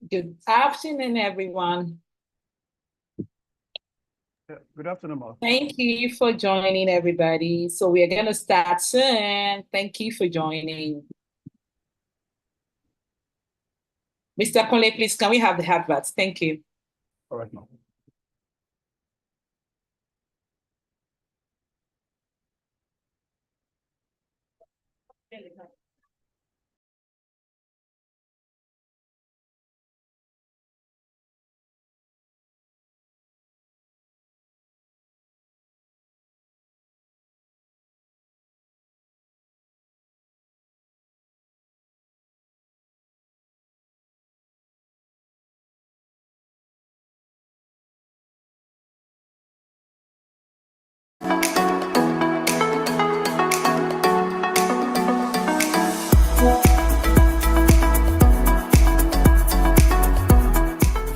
Good afternoon, everyone. Good afternoon, Ma. Thank you for joining, everybody. So we are going to start soon. Thank you for joining. Mr. Conley, please, can we have the adverts? Thank you. All right, Ma.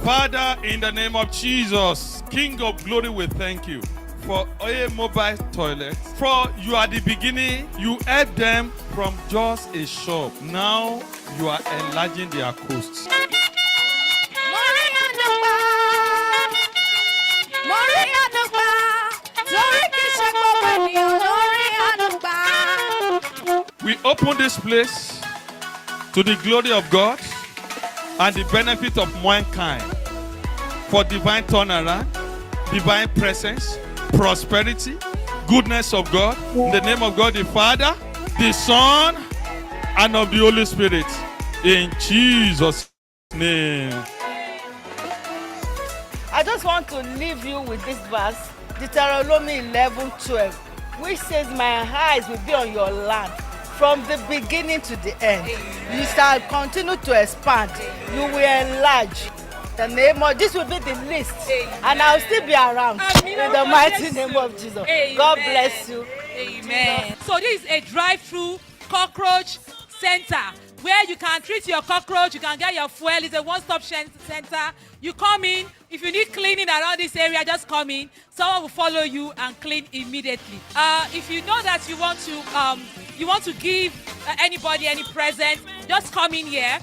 Father, in the name of Jesus, King of glory, we thank you for a mobile toilet. For you are the beginning, you helped them from just a shop. Now you are enlarging their coasts. We open this place to the glory of God and the benefit of mankind for divine turnaround, divine presence, prosperity, goodness of God. In the name of God the Father, the Son, and of the Holy Spirit. In Jesus' name. I just want to leave you with this verse, Deuteronomy 11:12, which says, "My eyes will be on your land from the beginning to the end. You shall continue to expand. You will enlarge." The name of this will be the list, and I'll still be around in the mighty name of Jesus. God bless you. Amen. So this is a drive-through cockroach center where you can treat your cockroach, you can get your fuel. It's a one-stop center. You come in, if you need cleaning around this area, just come in. Someone will follow you and clean immediately. If you know that you want to give anybody any present, just come in here.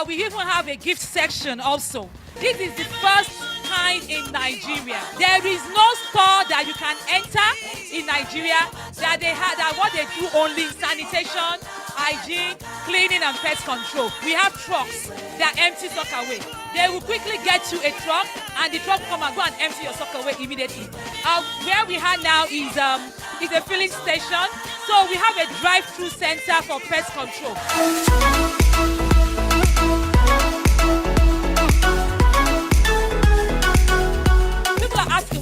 We even have a gift section also. This is the first kind in Nigeria. There is no store that you can enter in Nigeria that what they do only sanitation, hygiene, cleaning, and pest control. We have trucks that empty sock away. They will quickly get you a truck, and the truck will come and go and empty your sock away immediately. Where we are now is a filling station. So we have a drive-through center for pest control.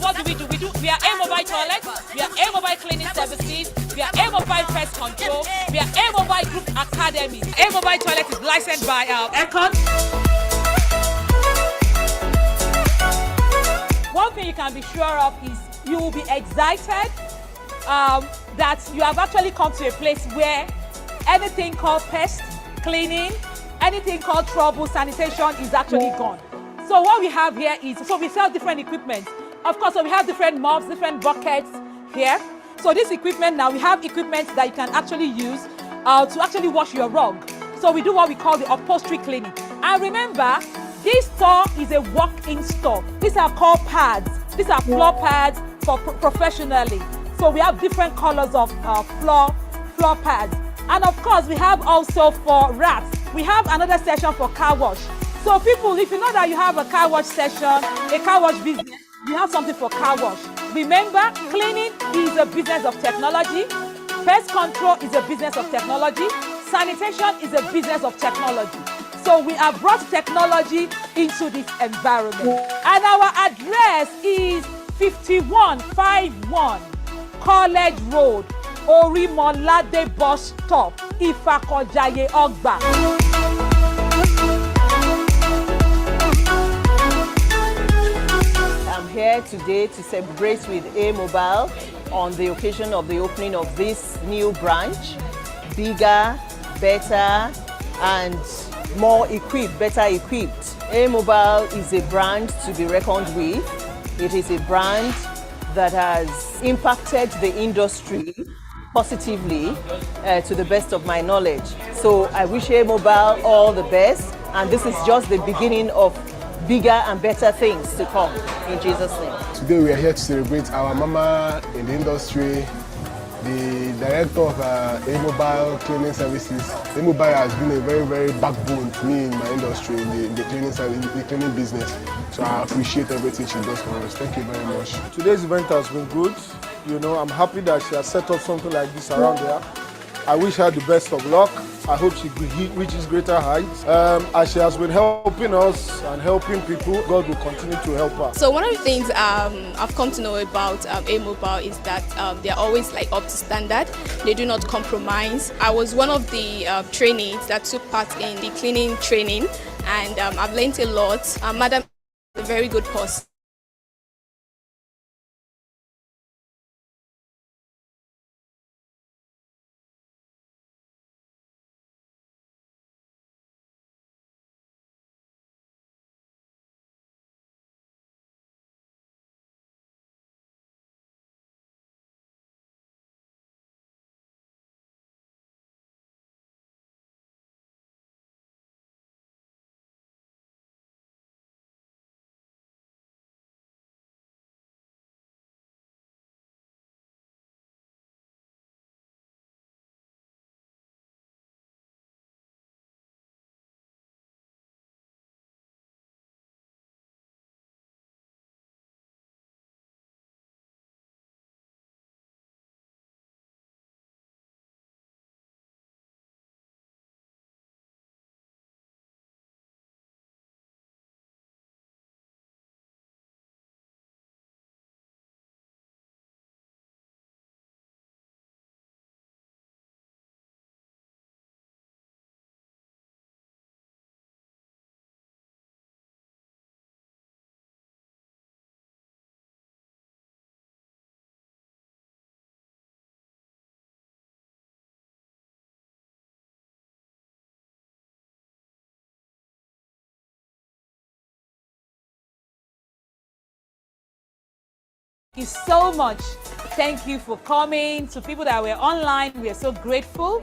What do? We are A Mobile Toilet, we are A Mobile Cleaning Services, we are A Mobile Pest Control, we are A Mobile Group Academy. A Mobile Toilet is licensed by Econ. One thing you can be sure of is you will be excited that you have actually come to a place where anything called pest, cleaning, anything called trouble, sanitation is actually gone. So what we have here is, we sell different equipment. Of course, so we have different mops, different buckets here. So this equipment now, we have equipment that you can actually use to actually wash your rug. So we do what we call the upholstery cleaning. And remember, this store is a walk-in store. These are called pads. These are floor pads for professionally. So we have different colors of floor pads. And of course, we have also for rats. We have another section for car wash. So people, if you know that you have a car wash session, a car wash business, you have something for car wash. Remember, cleaning is a business of technology. Pest control is a business of technology. Sanitation is a business of technology. So we have brought technology into this environment. And our address is 5151 College Road, Orimolade Bus Stop, Ifakojaye Ogba. Here today to celebrate with A Mobile on the occasion of the opening of this new branch, bigger, better, and more equipped, better equipped. A Mobile is a brand to be reckoned with. It is a brand that has impacted the industry positively to the best of my knowledge. So I wish A Mobile all the best. And this is just the beginning of bigger and better things to come in Jesus' name. Today we are here to celebrate our mama in the industry, the director of A-Mobile Cleaning Services. A-Mobile has been a very, very backbone to me in my industry, in the cleaning service, the cleaning business. So I appreciate everything she does for us. Thank you very much. Today's event has been good. You know, I'm happy that she has set up something like this around here. I wish her the best of luck. I hope she reaches greater heights. As she has been helping us and helping people, God will continue to help her. So one of the things I've come to know about A-Mobile is that they're always like up to standard. They do not compromise. I was one of the trainees that took part in the cleaning training, and I've learned a lot. Madam is a very good person. Thank you so much. Thank you for coming. To people that were online, we are so grateful.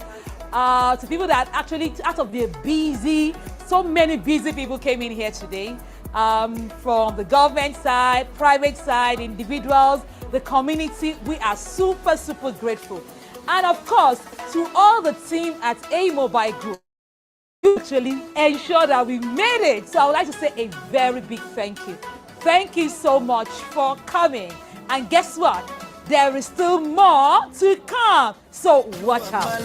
To people that actually, out of the busy, so many busy people came in here today, from the government side, private side, individuals, the community. We are super, super grateful. And of course, to all the team at A-Mobile Group, you actually ensure that we made it. So I would like to say a very big thank you. Thank you so much for coming. And guess what? There is still more to come. So watch out.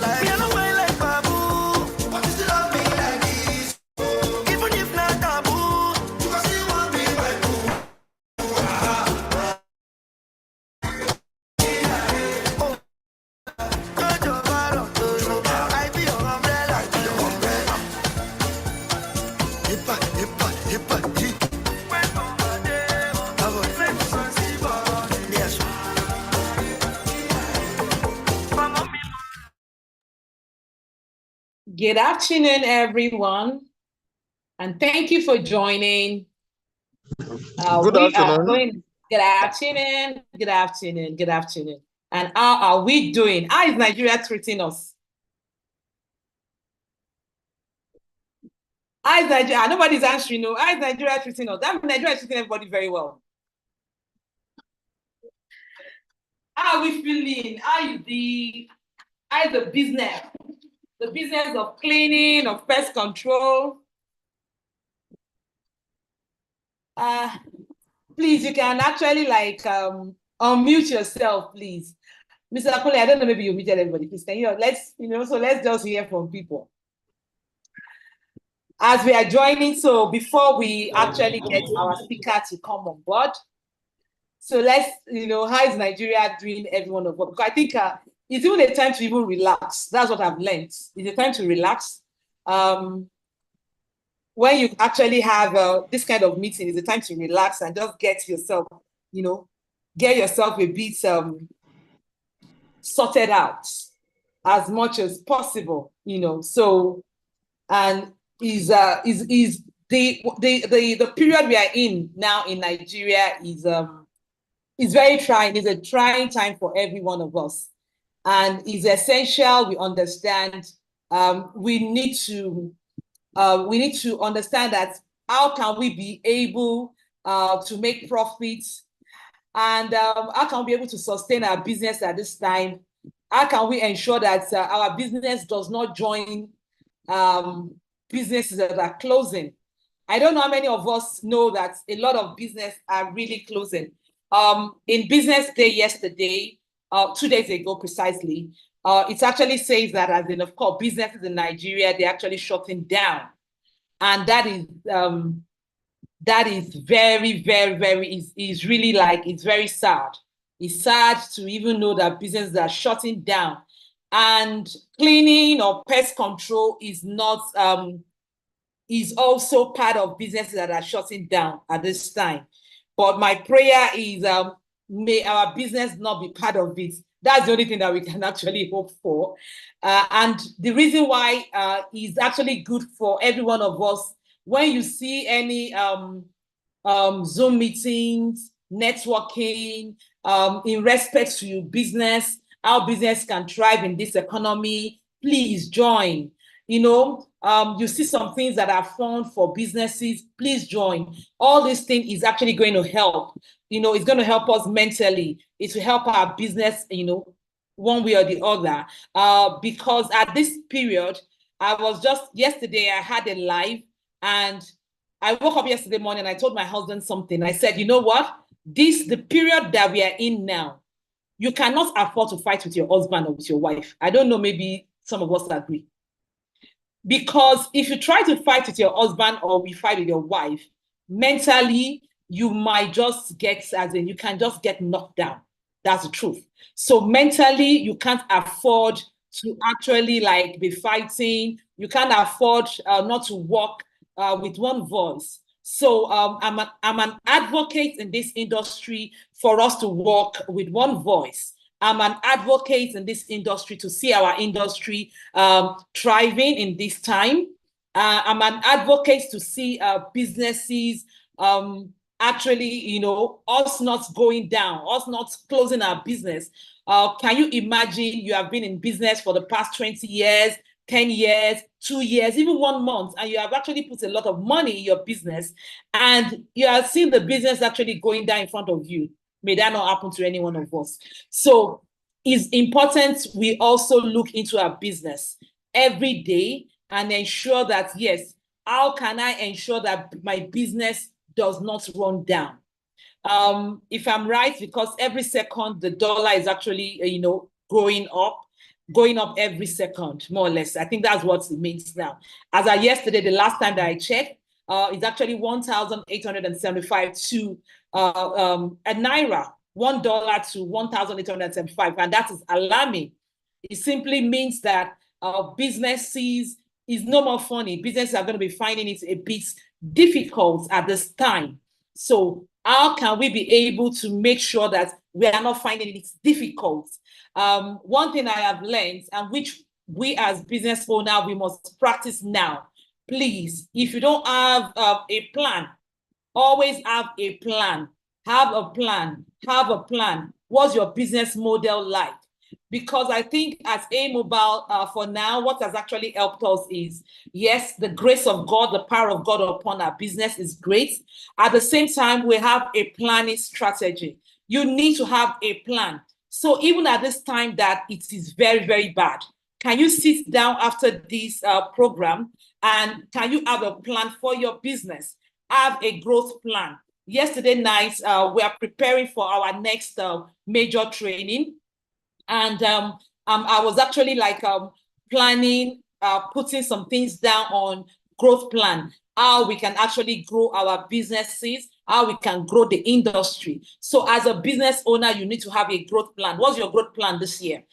Good afternoon, everyone, and thank you for joining. Good afternoon. Good afternoon, good afternoon, good afternoon. And how are we doing? How is Nigeria treating us? How is Nigeria? Nobody's answering. No. How is Nigeria treating us? That means Nigeria is treating everybody very well. How are we feeling? How is the business? The business of cleaning, of pest control. Please, you can actually like unmute yourself, please. Mr. Akole, I don't know, maybe you muted everybody. Please, can you so let's just hear from people. As we are joining, so before we actually get our speaker to come on board, so let's, how is Nigeria doing, everyone of us? Because I think it's even a time to even relax. That's what I've learned. It's a time to relax. When you actually have this kind of meeting, it's a time to relax and just get yourself, get yourself a bit sorted out as much as possible, So, and is the period we are in now in Nigeria is very trying. It's a trying time for every one of us. And it's essential we understand we need to we need to understand that how can we be able to make profits, and how can we be able to sustain our business at this time? How can we ensure that our business does not join businesses that are closing? I don't know how many of us know that a lot of business are really closing. In Business Day yesterday, 2 days ago precisely, it actually says that, as in, of course, businesses in Nigeria, they're actually shutting down. And that is very, very, very, is really like, it's very sad. It's sad to even know that businesses are shutting down. And cleaning or pest control is not, is also part of businesses that are shutting down at this time. But my prayer is, may our business not be part of it. That's the only thing that we can actually hope for. And the reason why is actually good for every one of us. When you see any Zoom meetings, networking, in respect to your business, how business can thrive in this economy, please join. You know, you see some things that are fun for businesses, please join. All this thing is actually going to help. You know, it's going to help us mentally. It will help our business, you know, one way or the other. Because at this period, I was just, yesterday I had a live, and I woke up yesterday morning and I told my husband something. I said, you know what? The period that we are in now, you cannot afford to fight with your husband or with your wife. I don't know, maybe some of us agree. Because if you try to fight with your husband or we fight with your wife, mentally, you might just get, as in, you can just get knocked down. That's the truth. So mentally, you can't afford to actually like be fighting. You can't afford not to work with one voice. So I'm an advocate in this industry for us to work with one voice. I'm an advocate in this industry to see our industry thriving in this time. I'm an advocate to see businesses actually, you know, us not going down, us not closing our business. Can you imagine you have been in business for the past 20 years, 10 years, 2 years, even 1 month, and you have actually put a lot of money in your business, and you are seeing the business actually going down in front of you? May that not happen to any one of us. So it's important we also look into our business every day and ensure that, yes, how can I ensure that my business does not run down? If I'm right, because every second the dollar is actually, you know, going up every second, more or less. I think that's what it means now. As of yesterday, the last time that I checked, it's actually 1,875 to a naira, $1 to 1,875, and that is alarming. It simply means that businesses is no more funny. Businesses are going to be finding it a bit difficult at this time. So how can we be able to make sure that we are not finding it difficult? One thing I have learned, and which we as business owners, we must practice now. Please, if you don't have a plan, always have a plan. Have a plan. Have a plan. What's your business model like? Because I think as A-Mobile, for now, what has actually helped us is, yes, the grace of God, the power of God upon our business is great. At the same time, we have a planning strategy. You need to have a plan. So even at this time that it is very, very bad, can you sit down after this program and can you have a plan for your business? Have a growth plan. Yesterday night, we are preparing for our next major training. And I was actually like planning, putting some things down on growth plan, how we can actually grow our businesses, how we can grow the industry. So as a business owner, you need to have a growth plan. What's your growth plan this year?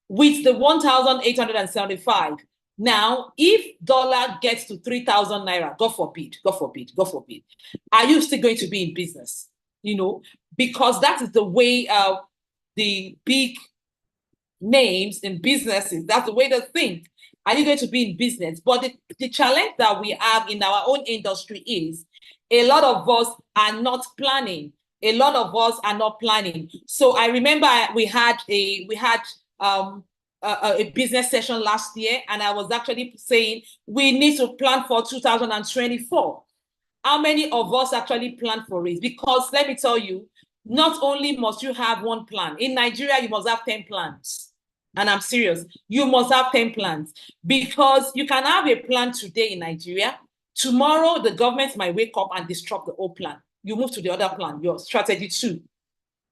With the 1,875, now, if dollar gets to 3,000 naira, God forbid, are you still going to be in business? You know, because that is the way the big names in businesses, that's the way they think. Are you going to be in business? But the challenge that we have in our own industry is a lot of us are not planning. A lot of us are not planning. So I remember we had a business session last year, and I was actually saying we need to plan for 2024. How many of us actually plan for it? Because let me tell you, not only must you have one plan. In Nigeria, you must have 10 plans. And I'm serious. You must have 10 plans, because you can have a plan today in Nigeria. Tomorrow, the government might wake up and disrupt the old plan. You move to the other plan, your strategy 2.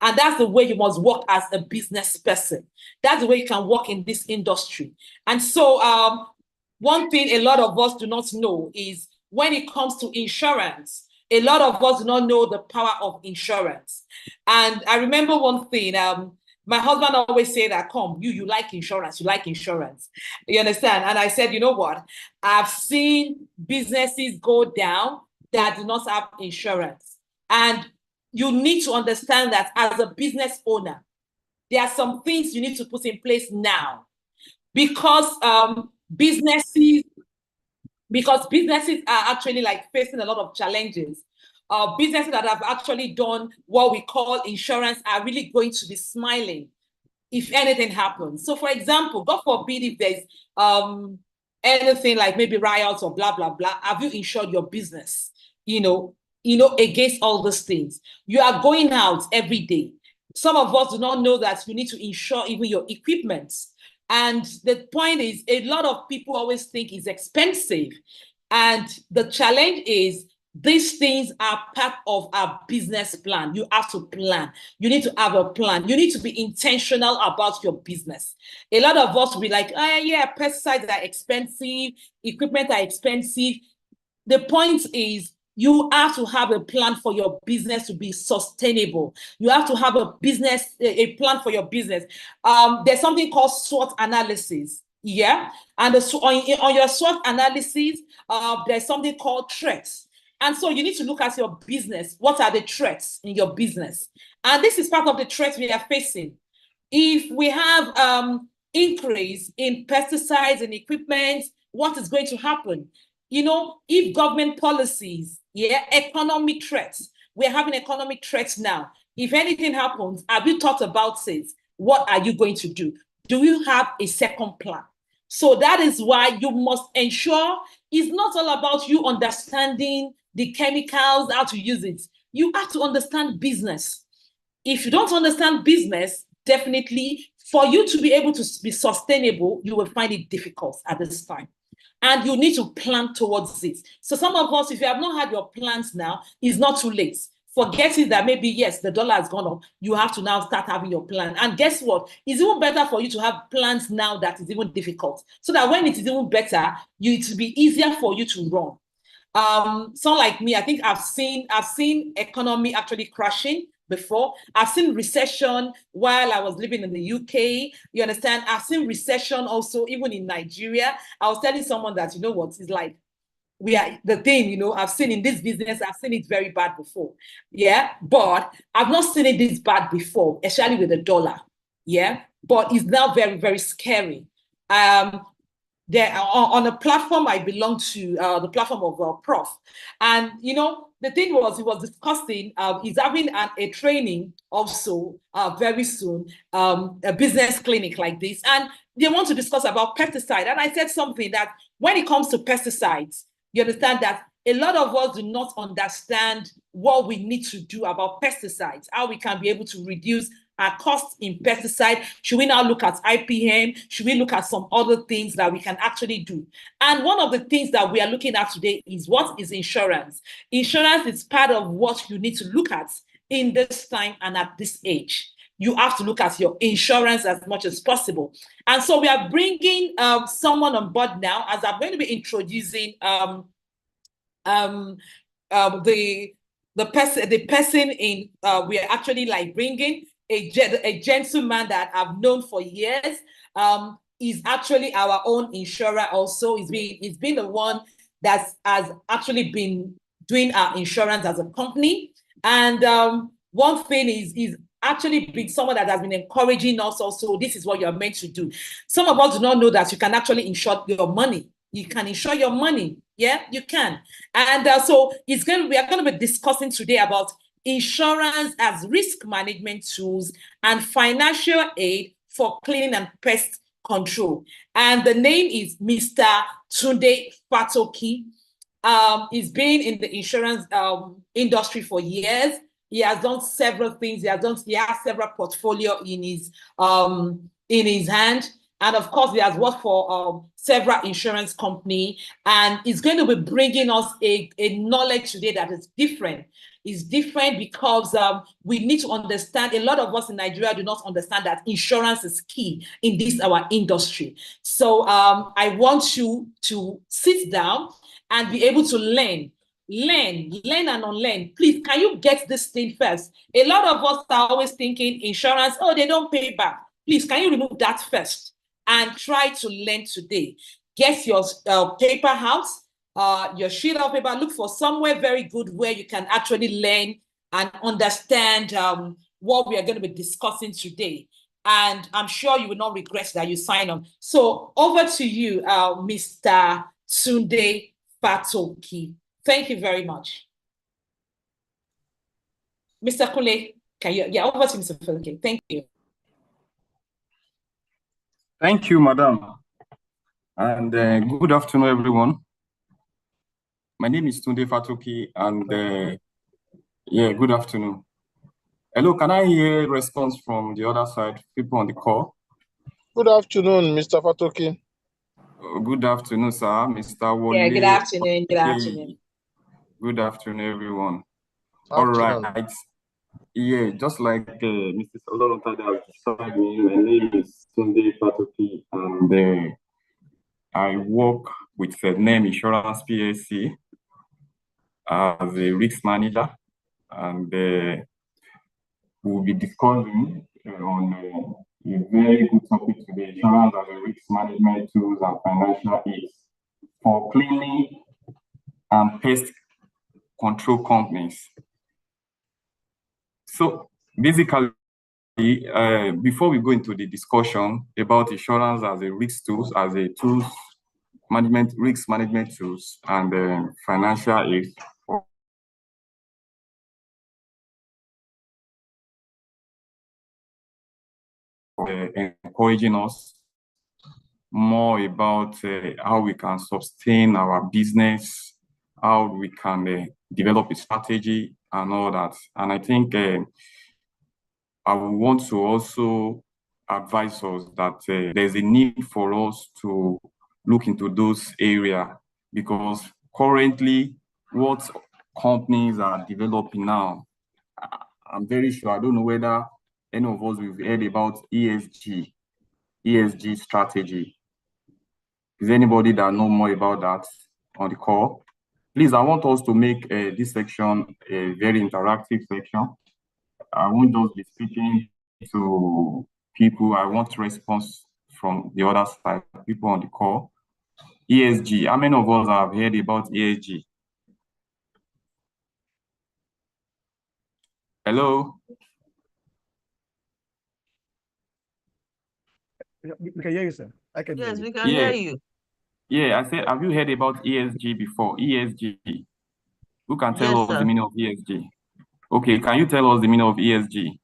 And that's the way you must work as a business person. That's the way you can work in this industry. And so one thing a lot of us do not know is when it comes to insurance, a lot of us do not know the power of insurance. And I remember one thing, my husband always said that, come, you like insurance, you like insurance. You understand? And I said, you know what? I've seen businesses go down that do not have insurance. And you need to understand that as a business owner, there are some things you need to put in place now, because businesses are actually like facing a lot of challenges. Businesses that have actually done what we call insurance are really going to be smiling if anything happens. So for example, God forbid if there's anything like maybe riots or blah, blah, blah, have you insured your business, against all those things? You are going out every day. Some of us do not know that you need to insure even your equipment. And the point is, a lot of people always think it's expensive. And the challenge is, these things are part of our business plan. You have to plan. You need to have a plan. You need to be intentional about your business. A lot of us will be like, yeah, pesticides are expensive, equipment are expensive. The point is, you have to have a plan for your business to be sustainable. You have to have a plan for your business. There's something called SWOT analysis. Yeah. And on your SWOT analysis, there's something called threats. And so you need to look at your business. What are the threats in your business? And this is part of the threats we are facing. If we have increase in pesticides and equipment, what is going to happen? If government policies, economic threats, we're having economic threats now. If anything happens, have you thought about it? What are you going to do? Do you have a second plan? So that is why you must ensure it's not all about you understanding the chemicals, how to use it. You have to understand business. If you don't understand business, definitely for you to be able to be sustainable, you will find it difficult at this time. And you need to plan towards it. So some of us, if you have not had your plans now, it's not too late. Forget it that maybe, yes, the dollar has gone up. You have to now start having your plan. And guess what? It's even better for you to have plans now that is even difficult. So that when it is even better, it will be easier for you to run. Someone like me, I think I've seen economy actually crashing before. I've seen recession while I was living in the UK. You understand? I've seen recession also, even in Nigeria. I was telling someone that, you know what, it's like, I've seen in this business, I've seen it very bad before. Yeah. But I've not seen it this bad before, especially with the dollar. Yeah. But it's now very, very scary. On a platform I belong to, the platform of Prof. And, the thing was, he was discussing, he's having a training also very soon, a business clinic like this. And they want to discuss about pesticide. And I said something that when it comes to pesticides, you understand that a lot of us do not understand what we need to do about pesticides, how we can be able to reduce our costs in pesticide. Should we now look at IPM? Should we look at some other things that we can actually do? And one of the things that we are looking at today is what is insurance? Insurance is part of what you need to look at in this time and at this age. You have to look at your insurance as much as possible. And so we are bringing someone on board now, as I'm going to be introducing the person in, we are actually like bringing a gentleman that I've known for years. He's actually our own insurer also. He's been the one that has actually been doing our insurance as a company. And one thing is, he's actually been someone that has been encouraging us also. This is what you're meant to do. Some of us do not know that you can actually insure your money. You can insure your money. Yeah, you can. And so we are going to be discussing today about insurance as risk management tools and financial aid for cleaning and pest control. And the name is Mr. Tunde Fatoki. He's been in the insurance industry for years. He has done several things. He has several portfolio in his hand. And of course, he has worked for several insurance company, and he's going to be bringing us a knowledge today that is different. It's different because we need to understand, a lot of us in Nigeria do not understand that insurance is key in this, our industry. So I want you to sit down and be able to learn and unlearn. Please, can you get this thing first? A lot of us are always thinking insurance, oh, they don't pay back. Please, can you remove that first and try to learn today? Get your paper out, your sheet of paper. Look for somewhere very good where you can actually learn and understand what we are going to be discussing today. And I'm sure you will not regret that you sign on. So over to you, Mr. Tunde Fatoki. Thank you very much. Mr. Kule, can you, over to Mr. Fatoki. Thank you. Thank you, Madam. And good afternoon, everyone. My name is Tunde Fatoki, and yeah, good afternoon. Hello, can I hear response from the other side, people on the call? Good afternoon, Mr. Fatoki. Good afternoon, sir. Mr. Wole. Yeah, good afternoon. Good afternoon. Good afternoon, everyone. Afternoon. All right. Yeah, just like Mrs. Oloruntada described me, my name is Tunde Fatoki, and I work with Name Insurance PLC as a risk manager, and we'll be discussing on a very good topic today: insurance as a risk management tools and financial aids for cleaning and pest control companies. So basically, before we go into the discussion about insurance as a risk tools, as a tools management, risk management tools, and financial aids, encouraging us more about how we can sustain our business, how we can develop a strategy and all that. And I think I want to also advise us that there's a need for us to look into those areas, because currently what companies are developing now, I'm very sure, I don't know whether any of us we've heard about ESG strategy. Is anybody that know more about that on the call? Please, I want us to make this section a very interactive section. I won't just be speaking to people. I want response from the other side, people on the call. ESG, how many of us have heard about ESG? Hello? We can hear you, sir. I can Yes, hear we you. can hear you. Yeah, I said, have you heard about ESG before? ESG. Who can tell Yes, us the sir. meaning of ESG? Okay, can you tell us the meaning of ESG?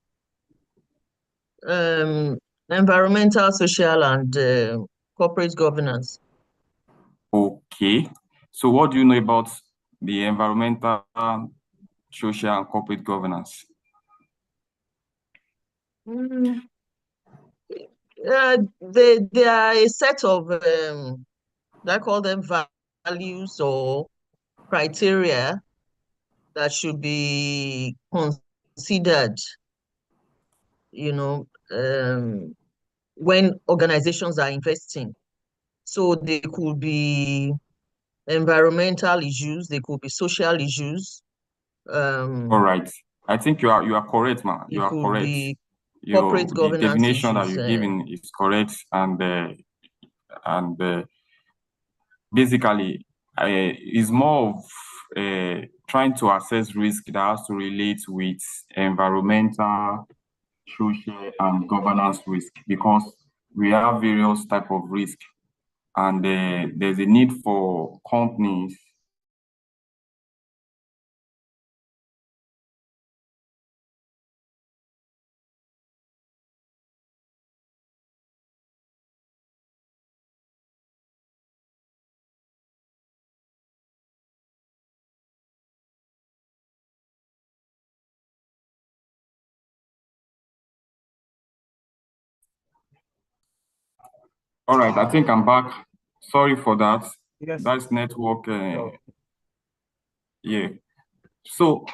Environmental, social, and corporate governance. Okay. So what do you know about the environmental, social, and corporate governance? They are a set of, I call them values or criteria that should be considered, when organizations are investing. So they could be environmental issues, they could be social issues. All right. I think you are correct, man. You are correct. Be the corporate governance definition that issues, you're giving is correct, and basically is more of trying to assess risk that has to relate with environmental, social, and governance risk, because we have various type of risk, and there's a need for companies All right, I think I'm back. Sorry for that. Yes. That's network. Yeah. So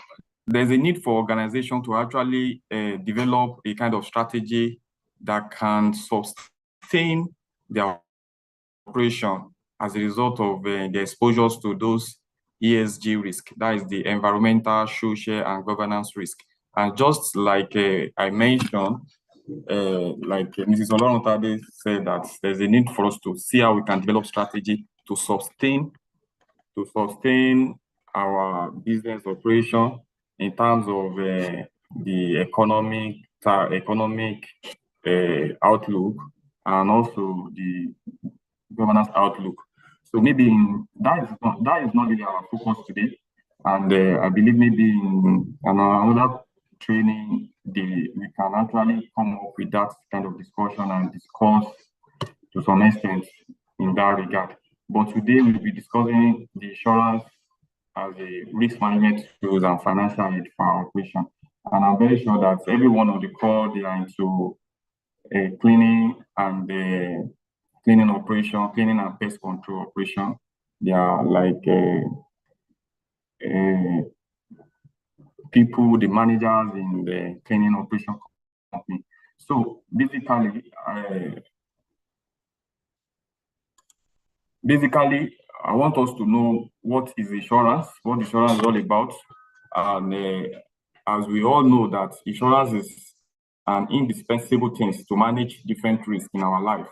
there's a need for organization to actually develop a kind of strategy that can sustain their operation as a result of the exposures to those ESG risk. That is the environmental, social, and governance risk. And just like I mentioned, like Mrs. Oloruntade said, that there's a need for us to see how we can develop strategy to sustain our business operation in terms of the economic outlook and also the governance outlook. So maybe that is not really our focus today, and I believe maybe in another training we can actually come up with that kind of discussion and discuss to some extent in that regard. But today we'll be discussing the insurance as a risk management tools and financial aid for our operation. And I'm very sure that every one of the call they are into cleaning and cleaning operation, cleaning and pest control operation. They are like people, the managers in the cleaning operation company. So basically, I want us to know what is insurance, what insurance is all about. And as we all know that insurance is an indispensable thing to manage different risks in our life.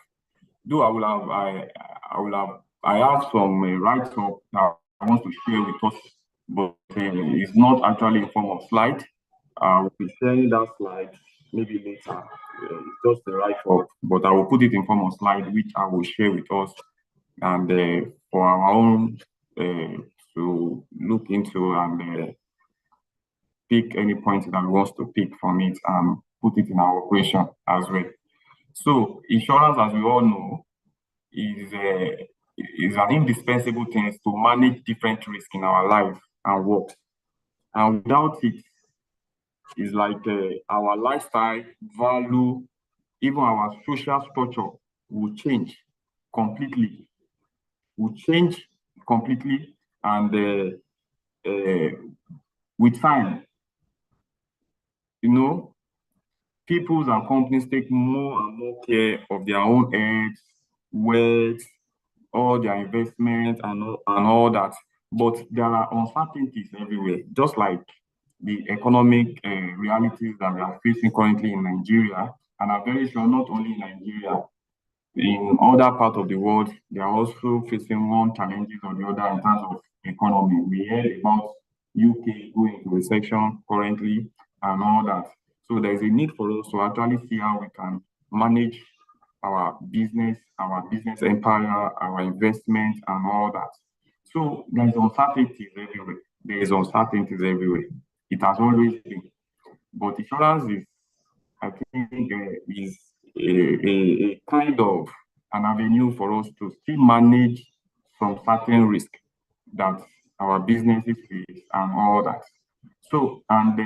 Though I have some write-up that I want to share with us, but it's not actually in form of slide. We'll be sharing that slide maybe later. It's just a write-up, but I will put it in form of slide, which I will share with us and for our own to look into and pick any point that we want to pick from it and put it in our operation as well. So insurance, as we all know, is an indispensable thing to manage different risks in our life and work. And without it, it's like our lifestyle, value, even our social structure will change completely. And with time, peoples and companies take more and more care of their own health, wealth, all their investments and all that. But there are uncertainties everywhere, just like the economic realities that we are facing currently in Nigeria. And I'm very sure not only in Nigeria, in other parts of the world, they are also facing one challenges or the other in terms of economy. We heard about UK going into recession currently and all that. So there's a need for us to actually see how we can manage our business empire, our investment and all that. So there's uncertainties everywhere. It has always been. But insurance is, I think, is a kind of an avenue for us to still manage some certain risk that our businesses face and all that. So, and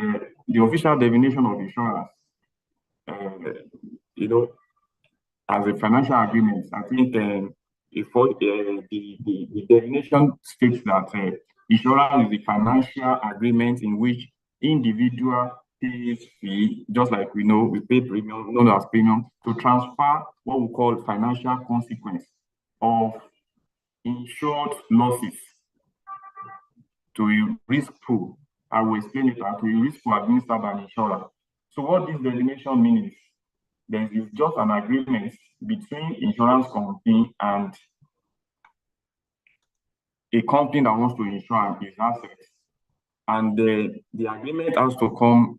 the official definition of insurance, as a financial agreement, I think the definition states that insurance is a financial agreement in which individual pays fee, just like we know we pay premium, known as premium, to transfer what we call financial consequence of insured losses to a risk pool. I will explain it to a risk pool administered by an insurer. So what this definition means is there is just an agreement between insurance company and a company that wants to insure his assets. And the agreement has to come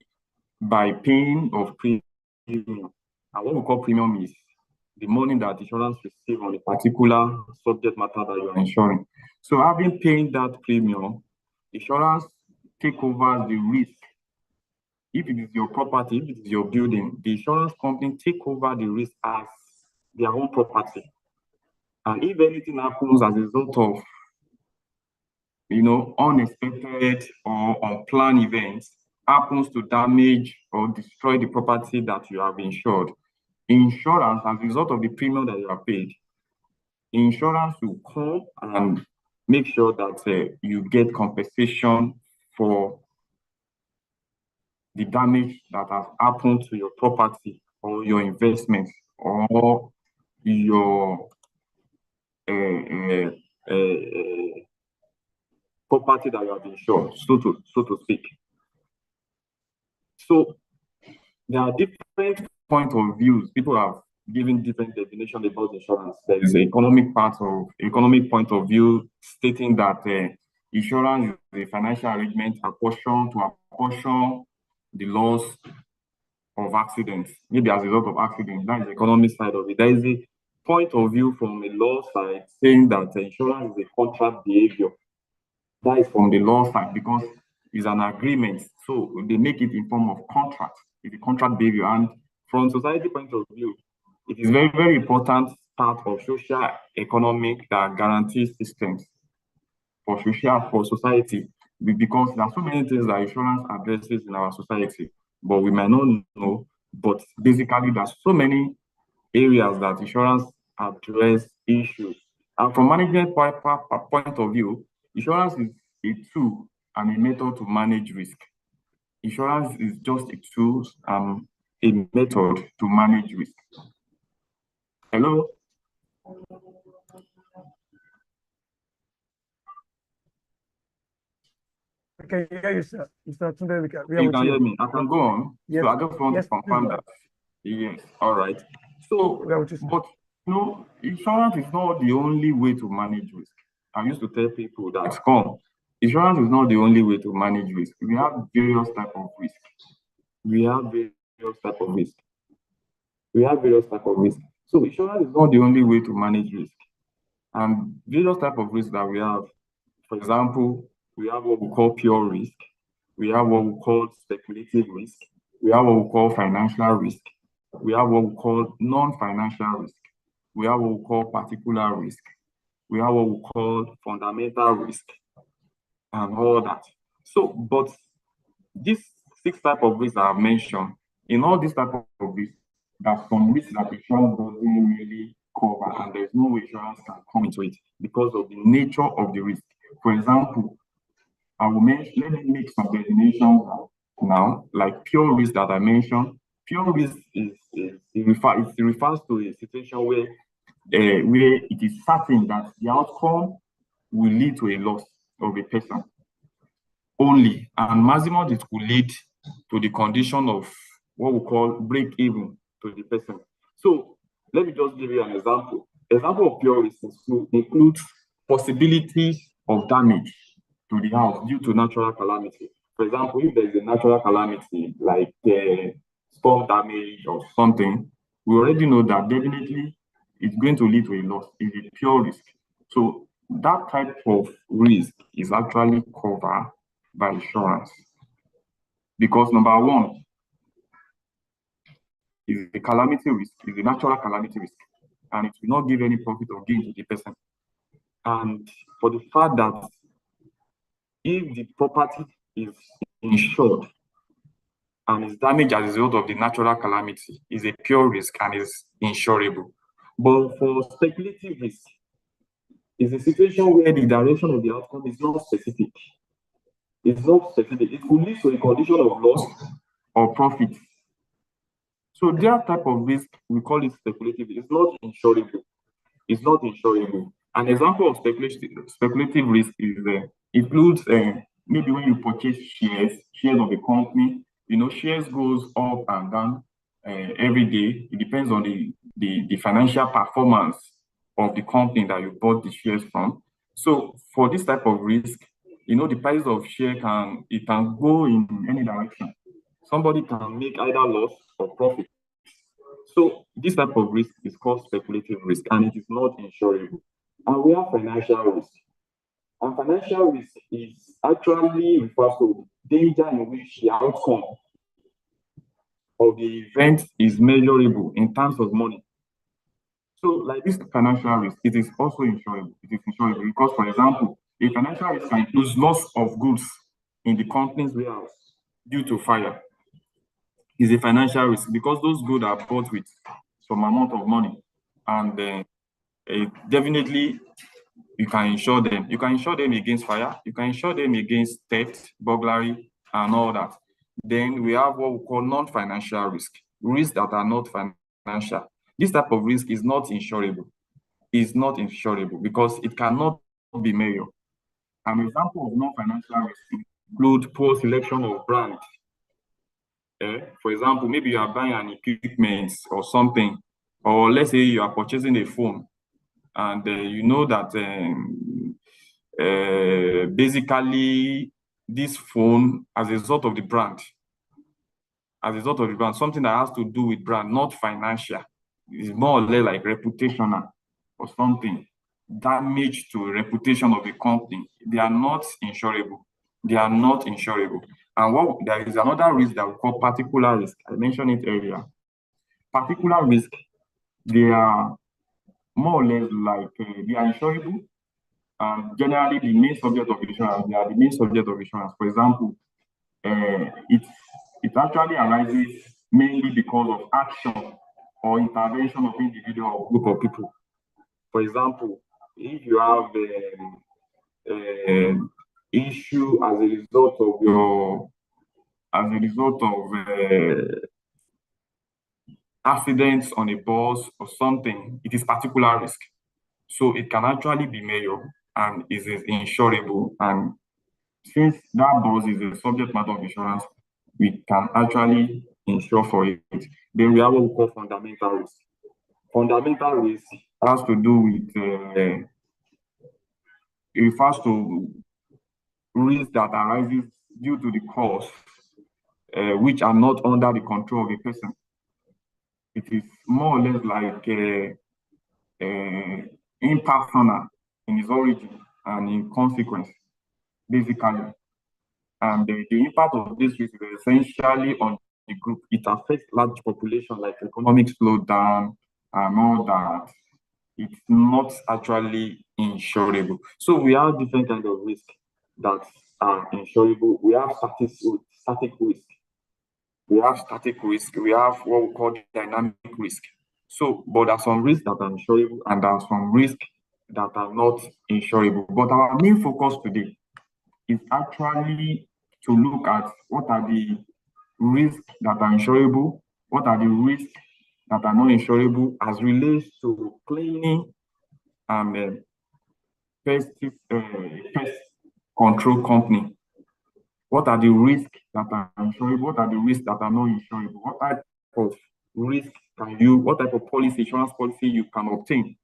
by paying of premium. And what we call premium is the money that insurance receives on a particular subject matter that you are insuring. So having paid that premium, insurance take over the risk. If it is your property, if it is your building, the insurance company take over the risk as their own property. And if anything happens as a result of unexpected or unplanned events happens to damage or destroy the property that you have insured, insurance, as a result of the premium that you have paid, insurance will come and make sure that you get compensation for the damage that has happened to your property or your investment or your property that you have insured, so to speak. So there are different points of views. People have given different definitions about insurance. There is an economic point of view stating that insurance is a financial arrangement apportioned to apportion the loss of accidents, maybe as a result of accidents. That is the economic side of it. There is a point of view from a law side saying that insurance is a contract behavior. That is from the law side because it's an agreement. So they make it in form of contract. It's a contract behavior. And from society point of view, it is very, very important part of social economic that guarantees systems for society, because there are so many things that insurance addresses in our society, but we might not know. But basically, there's so many areas that insurance address issues. And from management point of view, insurance is a tool and a method to manage risk. Insurance is just a tool and a method to manage risk. Hello? I can hear you, sir. Mr. Tunde, we You can hear me. I can go on. Yes. So I just want Yes, to confirm please. that. Yes, all right. So, We are with you, sir. but insurance is not the only way to manage risk. I used to tell people that insurance is not the only way to manage risk. We have various types of risk. So insurance is not the only way to manage risk. And various types of risk that we have. For example, we have what we call pure risk. We have what we call speculative risk. We have what we call financial risk. We have what we call non-financial risk. We have what we call particular risk. We have what we call fundamental risk and all that. So, but these 6 types of risks that I've mentioned, in all these types of risks, there's some risks that insurance doesn't really cover, and there's no way insurance can come into it because of the nature of the risk. For example, let me make some definitions now, like pure risk that I mentioned. Pure risk it refers to a situation where it is certain that the outcome will lead to a loss of a person only, and maximum it will lead to the condition of what we call break even to the person. So let me just give you an example. Example of pure risk includes possibilities of damage to the house due to natural calamity. For example, if there is a natural calamity like storm damage or something, we already know that definitely it's going to lead to a loss. It's a pure risk. So that type of risk is actually covered by insurance because number one is the calamity risk, is the natural calamity risk, and it will not give any profit or gain to the person. And for the fact that if the property is insured and is damaged as a result of the natural calamity, is a pure risk and is insurable. But for speculative risk, it's a situation where the direction of the outcome is not specific. It's not specific. It could lead to a condition of loss or profit. So that type of risk, we call it speculative. It's not insurable. It's not insurable. An example of speculative risk is includes maybe when you purchase shares of a company. Shares goes up and down every day. It depends on the financial performance of the company that you bought the shares from. So for this type of risk, the price of share can go in any direction. Somebody can make either loss or profit. So this type of risk is called speculative risk, and it is not insurable. And we have financial risk. And financial risk is actually refers to danger in which the outcome of the event is measurable in terms of money. So like this financial risk, it is also insurable. It is insurable because, for example, a financial risk includes loss of goods in the company's warehouse due to fire. Is a financial risk because those goods are bought with some amount of money, and definitely you can insure them. You can insure them against fire. You can insure them against theft, burglary, and all that. Then we have what we call non-financial risk, risks that are not financial. This type of risk is not insurable. Is not insurable because it cannot be measured. An example of non-financial risk include poor selection of brand. For example, maybe you are buying an equipment or something, or let's say you are purchasing a phone, and you know that basically this phone, as a result of the brand, something that has to do with brand, not financial, is more or less like reputational or something, damage to reputation of the company. They are not insurable. They are not insurable. And there is another risk that we call particular risk. I mentioned it earlier. Particular risk, they are more or less like they are insurable. Generally, the main subject of insurance, they are the main subject of insurance. For example, it actually arises mainly because of action or intervention of individual or group of people. For example, if you have an issue as a result of accidents on a bus or something, it is particular risk. So it can actually be measured and is insurable. And since that bus is a subject matter of insurance, we can actually insure for it. Then we have what we call fundamental risk. Fundamental risk has to do with it refers to risk that arises due to the cause which are not under the control of a person. It is more or less like impersonal in its origin and in consequence, basically. And the impact of this risk is essentially on the group. It affects large population like economic slowdown and all that. It's not actually insurable. So we have different kinds of risk that are insurable. We have static risk. We have static risk. We have what we call dynamic risk. So, but there are some risks that are insurable and there are some risks that are not insurable. But our main focus today is actually to look at what are the risks that are insurable, what are the risks that are not insurable as relates to cleaning and pest control company. What are the risks that are insurable? What are the risks that are not insurable? What type of risk what type of insurance policy you can obtain?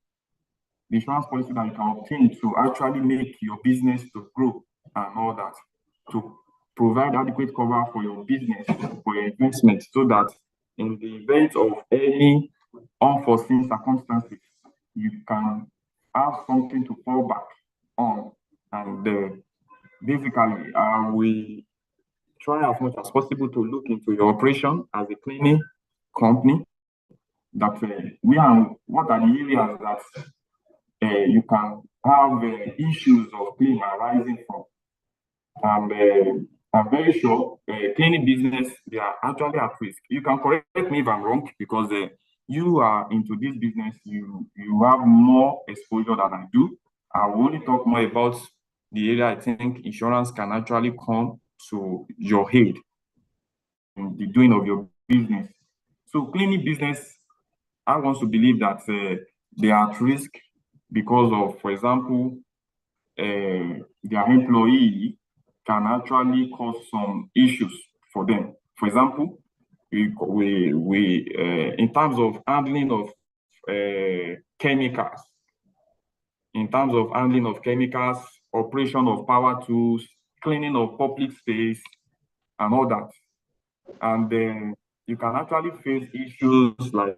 The insurance policy that you can obtain to actually make your business to grow and all that, to provide adequate cover for your business, for your investment, so that in the event of any unforeseen circumstances, you can have something to fall back on. And basically, we try as much as possible to look into your operation as a cleaning company. That what are the areas that you can have issues of cleaning arising from. I'm very sure cleaning business, they are actually at risk. You can correct me if I'm wrong, because you are into this business, you have more exposure than I do. I will only talk more about the area I think insurance can actually come to your aid in the doing of your business. So cleaning business, I want to believe that they are at risk because of, for example, their employee can actually cause some issues for them. For example, we in terms of handling of chemicals, operation of power tools, cleaning of public space, and all that. And then you can actually face issues like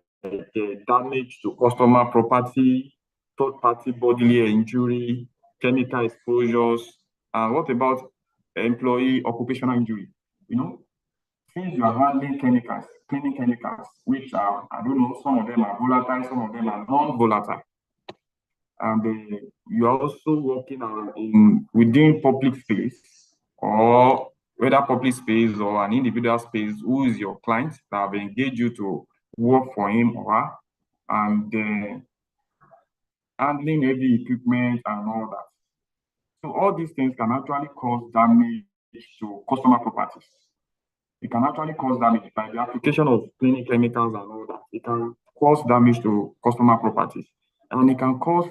damage to customer property, third-party bodily injury, chemical exposures, and what about employee occupational injury? Since you are handling chemicals, cleaning chemicals, which are, I don't know, some of them are volatile, some of them are non-volatile. And you are also working within public space, or whether public space or an individual space, who is your client that have engaged you to work for him or her, and handling heavy equipment and all that. So all these things can actually cause damage to customer properties. It can actually cause damage by the application of cleaning chemicals and all that. It can cause damage to customer properties. And it can cause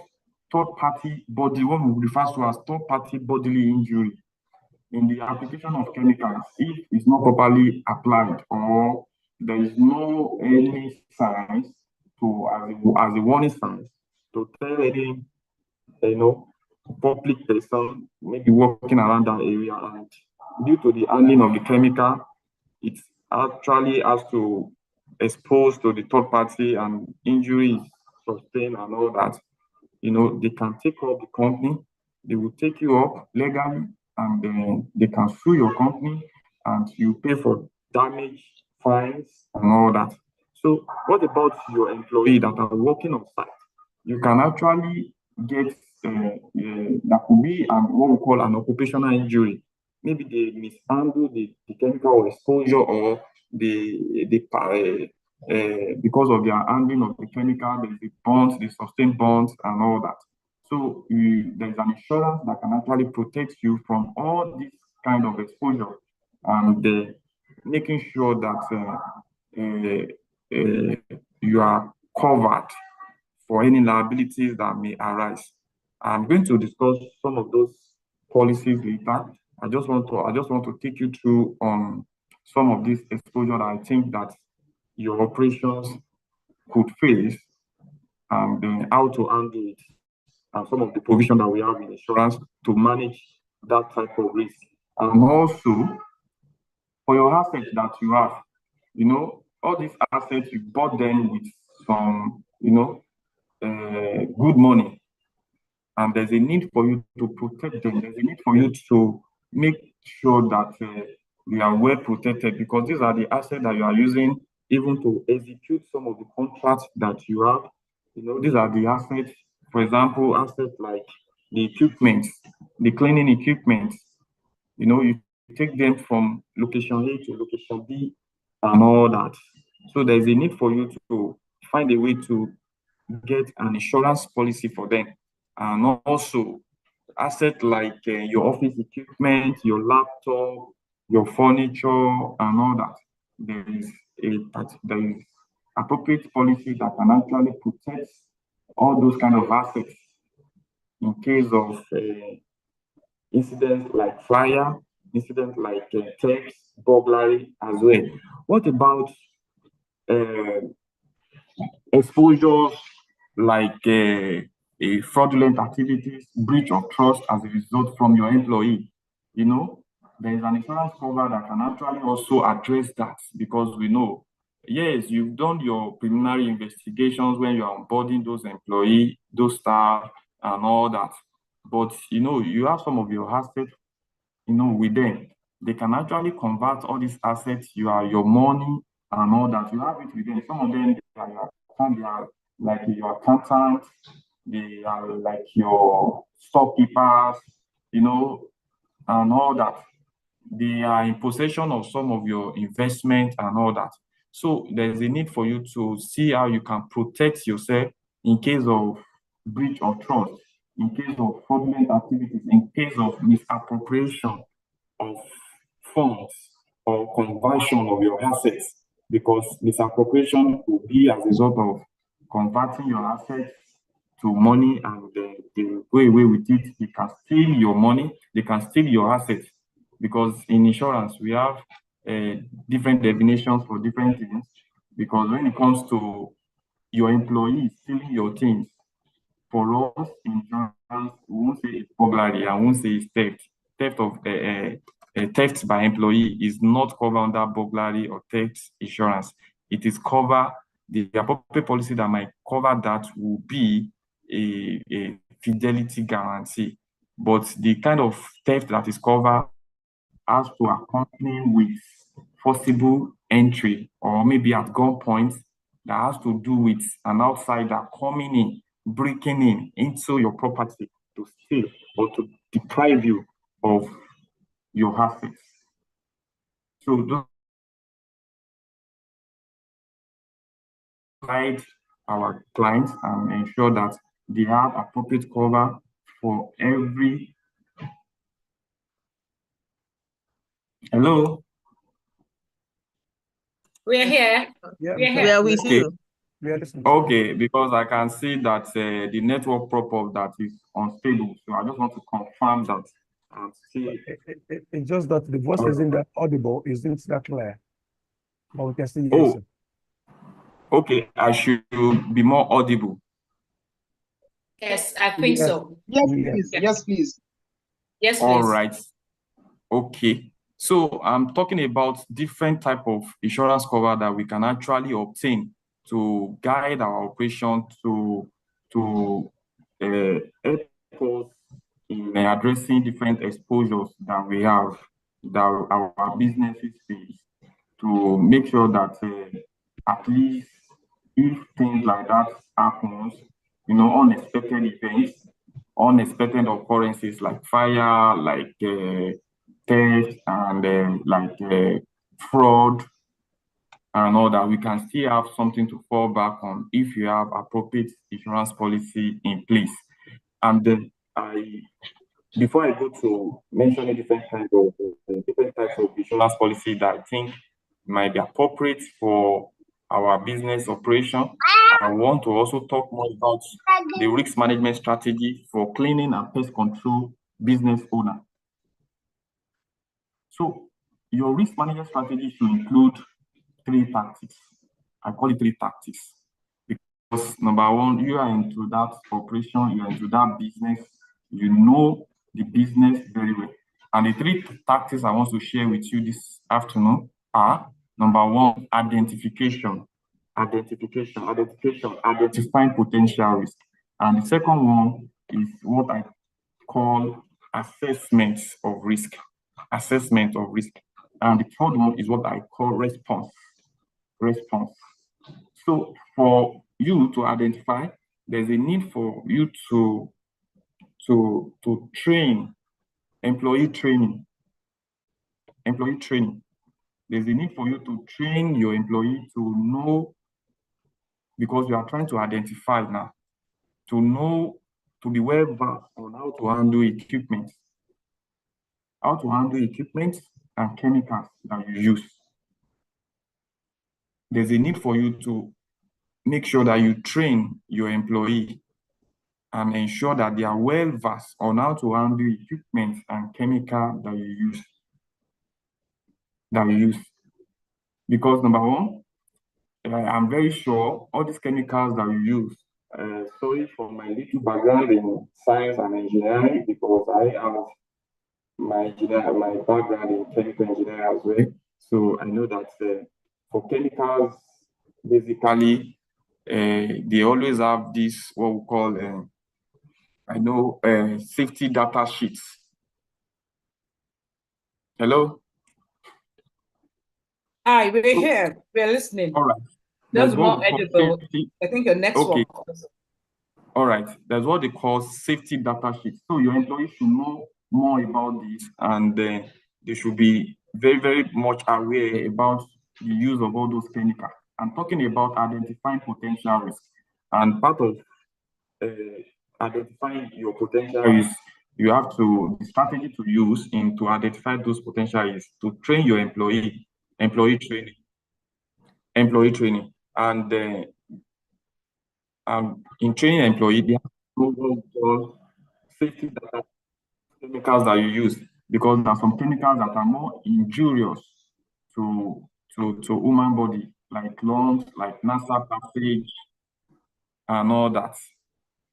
third-party body, what we refer to as third-party bodily injury in the application of chemicals if it's not properly applied or there is no any signs to as a warning signs to tell any public person maybe walking around that area, and due to the handling of the chemical, it actually has to expose to the third party and injuries sustained and all that. They can take up the company, they will take you up legally, and then they can sue your company and you pay for damage, fines, and all that. So what about your employee that are working on site? You can actually get that could be what we call an occupational injury. Maybe they mishandle the chemical exposure, or because of their handling of the chemical, there's the bonds, the sustained bonds, and all that. So there's an insurance that can actually protect you from all this kind of exposure, and making sure that you are covered for any liabilities that may arise. I'm going to discuss some of those policies later. I just want to take you through on some of these exposure that I think that your operations could face, and then how to handle it, and some of the provision that we have in insurance to manage that type of risk. And also, for your assets that you have, all these assets, you bought them with some, good money. And there's a need for you to protect them. There's a need for you to make sure that you are well protected, because these are the assets that you are using even to execute some of the contracts that you have. These are the assets, for example, assets like the equipment, the cleaning equipment. You take them from location A to location B and all that. So there's a need for you to find a way to get an insurance policy for them. And also assets like your office equipment, your laptop, your furniture, and all that. There is appropriate policy that can actually protect all those kind of assets in case of incidents like fire, incidents like theft, burglary as well. What about exposures like fraudulent activities, breach of trust as a result from your employee? There is an insurance cover that can actually also address that, because we know, yes, you've done your preliminary investigations when you're onboarding those employees, those staff, and all that. But you have some of your assets, with them. They can actually convert all these assets, your money and all that. You have it with them. Some of them, they are like your accountants, they are like your storekeepers, and all that. They are in possession of some of your investment and all that. So there's a need for you to see how you can protect yourself in case of breach of trust, in case of fraudulent activities, in case of misappropriation of funds or conversion of your assets, because misappropriation will be as a result of converting your assets to money, and they will go away with it. They can steal your money, they can steal your assets, because in insurance we have different definitions for different things. Because when it comes to your employees stealing your things, for us in insurance, we won't say it's burglary, I won't say it's theft. Theft by employee is not covered under burglary or theft insurance. It is covered, the appropriate policy that might cover that will be a fidelity guarantee. But the kind of theft that is covered has to accompany with forcible entry, or maybe at gunpoint, that has to do with an outsider coming in, breaking into your property to steal or to deprive you of your assets. So those guide our clients and ensure that they have appropriate cover for every. Hello? We're here. Yeah, We're we here. We are with Okay. you. We are listening. Okay, because I can see that the network prop-up that is unstable. So I just want to confirm that and see. It's just that the voice isn't that audible, isn't that clear. But we can still hear you, Oh, sir. okay. I should be more audible. Yes, I think Yeah. so. Yes, Yeah. please. Yes, please. Yes, All please. right. Okay. So I'm talking about different type of insurance cover that we can actually obtain to guide our operation to help us in addressing different exposures that we have, that our businesses face, to make sure that at least if things like that happens, unexpected events, unexpected occurrences like fire, like theft, and fraud and all that, we can still have something to fall back on if you have appropriate insurance policy in place. And then before I go to mentioning different types of insurance policy that I think might be appropriate for our business operation, I want to also talk more about the risk management strategy for cleaning and pest control business owner. So your risk management strategy should include 3 tactics. I call it 3 tactics because number one, you are into that operation, you are into that business, you know the business very well. And the 3 tactics I want to share with you this afternoon are: number one, identifying potential risk. And the second one is what I call assessment of risk. And the third one is what I call response. So for you to identify, there's a need for you to train, employee training. There's a need for you to train your employee to know, because you are trying to identify now, to know, to be well versed on how to handle equipment and chemicals that you use. There's a need for you to make sure that you train your employee and ensure that they are well versed on how to handle equipment and chemical that you use. Because number one, I'm very sure all these chemicals that you use, sorry for my little background in science and engineering, because I have my background in chemical engineering as well. So I know that for chemicals, basically, they always have this, what we call, safety data sheets. Hello? Hi, we're here. We're listening. All right. That's more edible. I think your next one. All right. That's what they call safety data sheets. So your employees should know more about this, and they should be very, very much aware about the use of all those chemicals. I'm talking about identifying potential risks. And part of identifying your potential risks, you have to, the strategy to use to identify those potential risks, to train your employee training. And in training employee, they have to know safety data chemicals that you use, because there are some chemicals that are more injurious to human body, like lungs, like nasal passage, and all that.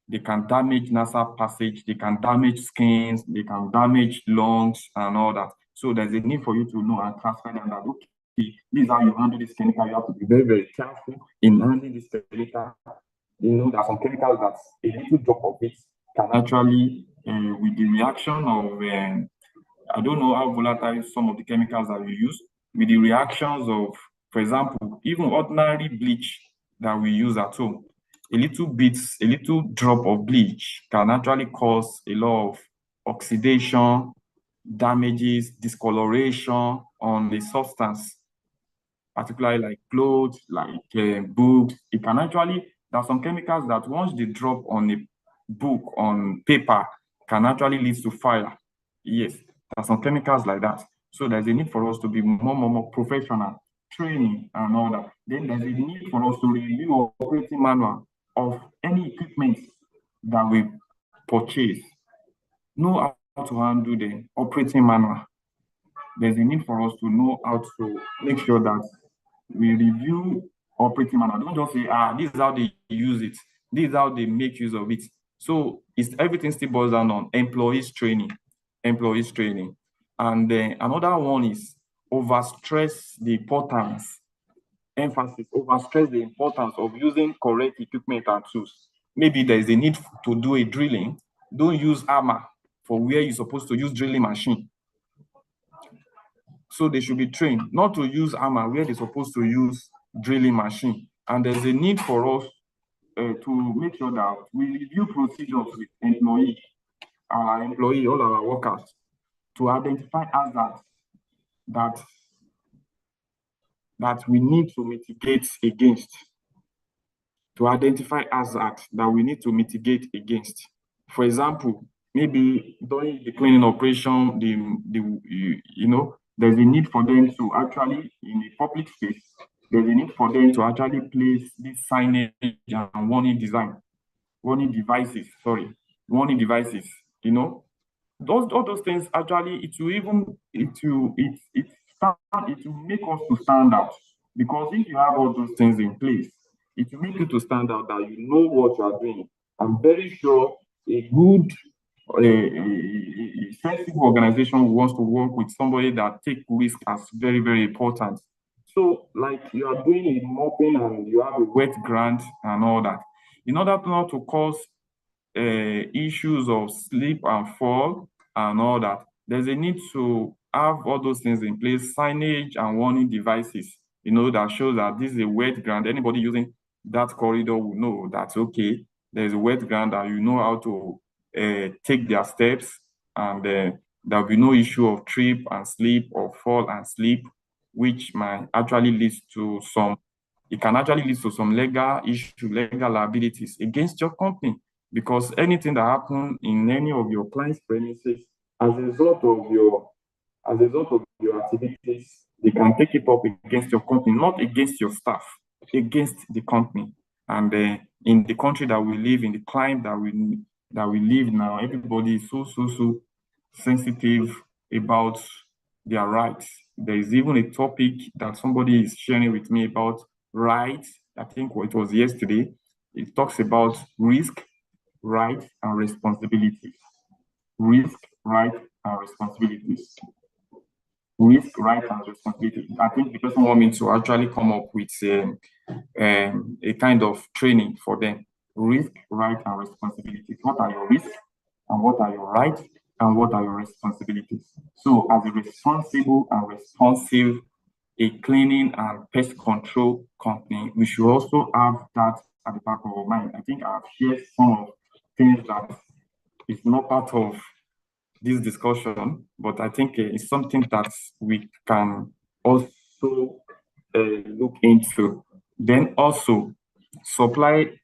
They can damage nasal passage, they can damage skins, they can damage lungs, and all that. So there's a need for you to know and transfer them that, okay, this is how you handle this chemical. You have to be very, very careful in handling this chemical. There are some chemicals that a little drop of it can actually, with the reaction of, I don't know how volatile some of the chemicals that we use, with the reactions of, for example, even ordinary bleach that we use at home, a little drop of bleach can actually cause a lot of oxidation, damages, discoloration on the substance, particularly like clothes, like books. It can actually, there are some chemicals that once they drop on book, on paper, can actually lead to fire. Yes, there are some chemicals like that. So there's a need for us to be more professional, training and all that. Then there's a need for us to review operating manual of any equipment that we purchase. Know how to handle the operating manual. There's a need for us to know how to make sure that we review operating manual. Don't just say, this is how they use it. This is how they make use of it. So everything still boils down on employees training. And then another one is overstress the importance of using correct equipment and tools. Maybe there is a need to do a drilling. Don't use hammer for where you're supposed to use drilling machine. So they should be trained not to use hammer where they're supposed to use drilling machine. And there's a need for us to make sure that we review procedures with all our workers, to identify hazards that we need to mitigate against. For example, maybe during the cleaning operation, there's a need for them to actually, in a public space, there's a need for them to actually place this signage and warning devices. All those things actually, it will make us to stand out, because if you have all those things in place, it will make you to stand out, that you know what you are doing. I'm very sure a good sensible organization wants to work with somebody that take risk as very, very important. So, like, you are doing a mopping and you have a wet ground and all that. In order not to cause issues of slip and fall and all that, there's a need to have all those things in place, signage and warning devices, that shows that this is a wet ground. Anybody using that corridor will know that's okay. There's a wet ground, and you know how to take their steps, and there'll be no issue of trip and slip or fall and slip, which might actually lead to some legal liabilities against your company, because anything that happens in any of your clients' premises as a result of your activities, they can take it up against your company, not against your staff, against the company. And in the country that we live, in the climate that we live now, everybody is so sensitive about their rights. There is even a topic that somebody is sharing with me about rights. I think it was yesterday. It talks about risk, right, and responsibilities. Risk, right, and responsibilities. Risk, right, and responsibilities. I think the person wants me to actually come up with a kind of training for them. Risk, right, and responsibilities. What are your risks, and what are your rights, and what are your responsibilities? So, as a responsible and responsive cleaning and pest control company, we should also have that at the back of our mind. I think I've shared some of things that is not part of this discussion, but I think it's something that we can also look into. Then also, supply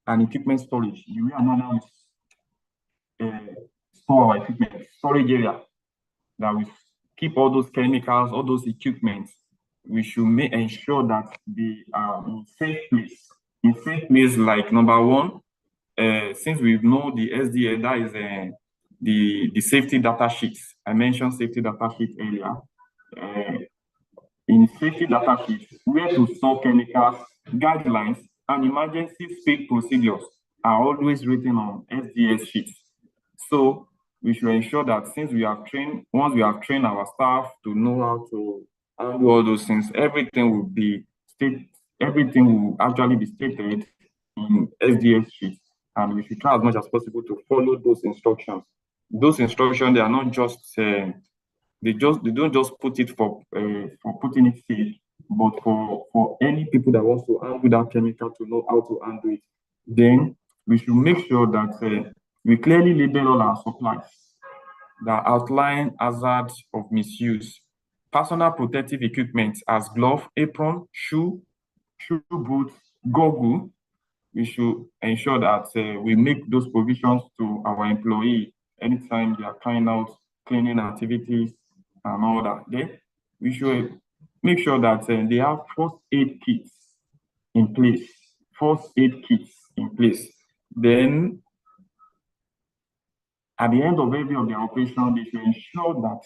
and equipment storage. The way another store our equipment, storage area, that we keep all those chemicals, all those equipment. We should ensure that they are in safe place. In safe place, like number one, since we know the SDA, that is the safety data sheets. I mentioned safety data sheet earlier. In safety data sheets, where to store chemicals, guidelines, and emergency spill procedures are always written on SDS sheets. So we should ensure that once we have trained our staff to know how to handle all those things, everything will actually be stated in SDS sheets, and we should try as much as possible to follow those instructions. Those instructions, they are not just they don't just put it for putting it safe, but for any people that wants to handle that chemical to know how to handle it. Then we should make sure that we clearly label all our supplies that outline hazards of misuse. Personal protective equipment as glove, apron, shoe boots, goggle, we should ensure that we make those provisions to our employee anytime they are carrying out cleaning activities and all that. Then we should make sure that they have first aid kits in place. First aid kits in place. Then at the end of every of the operation, they should ensure that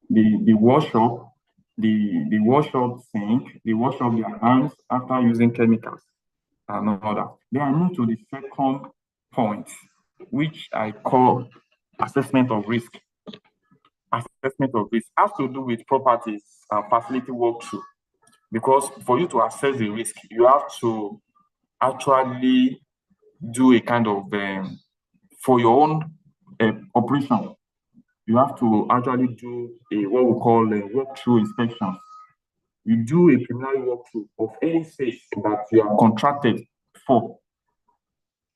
the workshop, the workshop sink, the workshop their hands after using chemicals and all that. Then I move to the second point, which I call assessment of risk. Assessment of risk has to do with properties and facility walkthrough, because for you to assess the risk, you have to actually do a kind of for your own operation. You have to actually do a what we call a walkthrough inspection. You do a preliminary walkthrough of any space that you are contracted for.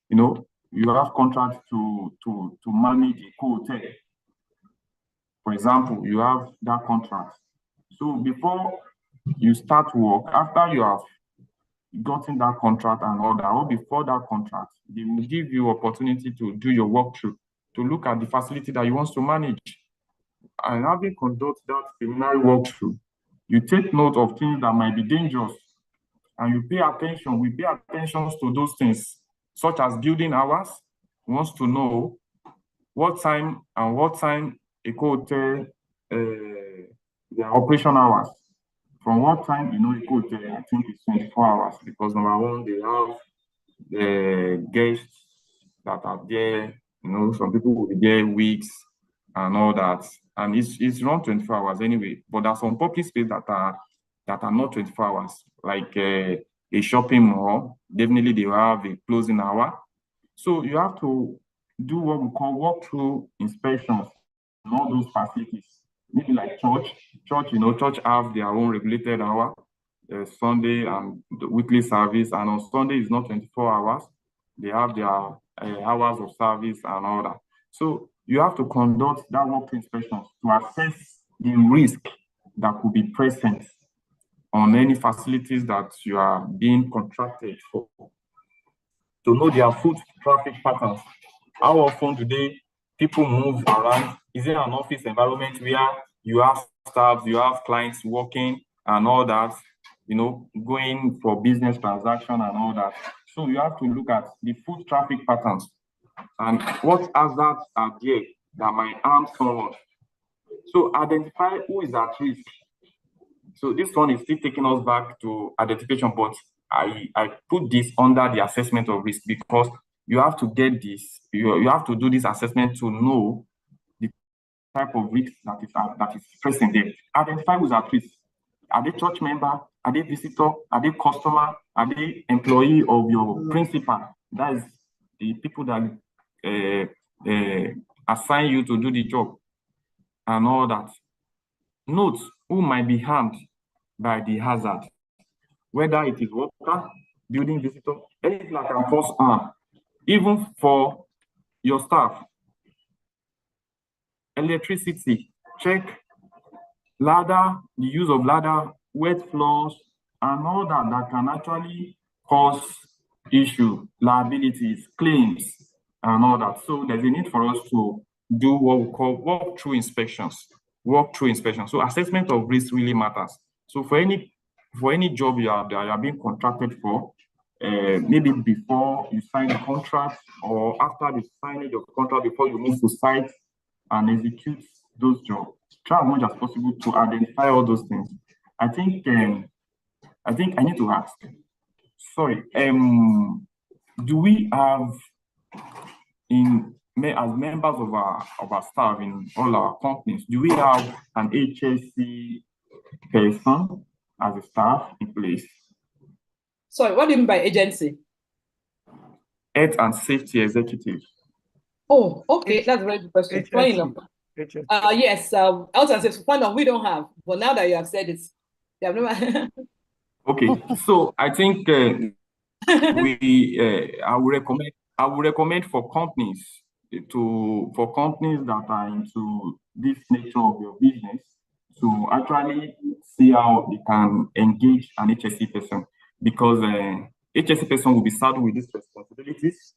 You know, you have contracts to manage a hotel. For example, you have that contract. So before you start work, after you have gotten that contract and all that, or before that contract, they will give you opportunity to do your walkthrough, to look at the facility that you want to manage. And having conducted that preliminary walkthrough, you take note of things that might be dangerous, and you pay attention. We pay attention to those things, such as building hours. We want to know what time a hotel, their operation hours. From what time, you know, a hotel, I think it's 24 hours, because number one, they have the guests that are there. You know, some people will be there weeks and all that, and it's around 24 hours anyway. But there's some public space that are not 24 hours, like a shopping mall. Definitely, they will have a closing hour. So you have to do what we call walkthrough inspections on all those facilities. Maybe like church, you know, church have their own regulated hour, Sunday and the weekly service, and on Sunday is not 24 hours. They have their hours of service and all that. So you have to conduct that walkthrough inspections to assess the risk that could be present on any facilities that you are being contracted for. To know their foot traffic patterns. How often do people move around? Is there an office environment where you have staff, you have clients working and all that, you know, going for business transaction and all that? So you have to look at the foot traffic patterns and what hazards are there that might harm someone. So identify who is at risk. So this one is still taking us back to identification, but I put this under the assessment of risk, because you have to get this, you have to do this assessment to know the type of risk that is present there. Identify who's at risk. Are they church member? Are they visitor? Are they customer? Are they employee of your principal? That is the people that assign you to do the job and all that. Note who might be harmed by the hazard, whether it is worker, building visitor, anything that can cause harm, even for your staff. Electricity, check ladder, the use of ladder, wet floors, and all that can actually cause issue, liabilities, claims, and all that. So there's a need for us to do what we call walkthrough inspections. Walkthrough inspections. So assessment of risk really matters. So for any job you are being contracted for, maybe before you sign a contract or after the signage of the contract, before you move to site and execute those jobs, try as much as possible to identify all those things. I think I need to ask. Sorry, do we have as members of our staff in all our companies, do we have an HSE person as a staff in place? Sorry, what do you mean by agency? Health and safety executive. Oh, okay, that's a very good question. Funny enough. Yes, health and safety. Funny enough, we don't have. But now that you have said it, you have never. Okay, so I think I would recommend for companies that are into this nature of your business to actually see how they can engage an HSE person, because HSE person will be saddled with these responsibilities.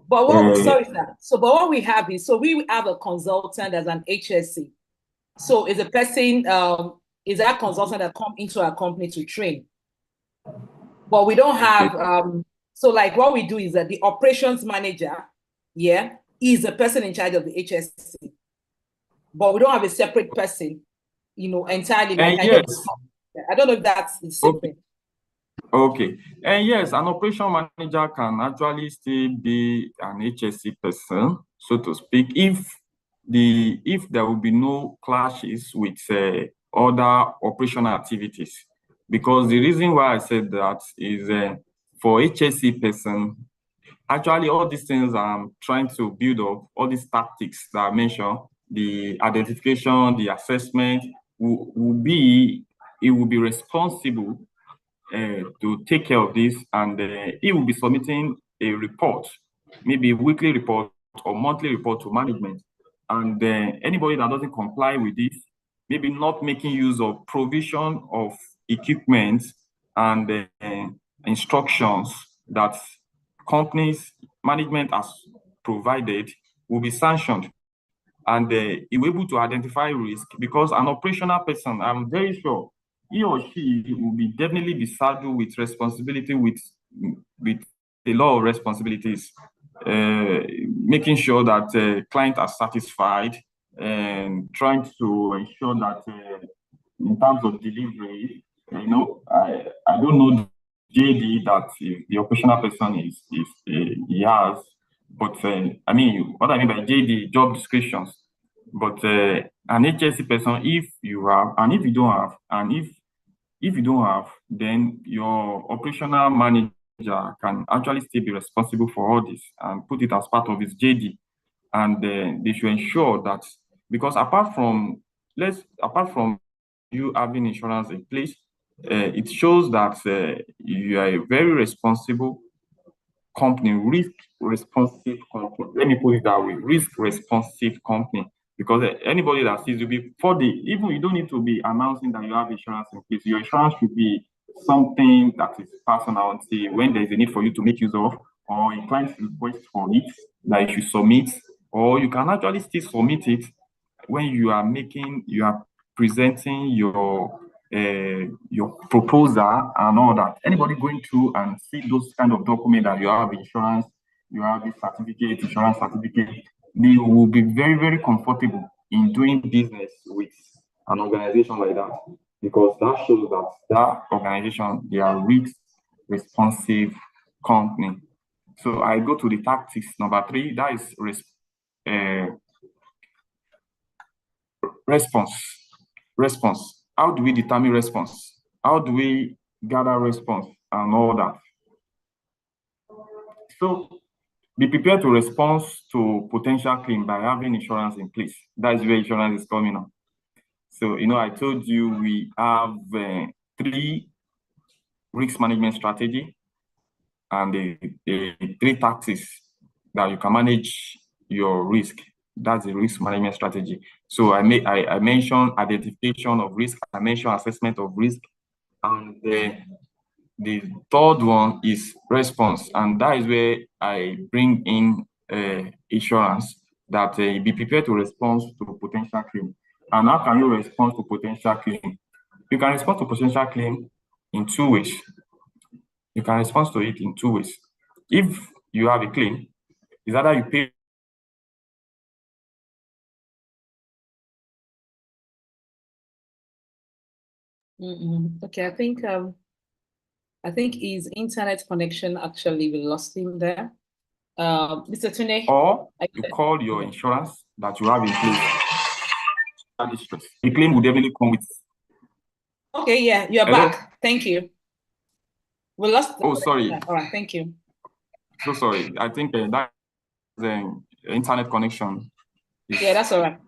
But what, sorry, sir. So, but what we have is, so we have a consultant as an HSE. So is a person, is that consultant that come into our company to train. But we don't have, so like what we do is that the operations manager, yeah, is the person in charge of the HSE. But we don't have a separate person, you know, entirely. Like yes. I don't know if that's the same thing. Okay. And yes, an operation manager can actually still be an HSE person, so to speak, if there will be no clashes with other operational activities. Because the reason why I said that is for HSE person, actually all these things I'm trying to build up, all these tactics that I mentioned, the identification, the assessment, will be responsible to take care of this, and he will be submitting a report, maybe a weekly report or monthly report to management. And anybody that doesn't comply with this, maybe not making use of provision of equipment and instructions that companies management has provided, will be sanctioned. And he will be able to identify risk, because an operational person, I'm very sure, he or she will be definitely be saddled with responsibility, with a lot of responsibilities, making sure that clients are satisfied and trying to ensure that in terms of delivery, you know, I don't know JD that the operational person he has, but I mean, what I mean by JD, job descriptions. But an HSE person, if you have, and if you don't have, and if you don't have, then your operational manager can actually still be responsible for all this and put it as part of his JD. And they should ensure that, because apart from you having insurance in place, it shows that you are a very responsible company, risk-responsive company. Let me put it that way, risk-responsive company. Because anybody that sees you, even you don't need to be announcing that you have insurance in place. Your insurance should be something that is personal, until when there's a need for you to make use of, or a client request for it that you should submit, or you can actually still submit it when you are presenting your proposal and all that. Anybody going through and see those kind of documents that you have insurance, you have this certificate, insurance certificate, they will be very, very comfortable in doing business with an organization like that, because that shows that that organization, they are risk-responsive company. So I go to the tactics number 3, that is response. How do we determine response? How do we gather response and all that? So be prepared to respond to potential claim by having insurance in place. That is where insurance is coming on. So, you know, I told you we have 3 risk management strategy and the 3 tactics that you can manage your risk. That's the risk management strategy. So I mentioned identification of risk, I mentioned assessment of risk, and the 3rd one is response, and that is where I bring in insurance, that be prepared to respond to potential claim. And how can you respond to potential claim? You can respond to potential claim in 2 ways. You can respond to it in 2 ways. If you have a claim, is either you pay Okay, I think his internet connection, actually, we lost him there. Mr. Tunde. Or you call your insurance that you have in place. The claim will definitely come with. Okay, yeah, you're back. Thank you. We lost. Oh, sorry. All right, thank you. So sorry. I think that the internet connection. Yeah, that's all right.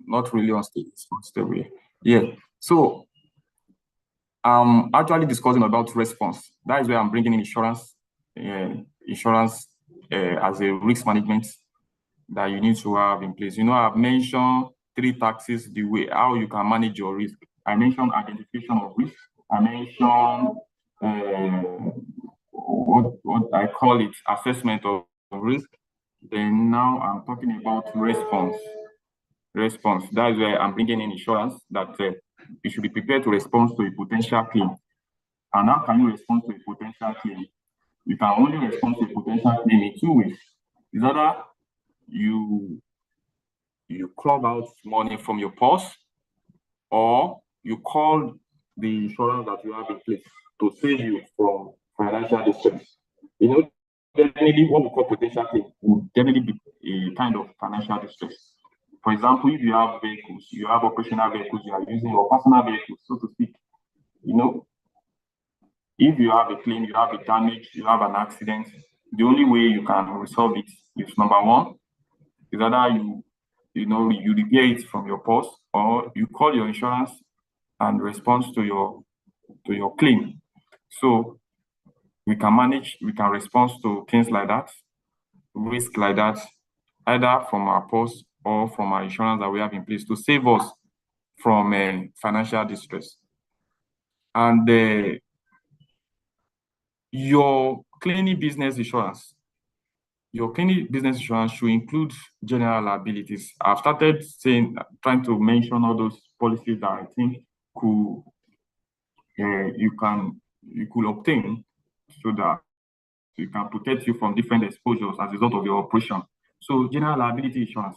Not really on stable. Yeah. So I'm actually discussing about response. That is where I'm bringing in insurance as a risk management that you need to have in place. You know, I've mentioned 3 tactics, the way how you can manage your risk. I mentioned identification of risk. I mentioned what I call it assessment of risk. Then now I'm talking about response. Response. That is where I'm bringing in insurance that you should be prepared to respond to a potential claim. And how can you respond to a potential claim? You can only respond to a potential claim in two ways. Is either you club out money from your purse, or you call the insurance that you have in place to save you from financial distress. You know, definitely what we call potential claim will definitely be a kind of financial distress. For example, if you have vehicles, you have operational vehicles you are using, or personal vehicles, so to speak, you know, if you have a claim, you have a damage, you have an accident, the only way you can resolve it is number one, is either you repair it from your purse, or you call your insurance and respond to your claim. So we can respond to things like that, risk like that, either from our purse or from our insurance that we have in place to save us from financial distress. And your cleaning business insurance should include general liabilities. I've started trying to mention all those policies that I think you could obtain, so that it can protect you from different exposures as a result of your operation. So general liability insurance,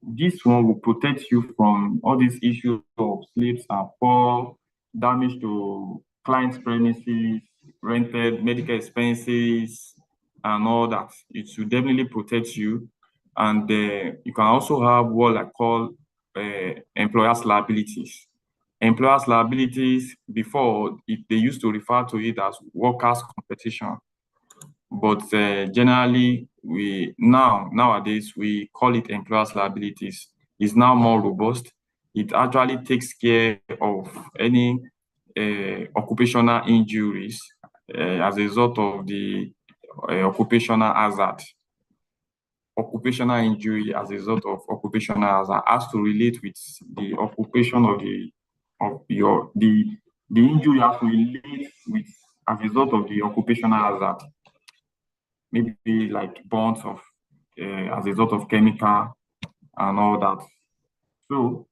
this one will protect you from all these issues of slips and fall, damage to client's premises, rented medical expenses, and all that. It should definitely protect you. And you can also have what I call employer's liabilities. Employer's liabilities, before they used to refer to it as workers' compensation, but generally nowadays we call it employer's liabilities. It's now more robust. It actually takes care of any occupational injuries as a result of the occupational hazard. Occupational injury as a result of occupational hazard has to relate with the occupation of the injury has to relate with as a result of the occupational hazard. Maybe like burns of as a result of chemical and all that. So,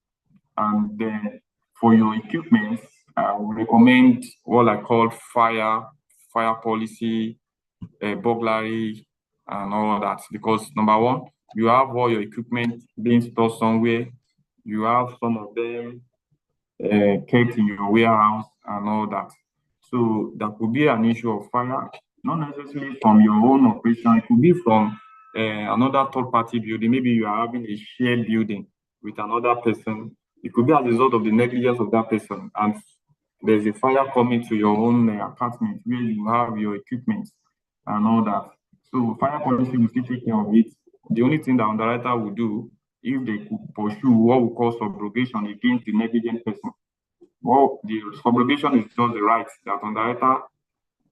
and then for your equipment, I would recommend what I call fire policy, burglary, and all that, because number one, you have all your equipment being stored somewhere. You have some of them kept in your warehouse and all that. So that could be an issue of fire, not necessarily from your own operation. It could be from another third-party building. Maybe you are having a shared building with another person. It could be as a result of the negligence of that person, and there's a fire coming to your own apartment where you have your equipment and all that. So fire policy will still take care of it. The only thing the underwriter will do, if they could pursue what we call subrogation against the negligent person. Well, the subrogation is just the right that underwriter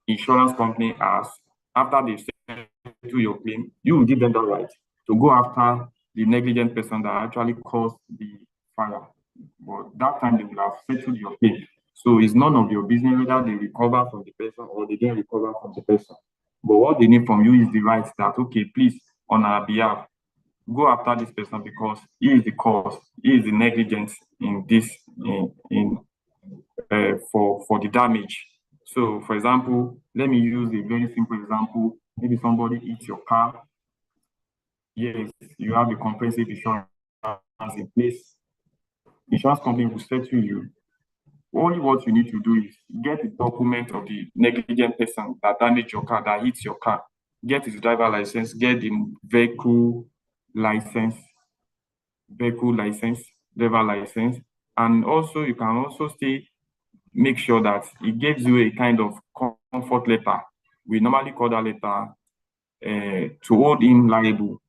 insurance company has. After they settle your claim, you will give them that right to go after the negligent person that actually caused the fire. But that time they will have settled your claim. So it's none of your business whether they recover from the person or they didn't recover from the person. But what they need from you is the right that, okay, please, on our behalf, go after this person because he is the cause, he is the negligence in this, for the damage. So, for example, let me use a very simple example. Maybe somebody hits your car. Yes, you have a comprehensive insurance in place. Insurance company will settle you. Only what you need to do is get a document of the negligent person that damaged your car, that hits your car. Get his driver license, get the vehicle license, driver license. And also, you can also still make sure that it gives you a kind of comfort letter. We normally call that letter to hold him liable.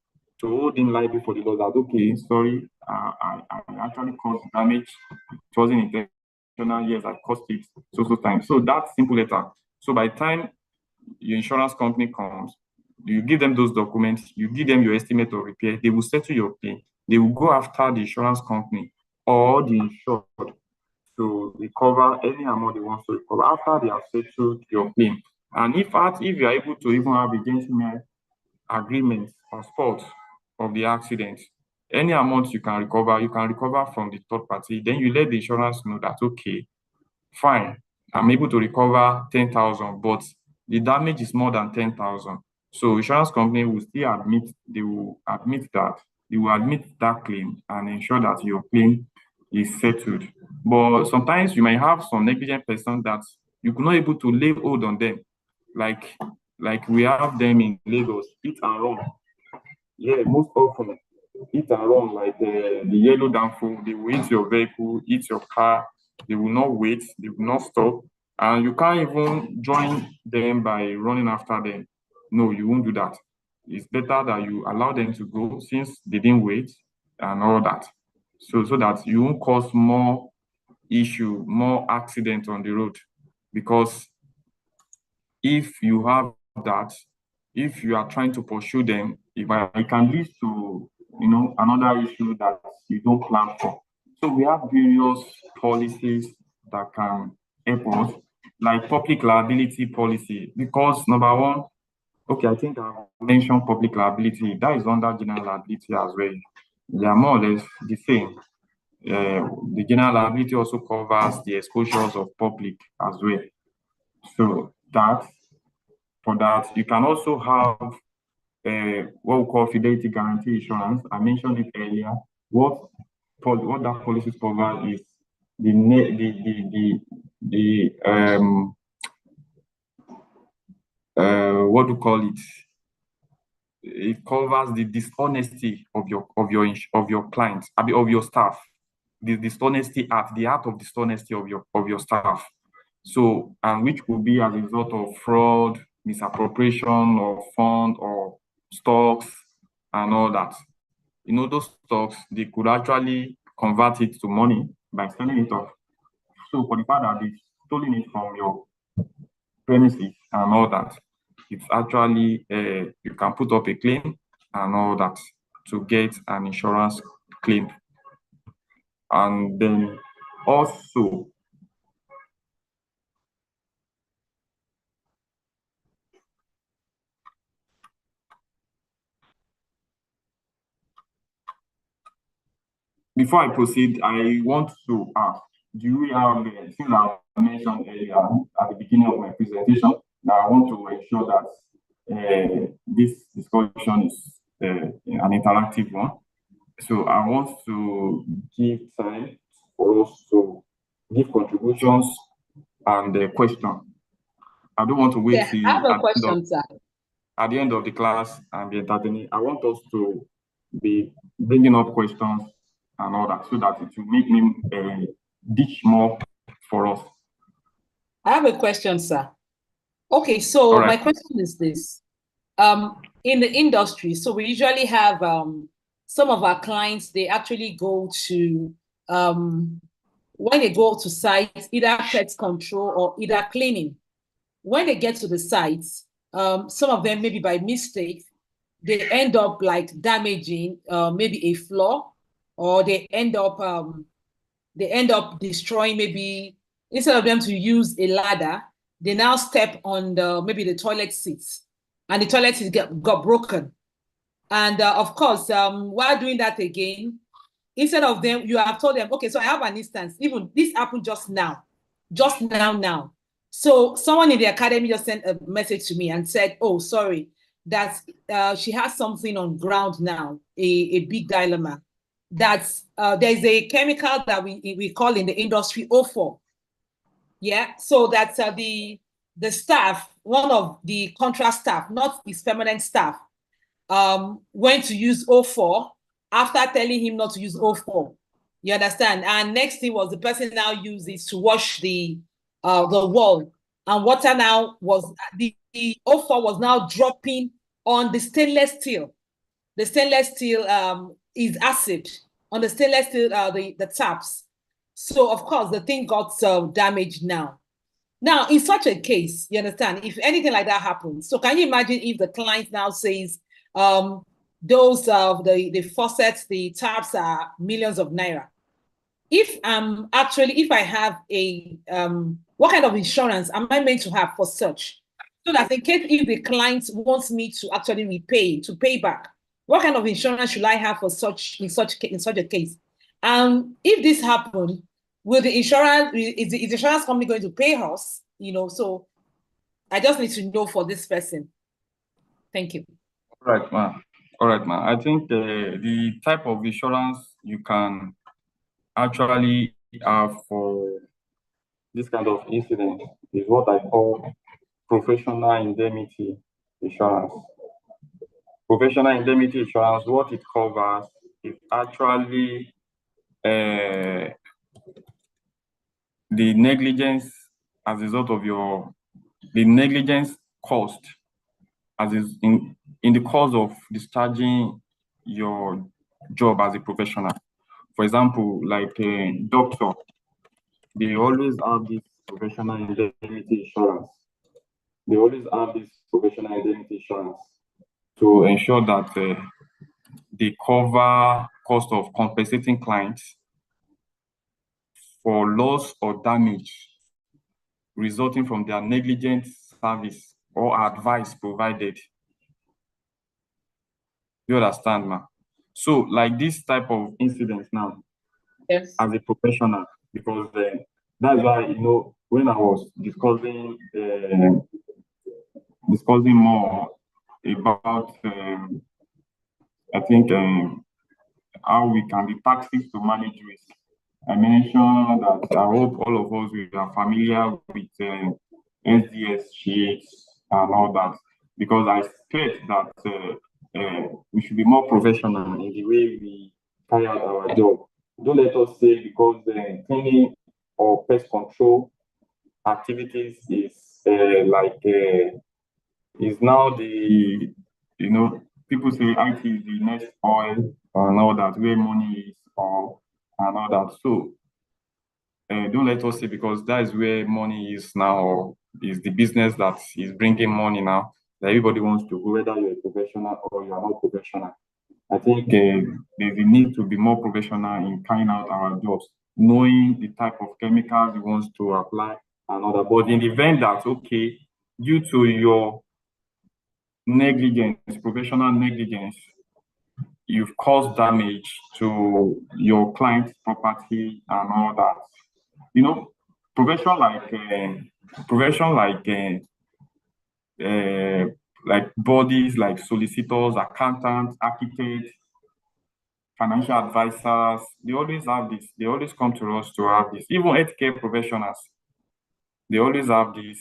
To hold him liable for the loss that, okay, sorry, I actually caused damage. It wasn't intentional. Yes, I cost it so time. So that simple letter. So by the time your insurance company comes, you give them those documents, you give them your estimate of repair, they will settle your claim. They will go after the insurance company or the insured to recover any amount they want to recover after they have settled your claim. And if you are able to even have a gentleman agreement or spot of the accident, any amount you can recover from the third party. Then you let the insurance know that, okay, fine, I'm able to recover 10,000, but the damage is more than 10,000. So insurance company will still admit that claim and ensure that your claim is settled. But sometimes you may have some negligent person that you could not able to lay hold on them, like we have them in Lagos, hit and run. Yeah, most often hit and run, like the yellow danfo. They will hit your vehicle, hit your car. They will not wait, they will not stop, and you can't even join them by running after them. No, you won't do that. It's better that you allow them to go since they didn't wait and all that. So that you won't cause more issue, more accident on the road. Because if you have that, if you are trying to pursue them, it can lead to another issue that you don't plan for. So we have various policies that can help us, like public liability policy, because number one, okay, I think I mentioned public liability. That is under general liability as well. They are more or less the same. The general liability also covers the exposures of public as well. So for that, you can also have what we call fidelity guarantee insurance. I mentioned it earlier. What that policy covers is what do you call it? It covers the dishonesty of your clients, of your staff. The dishonesty at the heart of dishonesty of your staff. So, and which could be as a result of fraud, misappropriation of fund or stocks and all that. Those stocks, they could actually convert it to money by selling it off. So for the fact that they've stolen it from your premises and all that, it's actually, you can put up a claim and all that to get an insurance claim. And then also, before I proceed, I want to ask, do we have, since I mentioned earlier at the beginning of my presentation, that I want to ensure that this discussion is an interactive one. So I want to give time for us to give contributions and questions. I don't want to wait till I have a question, sir. At the end of the class and be entertaining. I want us to be bringing up questions and all that, so that it will make me ditch more for us. I have a question, sir. Okay, so my question is this. In the industry, so we usually have some of our clients, they actually go to, when they go to sites, either pest control or either cleaning. When they get to the sites, some of them, maybe by mistake, they end up like damaging maybe a floor, or they end up destroying, maybe instead of them to use a ladder, they now step on maybe the toilet seats, and the toilet seats got broken. And of course, while doing that again, instead of them, you have told them, okay, so I have an instance, even this happened just now. So someone in the academy just sent a message to me and said, oh, sorry, that she has something on ground now, a big dilemma. That's there's a chemical that we call in the industry O4. Yeah, so that's the staff, one of the contract staff, not his permanent staff, went to use O4 after telling him not to use O4. You understand? And next thing was the person now used it to wash the wall, and water now was the O4 was now dropping on the stainless steel. The stainless steel is acid on the stainless steel, the taps. So of course the thing got damaged now. Now in such a case, you understand, if anything like that happens, so can you imagine if the client now says those the faucets, the taps are millions of naira. If I have a what kind of insurance am I meant to have for such? So that in case if the client wants me to actually repay, to pay back, what kind of insurance should I have for such in such a case? If this happened, is the insurance company going to pay us? So I just need to know for this person. Thank you. All right, ma'am. All right, ma'am. I think the type of insurance you can actually have for this kind of incident is what I call professional indemnity insurance. Professional indemnity insurance, what it covers is actually the negligence as a result of the negligence cost as is in the course of discharging your job as a professional. For example, like a doctor, they always have this professional indemnity insurance. They always have this professional indemnity insurance to ensure that they cover cost of compensating clients for loss or damage resulting from their negligent service or advice provided. You understand, ma? So, like this type of incidents now, yes, as a professional, because that's why, when I was discussing more about, I think, how we can be tactics to manage risk. I mentioned that I hope all of us are familiar with SDS sheets and all that, because I expect that we should be more professional in the way we carry out our job. Don't let us say because cleaning or pest control activities is is now the, people say IT is the next oil and all that, where money is or and all that. So don't let us say because that is where money is now, or is the business that is bringing money now, that everybody wants to go, whether you're a professional or you're not professional. I think there's a need to be more professional in carrying out our jobs, knowing the type of chemicals we want to apply and all that. But in the event that, okay, due to your negligence, professional negligence, you've caused damage to your client's property and all that. Profession like bodies like solicitors, accountants, architects, financial advisors, they always have this. They always come to us to have this. Even healthcare professionals, they always have this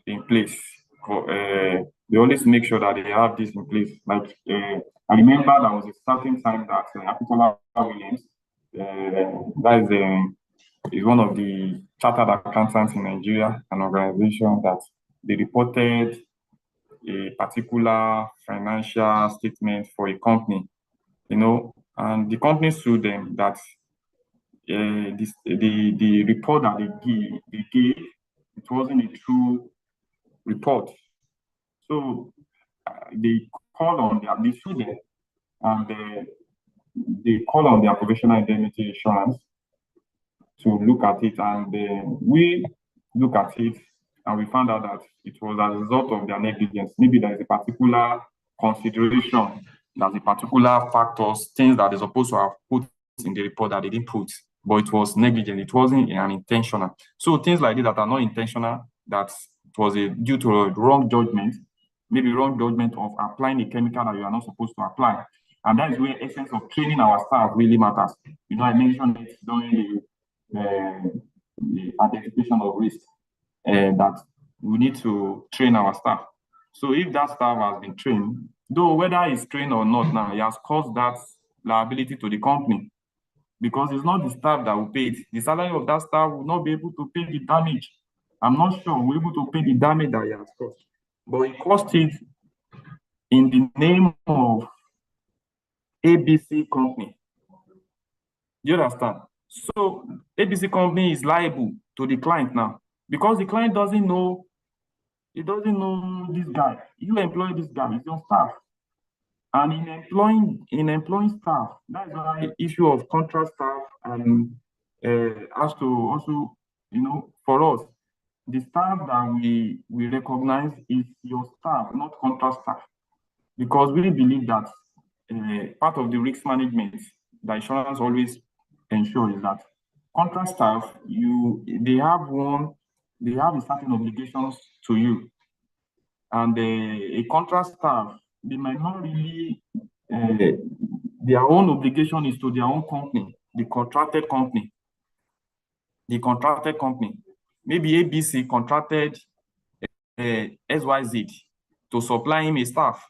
in place. They always make sure that they have this in place. Like I remember there was a certain time that Akintola Williams, is one of the chartered accountants in Nigeria, an organization that they reported a particular financial statement for a company, and the company sued them that the report that they gave, it wasn't a true report. So they called on they sued them, and they called on their professional indemnity insurance to look at it, and we look at it, and we found out that it was as a result of their negligence. Maybe there is a particular consideration, there's a particular factors, things that they're supposed to have put in the report that they didn't put, but it was negligent. It wasn't intentional. So things like this that are not intentional, that it was due to a wrong judgment, maybe wrong judgment of applying a chemical that you are not supposed to apply. And that is where the essence of training our staff really matters. I mentioned it during the identification of risk, that we need to train our staff. So if that staff has been trained, though whether he's trained or not now, he has caused that liability to the company, because it's not the staff that will pay it. The salary of that staff will not be able to pay the damage. I'm not sure we're able to pay the damage that he has caused, but he caused it in the name of ABC company. Do you understand? So ABC company is liable to the client now, because the client doesn't know. He doesn't know this guy. You employ this guy, it's your staff. And in employing staff, that's why the issue of contract staff and has to also, for us, the staff that we recognize is your staff, not contract staff, because we believe that part of the risk management that insurance always ensures is that contract staff, they have a certain obligations to you, and a contract staff, they might not really their own obligation is to their own company, the contracted company. Maybe ABC contracted XYZ to supply him a staff,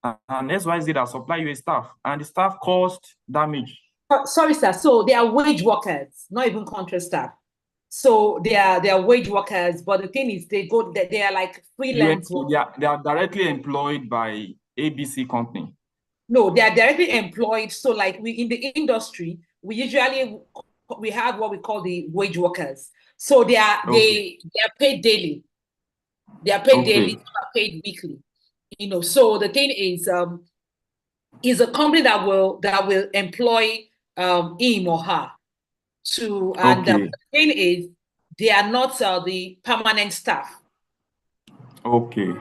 and XYZ has supplied you a staff, and the staff caused damage. Sorry, sir. So they are wage workers, not even contract staff. So they are wage workers, but the thing is, they are like freelance. They are directly employed by ABC company. No, they are directly employed. So like in the industry, we have what we call the wage workers. So they are paid daily. They are paid daily, some are paid weekly. So the thing is a company that will employ him or her to, and the thing is they are not the permanent staff. Okay.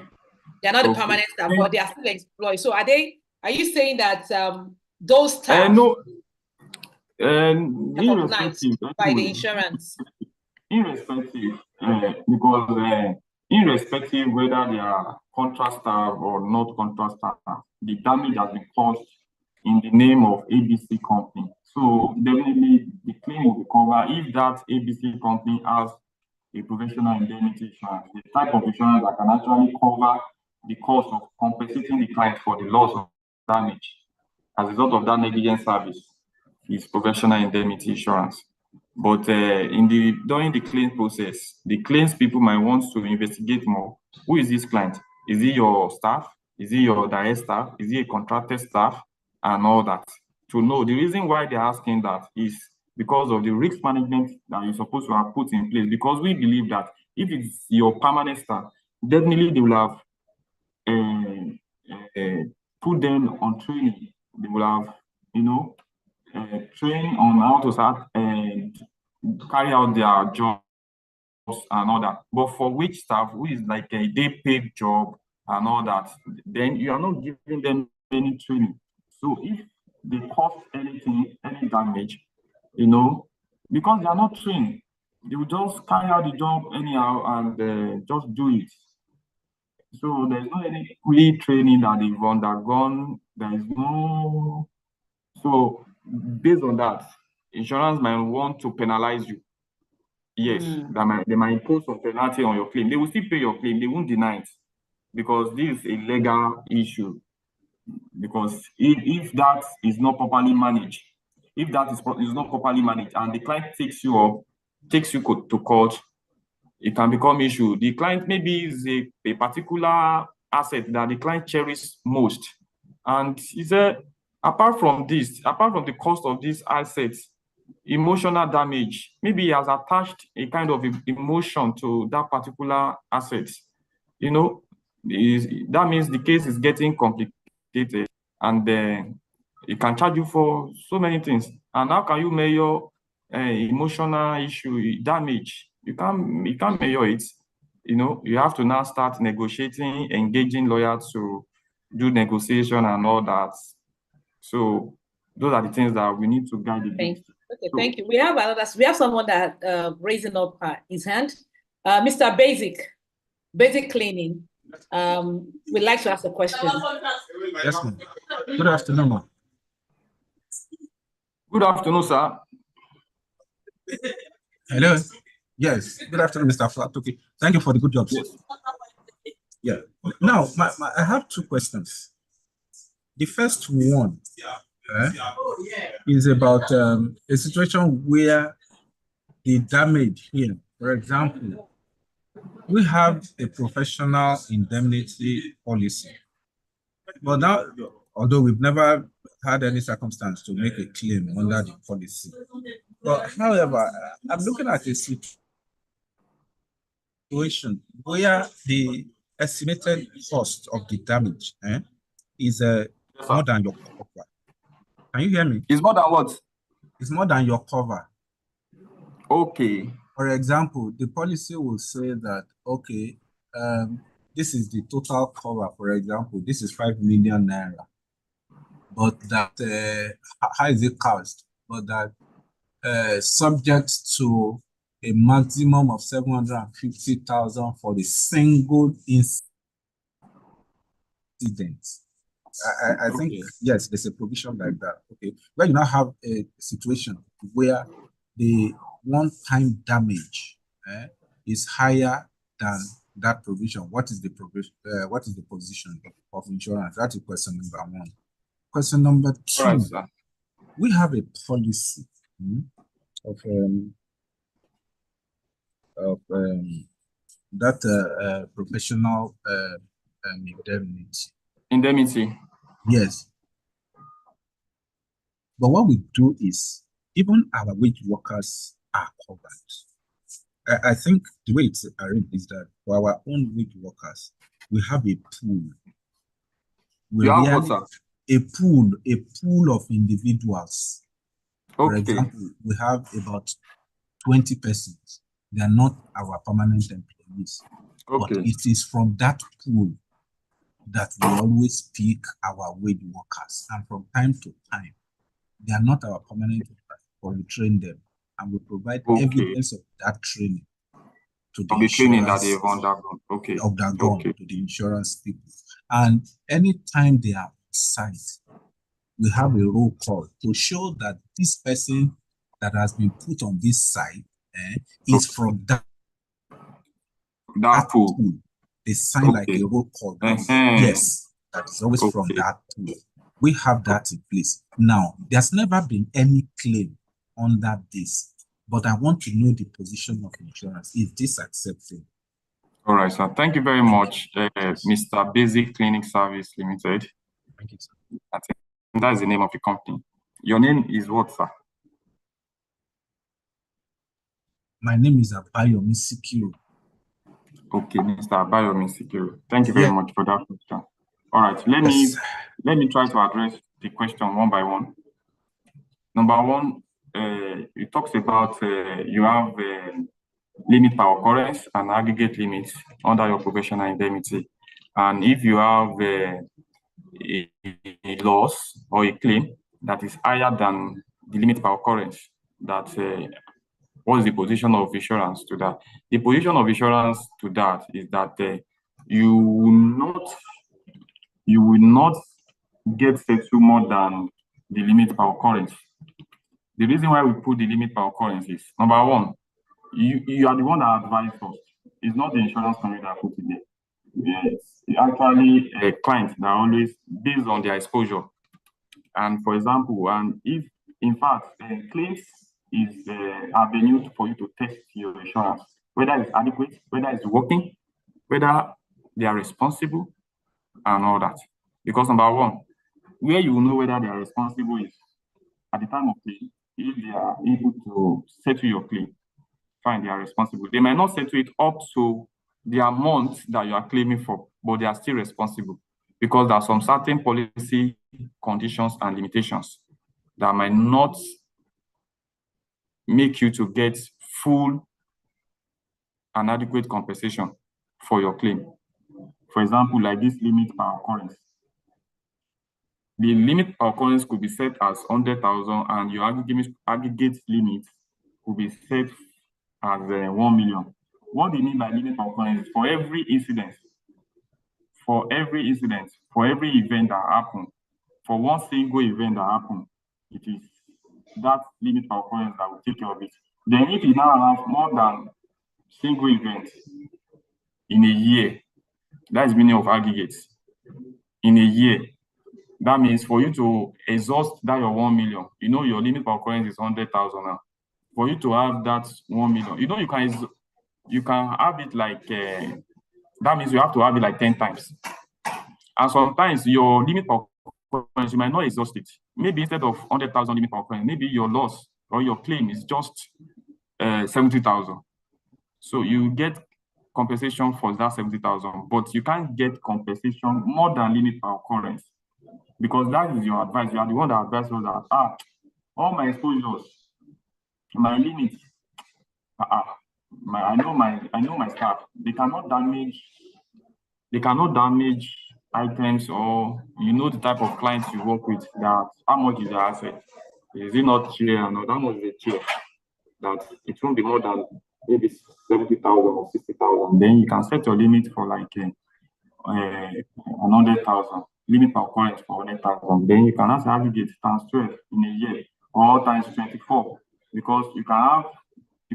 They are not the permanent staff, but they are still employed. So are you saying that those staff no, recognized by the insurance? Irrespective, because irrespective whether they are contract staff or not contract staff, the damage has been caused in the name of ABC company. So definitely the claim will be covered if that ABC company has a professional indemnity insurance, the type of insurance that can actually cover the cost of compensating the client for the loss of damage as a result of that negligent service is professional indemnity insurance. But during the claim process, the claims people might want to investigate more. Who is this client? Is he your staff? Is he your direct staff? Is he a contracted staff? And all that. To know the reason why they're asking that is because of the risk management that you're supposed to have put in place. Because we believe that if it's your permanent staff, definitely they will have put them on training. They will have, train on how to start and carry out their jobs and all that. But for which staff who is like a day paid job and all that, then you are not giving them any training. So if they cause anything, any damage, because they are not trained, they will just carry out the job anyhow and just do it. So there's no any pre-training that they've undergone. There is no. So based on that, insurance might want to penalize you. Yes, they might impose some penalty on your claim. They will still pay your claim. They won't deny it because this is a legal issue. Because if that is not properly managed, and the client takes you to court, it can become issue. The client maybe is a particular asset that the client cherishes most. And he said, apart from the cost of these assets, emotional damage, maybe he has attached a kind of emotion to that particular asset. That means the case is getting complicated. And it can charge you for so many things. And how can you measure emotional issue damage? You can't measure it. You have to now start negotiating, engaging lawyers to do negotiation and all that. So those are the things that we need to guide against. Thank you. We have someone that raising up his hand. Mr. Basic Cleaning. We'd like to ask a question. Yes, ma'am. Good afternoon, ma'am. Good afternoon, sir. Hello. Yes. Good afternoon, Mr. Flatoki. Thank you for the good job. Yes. Yeah. Now, I have two questions. The first one is about a situation where the damage here, for example, we have a professional indemnity policy, but now, although we've never had any circumstance to make a claim under the policy, but however, I'm looking at a situation where the estimated cost of the damage is more than your cover. Can you hear me? It's more than what? It's more than your cover. Okay. For example, the policy will say that, okay, this is the total cover. For example, this is 5 million naira, but that how is it cost? But that subject to a maximum of 750,000 for the single incident. I think, yes, there's a provision like that. Okay, when you now have a situation where the one-time damage is higher than that provision, what is the provision? What is the position of insurance? That is question number one. Question number two: All right, sir. We have a policy of that professional indemnity. Indemnity. Yes. But what we do is, even our wage workers are covered. I think the way it's arranged is that for our own wage workers, we have a pool. You have what, sir? A pool of individuals. For Okay. example, we have about 20 persons. They are not our permanent employees. Okay. But it is from that pool that we always pick our wage workers. And from time to time, they are not our permanent workers, but we train them. And we provide evidence of that training to the training that insurance they've undergone. Okay. To the insurance people. And anytime they are on site, we have a roll call to show that this person that has been put on this site is from that pool. They sign like a roll call. Yes, that is always from that pool. We have that in place. Now, there's never been any claim under this, but I want to know the position of insurance. Is this accepted? All right, sir. Thank you very much, Mr. Basic Clinic Service Limited. Thank you, sir. I think that's the name of the company. Your name is what, sir? My name is Abayomi Sikiru. Okay, Mr. Abayomi Sikiru. Thank you very much for that question. All right, let me try to address the question one by one. Number one, it talks about you have limit per occurrence and aggregate limits under your professional indemnity. And if you have a loss or a claim that is higher than the limit per occurrence, that what is the position of insurance to that? The position of insurance to that is that you will not get settled more than the limit per occurrence. The reason why we put the limit per occurrence is, number one, you are the one that advised us. It's not the insurance company that put it there. It's actually a client that always based on their exposure. And for example, and if in fact claims is an avenue for you to test your insurance, whether it's adequate, whether it's working, whether they are responsible, and all that. Because number one, where you will know whether they are responsible is at the time of claim. If they are able to settle your claim, fine, they are responsible. They might not settle it up to the amount that you are claiming for, but they are still responsible because there are some certain policy conditions and limitations that might not make you to get full and adequate compensation for your claim. For example, like this limit per occurrence. The limit per occurrence could be set as 100,000 and your aggregate limit could be set as 1 million. What do you mean by limit per occurrence? For every incident, for every event that happened, for one single event that happened, it is that limit per occurrence that will take care of it. Then if you now have more than single events in a year, that is meaning of aggregates. In a year, that means for you to exhaust that your 1 million, you know your limit per occurrence is 100,000 now. For you to have that 1 million, you know you can have it like that means you have to have it like 10 times. And sometimes your limit per occurrence, you might not exhaust it. Maybe instead of 100,000 limit per occurrence, maybe your loss or your claim is just 70,000. So you get compensation for that 70,000, but you can't get compensation more than limit per occurrence because that is your advice. You are the one that advises us that all my exposures, my limit, I know my staff. They cannot damage items, or the type of clients you work with, that how much is the asset. Is it not chair and how much is the chair? That it won't be more than maybe 70,000 or 60,000. Then you can set your limit for like 100,000, limit per occurrence for 100,000. Then you can also aggregate times 12 in a year, or times 24, because you can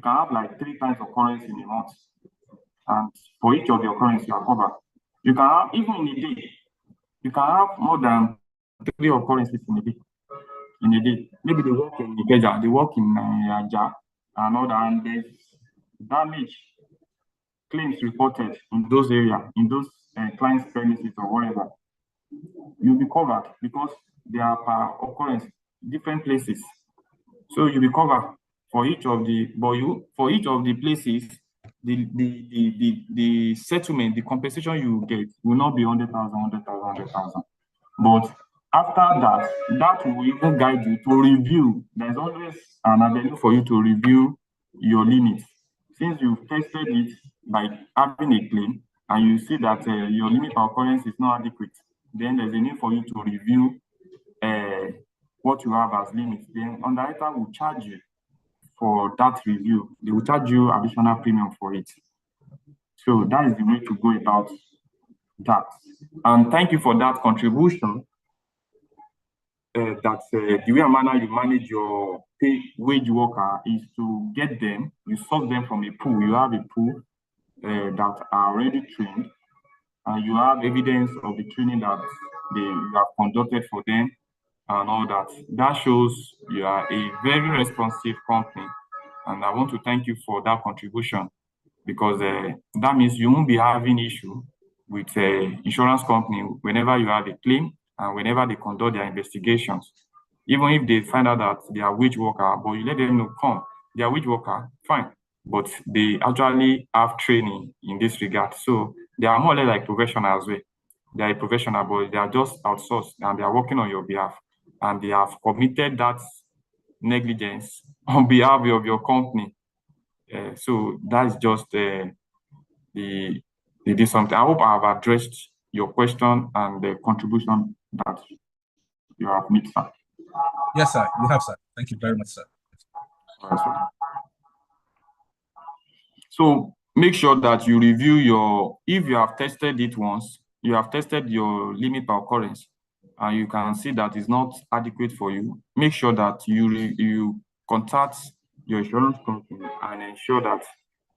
have like 3 times occurrence in a month, and for each of the occurrence you are covered. You can have, even in a day, you can have more than 3 occurrences in a day. Maybe they work in Ikeja, they work in Aja, and all that, and there's damage claims reported in those areas, in those clients' premises or whatever. You'll be covered because they are per occurrence, different places. So you'll be covered for each of the places. The settlement, the compensation you get will not be 100,000. But after that will even guide you to review. There's always an avenue for you to review your limits. Since you've tested it by having a claim and you see that your limit per occurrence is not adequate, then there's a need for you to review what you have as limits. Then underwriter will charge you for that review. They will charge you additional premium for it. So that is the way to go about that. And thank you for that contribution. The way and manner you manage your wage worker is to get them, you source them from a pool. You have a pool that are already trained, and you have evidence of the training that you have conducted for them and all that. That shows you are a very responsive company, and I want to thank you for that contribution, because that means you won't be having issue with insurance company whenever you have a claim and whenever they conduct their investigations. Even if they find out that they are wage worker, but you let them know, come, they are wage worker, fine. But they actually have training in this regard. So they are more or less like professionals as well. They are a professional, but they are just outsourced and they are working on your behalf. And they have committed that negligence on behalf of your company. So that is just they did something. I hope I have addressed your question and the contribution that you have made, sir. Yes, sir. You have, sir. Thank you very much, sir. All right, sir. So make sure that you review if you have tested it once, you have tested your limit per occurrence, and you can see that it's not adequate for you, make sure that you contact your insurance company and ensure that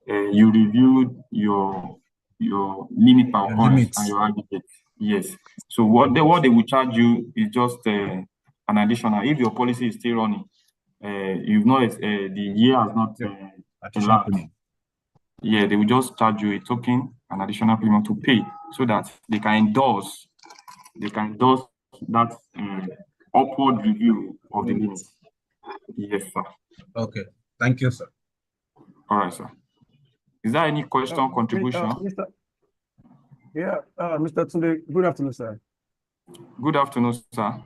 you reviewed your limit per occurrence and your aggregate. Yes. So what they will charge you is just an additional. If your policy is still running, you've not the year has not elapsed. Yeah, they will just charge you a token, an additional premium to pay, so that they can endorse that upward review of the limit. Yes, sir. Okay. Thank you, sir. All right, sir. Is there any question, contribution? Mr. Tunde, good afternoon, sir. Good afternoon, sir.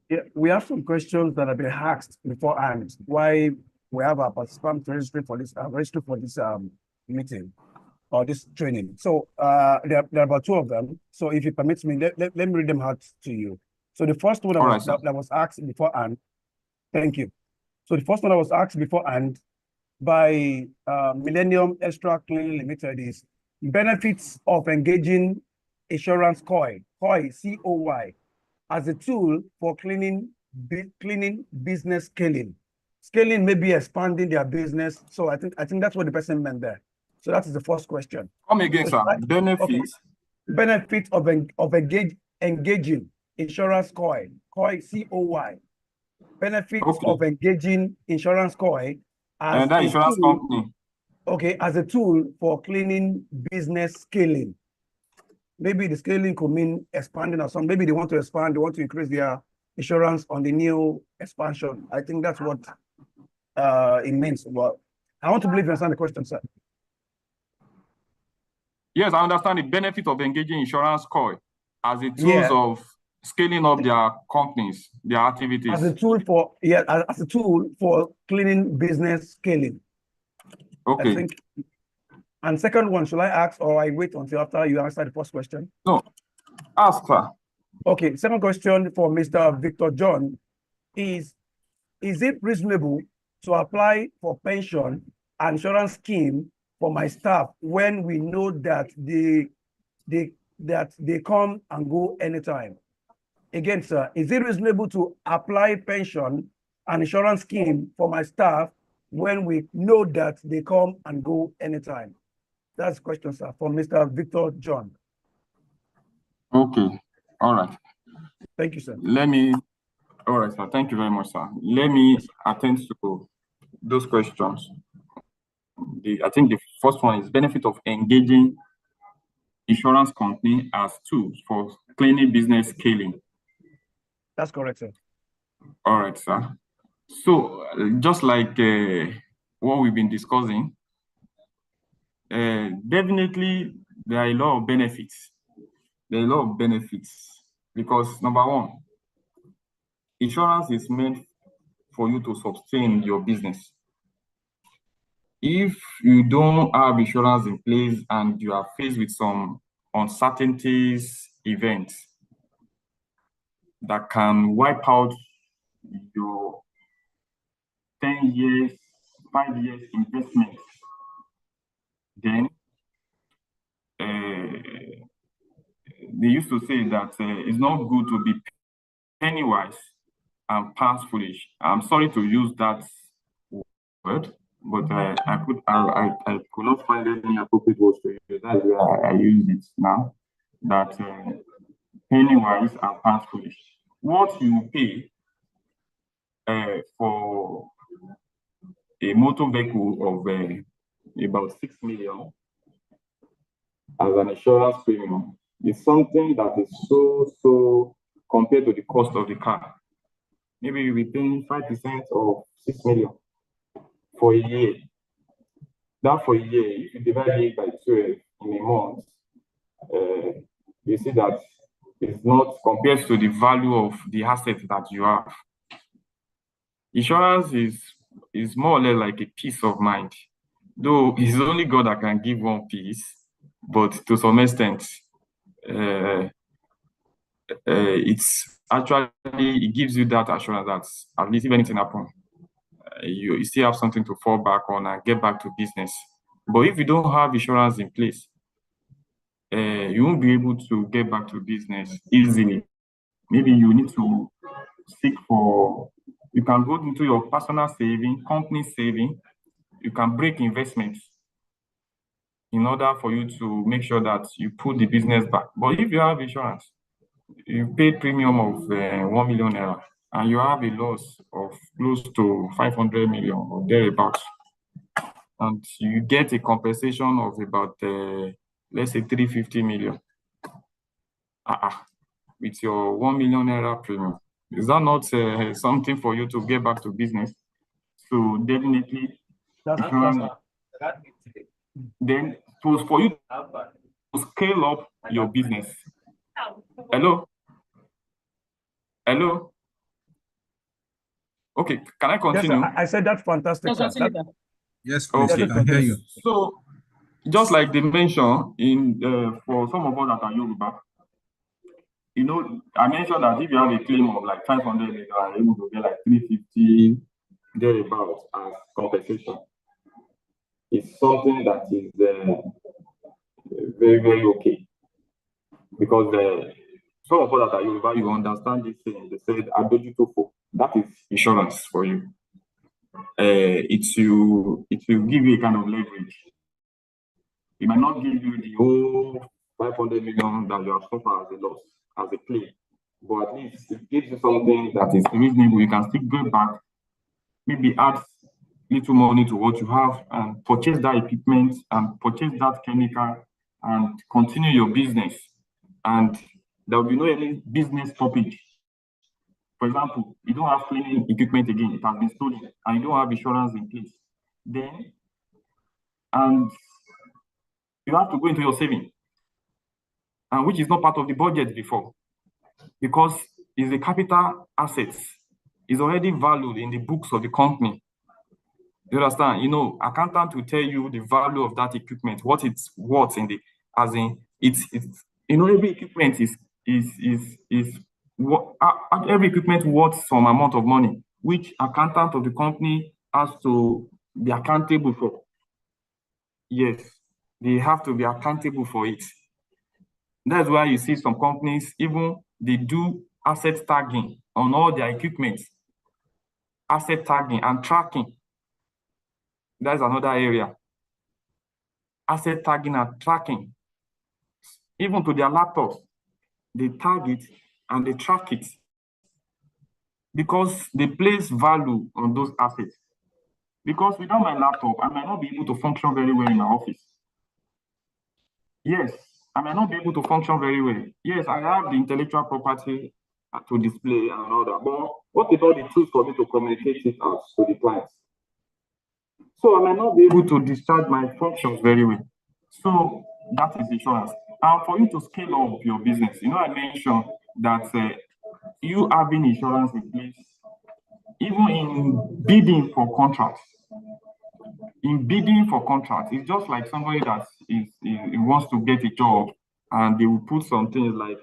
Yeah, we have some questions that have been asked beforehand. Why we have our participants registered for this meeting or this training. So there are about 2 of them. So if you permit me, let me read them out to you. So the first one that was asked beforehand. Thank you. So the first one that was asked beforehand by Millennium Extra Cleaning Limited is benefits of engaging insurance COI, COI, as a tool for cleaning business scaling. Scaling may be expanding their business. So I think that's what the person meant there. So that is the first question. Come again, sir. Benefits. Okay. Benefit of engaging insurance COI, COI. Benefits of engaging insurance COI as that insurance company. Okay, as a tool for cleaning business scaling. Maybe the scaling could mean expanding or something. Maybe they want to expand, they want to increase their insurance on the new expansion. I think that's what it means. But I want to believe you understand the question, sir. Yes, I understand the benefit of engaging insurance COI as a tools of scaling up their companies, their activities. As a tool for cleaning business scaling. Okay. I think. And second one, should I ask or I wait until after you answer the first question? No, ask, sir. Okay, second question for Mr. Victor John is it reasonable to apply for pension and insurance scheme for my staff when we know that they come and go anytime? Again, sir, is it reasonable to apply pension and insurance scheme for my staff when we know that they come and go anytime? That's the question, sir, from Mr. Victor John. Okay, all right. Thank you, sir. All right, sir. Thank you very much, sir. Let me attend to those questions. I think the first one is benefit of engaging insurance company as tools for cleaning business scaling. That's correct, sir. All right, sir. So just like what we've been discussing, definitely there are a lot of benefits. There are a lot of benefits because number one, insurance is meant for you to sustain your business. If you don't have insurance in place and you are faced with some uncertainties, events that can wipe out your 10 years, 5 years investment, then they used to say that it's not good to be penny wise and pounds foolish. I'm sorry to use that word, but I could not find any appropriate words to use. That's why I use it now. That penny wise and pounds foolish. What you pay for a motor vehicle of about 6 million as an insurance premium is something that is so compared to the cost of the car. Maybe you'll be paying 5% of 6 million for a year. That for a year, if you divide it by 12 in a month, you see that it's not compared to the value of the asset that you have. Insurance is more or less like a peace of mind, though it's only God that can give one peace, but to some extent, it's actually, it gives you that assurance that at least if anything happens, you still have something to fall back on and get back to business. But if you don't have insurance in place, you won't be able to get back to business easily. Maybe you need to seek for, you can go into your personal saving, company saving, you can break investments in order for you to make sure that you put the business back. But if you have insurance, you pay premium of 1 million naira and you have a loss of close to 500 million or thereabouts, and you get a compensation of about let's say 350 million with your 1 million naira premium. Is that not something for you to get back to business? So definitely, then for you to scale up your business. Hello? Okay, can I continue? Yes, I said that's fantastic. Yes, please, okay. I can hear you. So, just like they mentioned in for some of us that are Yoruba, you know, I mentioned that if you have a claim of like 500 million, you are able to get like 350 thereabouts as compensation. It's something that is very, very okay. Because some of us that are Yoruba, you understand this thing. They said, Adojutofo, that is insurance for you. It will give you a kind of leverage. It might not give you the whole 500 million that you have suffered as a loss, as a claim, but at least it gives you something that is reasonable. You can still go back, maybe add little money to what you have and purchase that equipment and purchase that chemical and continue your business. And there will be no any business stoppage. For example, you don't have cleaning equipment again, it has been stolen, and you don't have insurance in place. Then, and you have to go into your saving, and which is not part of the budget before, because it's a capital asset, is already valued in the books of the company. You understand? You know, accountant will tell you the value of that equipment, what it's worth in the, as in it's you know, every equipment is what every equipment worth some amount of money, which accountant of the company has to be accountable for. Yes, they have to be accountable for it. That's why you see some companies, even they do asset tagging on all their equipment, asset tagging and tracking. That's another area. Asset tagging and tracking. Even to their laptops, they tag it and they track it because they place value on those assets. Because without my laptop, I might not be able to function very well in my office. Yes, I might not be able to function very well. Yes, I have the intellectual property to display and all that. But what about the tools for me to communicate it out to the clients? So I might not be able to discharge my functions very well. So that is insurance. And for you to scale up your business, you know, I mentioned that you having insurance in place, even in bidding for contracts. In bidding for contracts, it's just like somebody that wants to get a job, and they will put some things like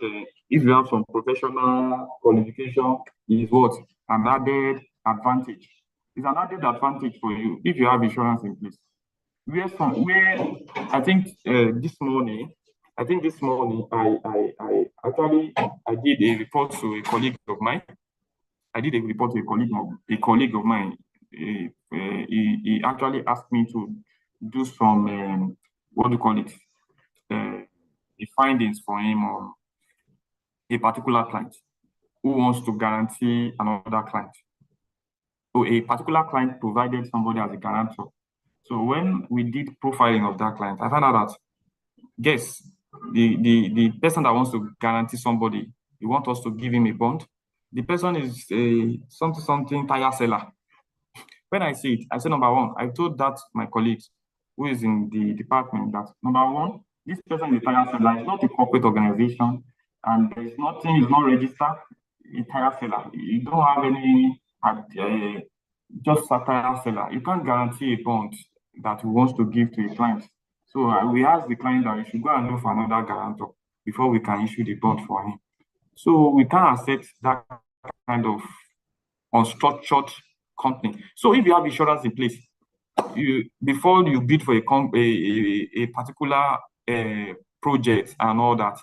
if you have some professional qualification, is what an added advantage. It's an added advantage for you if you have insurance in place. Where I think this morning, I did a report to a colleague of mine. He actually asked me to do some what do you call it? The findings for him on a particular client who wants to guarantee another client. So a particular client provided somebody as a guarantor. So when we did profiling of that client, I found out that, guess, the person that wants to guarantee somebody, you want us to give him a bond. The person is a something tire seller. When I see it, I say, number one, I told that my colleagues who is in the department that, number one, this person is a tire seller. It's not a corporate organization, and there's nothing, it's not registered, a tire seller. You don't have any, just a tire seller. You can't guarantee a bond that he wants to give to a client. So we asked the client that we should go and look for another guarantor before we can issue the bond for him. So we can't accept that kind of unstructured company. So if you have insurance in place, before you bid for a particular project and all that,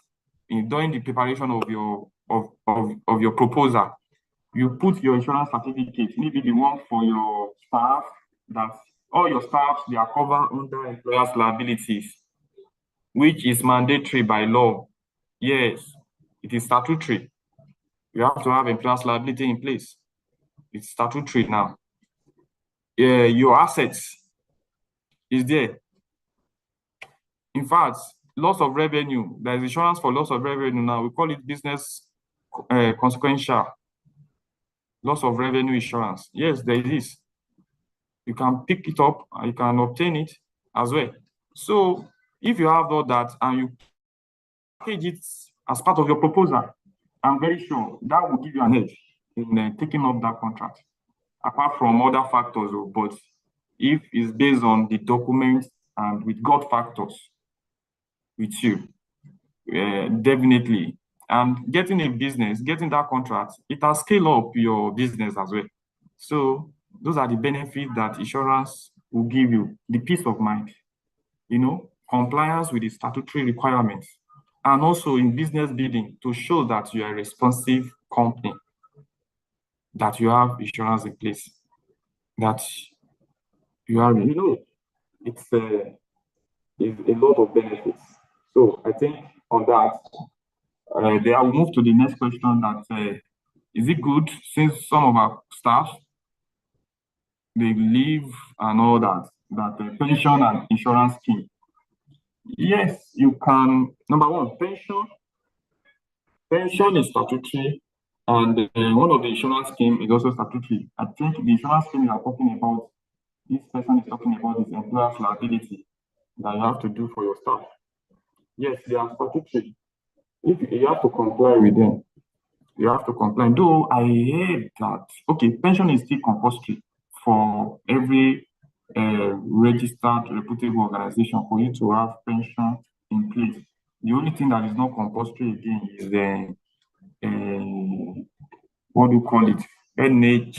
during the preparation of your proposal, you put your insurance certificate, maybe the one for your staff, that all your staff, they are covered under employer's liabilities, which is mandatory by law. Yes, it is statutory. You have to have employer's liability in place. It's statutory now. Your assets is there. In fact, loss of revenue, there is insurance for loss of revenue now. We call it business consequential loss of revenue insurance. Yes, there is. You can pick it up and you can obtain it as well. So if you have all that and you package it as part of your proposal, I'm very sure that will give you an edge in taking up that contract, apart from other factors. But if it's based on the documents and with God factors with you, definitely. And getting a business, getting that contract, it will scale up your business as well. So those are the benefits that insurance will give you. The peace of mind, you know, compliance with the statutory requirements, and also in business bidding to show that you are a responsive company, that you have insurance in place, that you are, you know, it's a lot of benefits. So I think on that, they will move to the next question that is it good since some of our staff, they leave and all that pension and insurance scheme? Yes, you can. Number one, pension is statutory, and one of the insurance scheme is also statutory. I think the insurance scheme you are talking about, this person is talking about is employer's liability that you have to do for your staff. Yes, they are statutory. If you have to comply with them, you have to comply. Though I heard that, okay, pension is still compulsory for every registered, reputable organization for you to have pension in place. The only thing that is not compulsory again is the what do you call it? NASIF.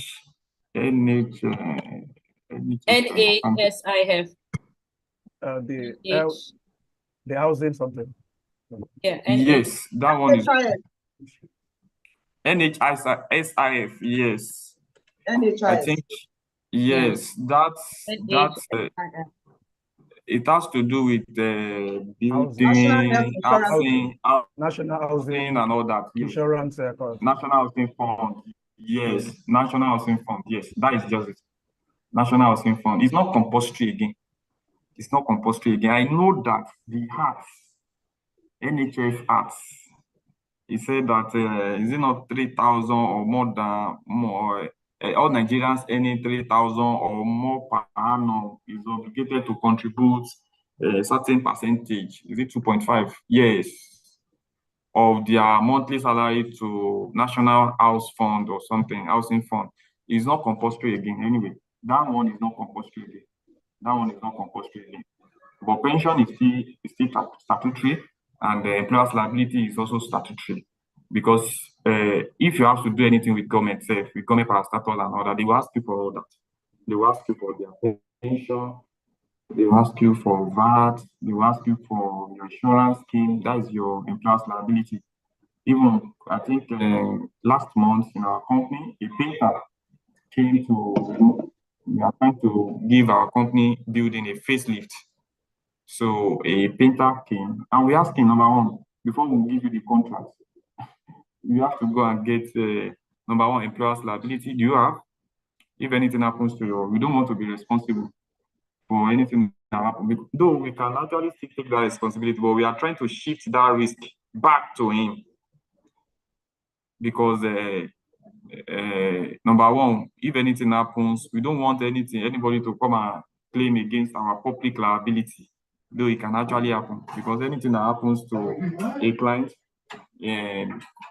The housing something. Yeah. Yes, that one is NHIF. Yes, I think yes. That's it has to do with building, national housing and all that. Yes. Insurance. National Housing Fund. Yes, National Housing Fund. Yes, that is just it. National Housing Fund. It's not compulsory again. It's not compulsory again. I know that the Arts, NHF Arts, he said that is it not 3,000 or more than more? All Nigerians earning 3,000 or more per annum is obligated to contribute a certain percentage. Is it 2.5? Yes, of their monthly salary to National House Fund or something, Housing Fund. It's not compulsory again. Anyway, that one is not compulsory again. That one is not compulsory again. But pension is still statutory, and the employer's liability is also statutory. Because if you have to do anything with government, say with government parastatal and all that, they will ask you for all that. They will ask you for their pension, they will ask you for VAT, they will ask you for your insurance scheme. That is your employer's liability. Even I think last month in our company, a painter came to, we are trying to give our company building a facelift. So a painter came and we asked him, number one, before we give you the contract, you have to go and get number one, employer's liability. Do you have? If anything happens to you, we don't want to be responsible for anything that happens. Though we can actually still take that responsibility, but we are trying to shift that risk back to him. Because number one, if anything happens, we don't want anybody to come and claim against our public liability, though it can actually happen. Because anything that happens to a client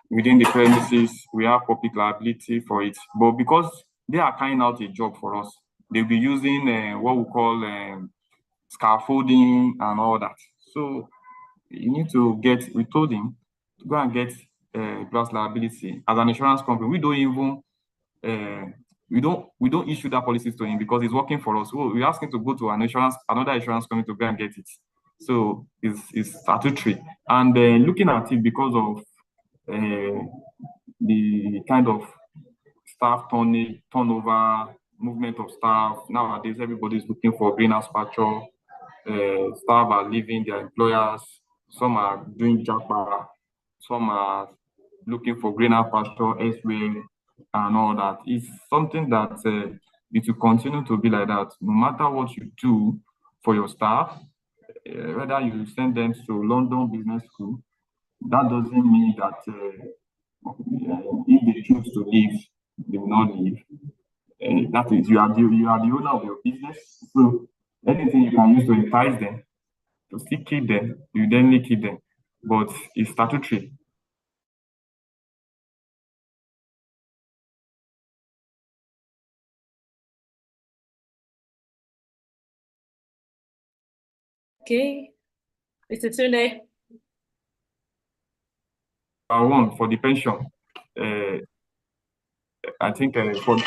within the premises, we have public liability for it. But because they are carrying out a job for us, they'll be using what we call scaffolding and all that. So you need to get, we told him to go and get plus liability. As an insurance company, we don't even we don't issue that policies to him because he's working for us. So we ask him to go to another insurance company to go and get it. So it's statutory. And looking at it because of the kind of staff turnover, movement of staff. Nowadays, everybody's looking for greenhouse pasture. Staff are leaving their employers. Some are doing japa. Some are looking for greener pasture elsewhere and all that. It's something that it will continue to be like that. No matter what you do for your staff, whether you send them to London Business School, that doesn't mean that if they choose to leave, they will not leave. That is, you are the owner of your business. So anything you can use to entice them, to still keep them, you then keep them. But it's statutory. Okay, Mr. Tunde. One for the pension. I think for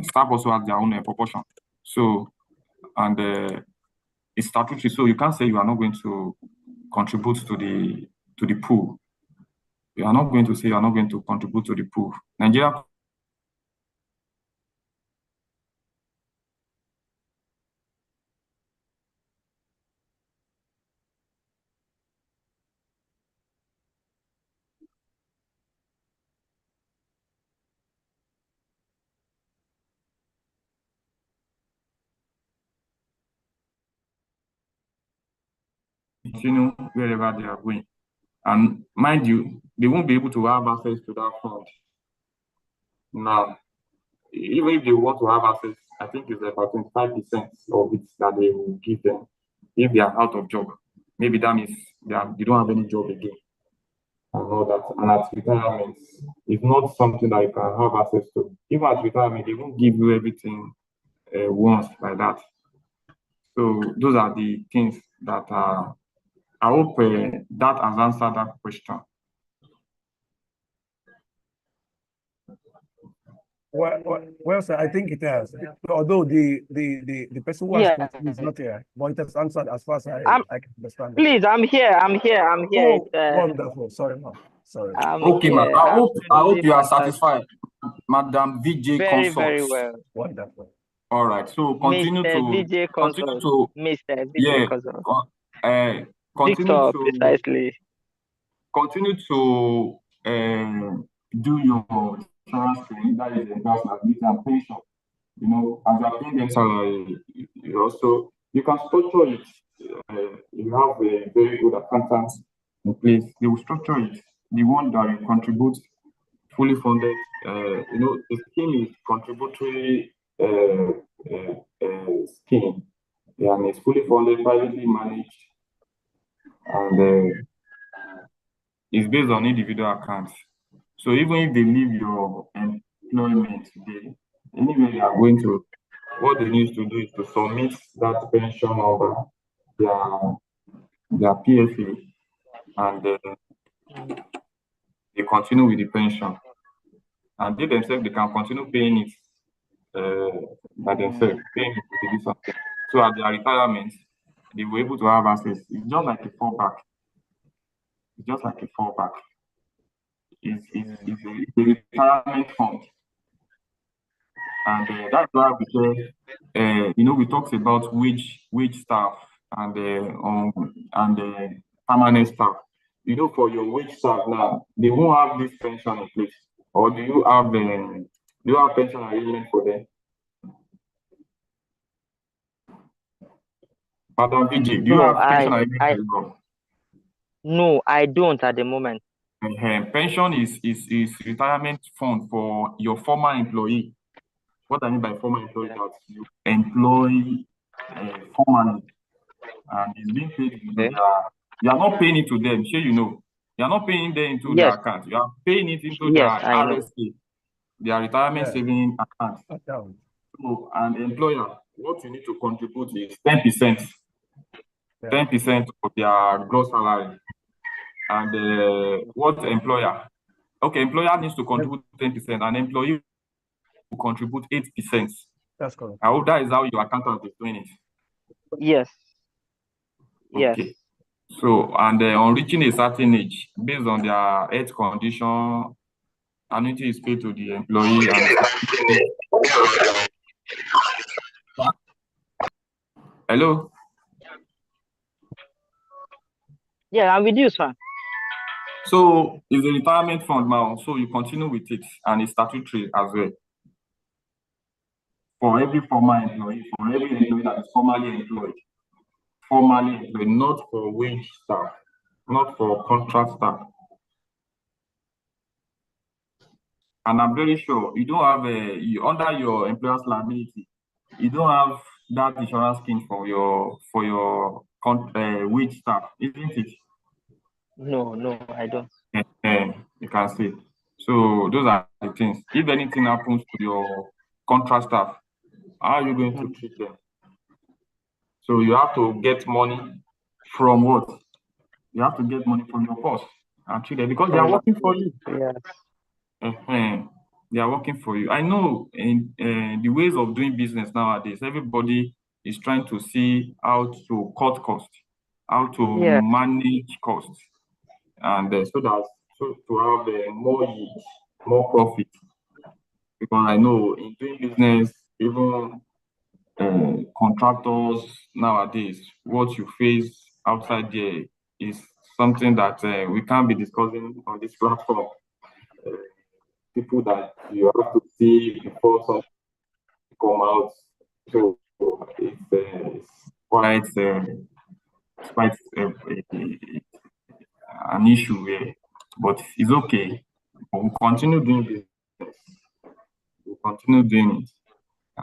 staff also have their own proportion. So, and it's statutory. So you can't say you are not going to contribute to the pool. You are not going to say you are not going to contribute to the pool. Nigeria. Continue wherever they are going. And mind you, they won't be able to have access to that fund. Now, even if they want to have access, I think it's about 25% of it that they will give them if they are out of job. Maybe that means they don't have any job again and all that. And at retirement, it's not something that you can have access to. Even at retirement, they won't give you everything once like that. So those are the things that I hope that has answered that question. Well, sir, I think it has. Although the person who has questioned is not here, but it has answered as far as I can understand. Please, I'm here. Oh, wonderful. Sorry, ma'am. Sorry. Okay, ma'am. I hope you are satisfied, Madam VJ Very, Consorts. very well. Wonderful. All right. So continue Mr. to VJ continue Consorts. to Mr. VJ yeah. Consorts. Continue Victor, to precisely. continue to do your insurance training, that is employers liability and pension. You know, as you are paying them salary, you can structure it. You have a very good accountant in place. They will structure it. The one that you contribute fully funded. You know, the scheme is contributory scheme. Yeah, and it's fully funded, privately managed, and it's based on individual accounts. So even if they leave your employment today, anyway they are going to, what they need to do is to submit that pension number, their PFA, and they continue with the pension. And they themselves, they can continue paying it by themselves, paying it to this one. So at their retirement, they were able to have access. It's just like a fallback. It's just like a fallback. It's a retirement fund. And that's why we say, you know, we talked about wage staff and permanent staff. You know, for your wage staff now, they won't have this pension in place. Or do you have pension arrangement for them? Madam VJ, do you have pension arrangement for them? No, I don't at the moment. Pension is retirement fund for your former employee. What I mean by former employee is that you employ formally, and it's being paid. You are not paying it to them. Sure, you know. You are not paying them into their account. You are paying it into their RSA, their retirement saving account. So, and employer, what you need to contribute is 10%. 10% of their gross salary. And what employer? Okay, employer needs to contribute 10%, and employee will contribute 8%. That's correct. I hope that is how your accountant is doing it. Yes. Okay. Yes. So, and on reaching a certain age, based on their health condition, annuity is paid to the employee. Hello? Yeah, I'm with you, sir. So it's a retirement fund now, so you continue with it, and it's statutory as well. For every former employee, for every employee that is formally employed, not for wage staff, not for contract staff. And I'm very sure you don't have under your employer's liability, you don't have that insurance scheme for your wage staff, isn't it? No, I don't. You can see. So those are the things. If anything happens to your contract staff, how are you going to treat them? So you have to get money from what? You have to get money from your boss and treat them because they are working for you. Yes. They are working for you. I know in the ways of doing business nowadays, everybody is trying to see how to cut costs, how to manage costs, and so to have more yield, more profit. Because I know in doing business, even contractors nowadays, what you face outside there is something that we can't be discussing on this platform. People that you have to see before something come out. So it's quite an issue here, but it's okay. We'll continue doing this. We'll continue doing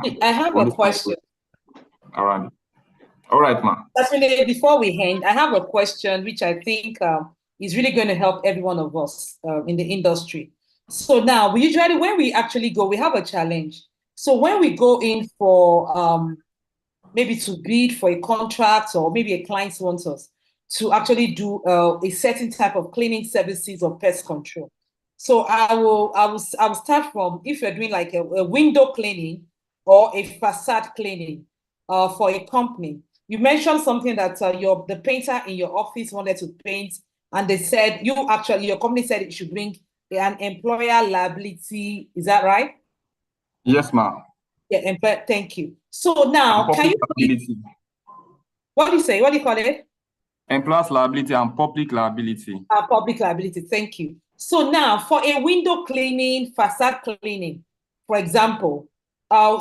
it. I have a question. All right, ma'am. Before we end, I have a question which I think is really going to help every one of us in the industry. So now, usually when we actually go, we have a challenge. So when we go in for maybe to bid for a contract, or maybe a client wants us to actually do a certain type of cleaning services or pest control. So I will start from, if you're doing like a window cleaning or a facade cleaning for a company. You mentioned something that the painter in your office wanted to paint, and they said your company said it should bring an employer liability. Is that right? Yes, ma'am. Yeah, thank you. So now, can you? What do you say? What do you call it? Employer's liability and public liability. Public liability. Thank you. So now, for a window cleaning, facade cleaning, for example,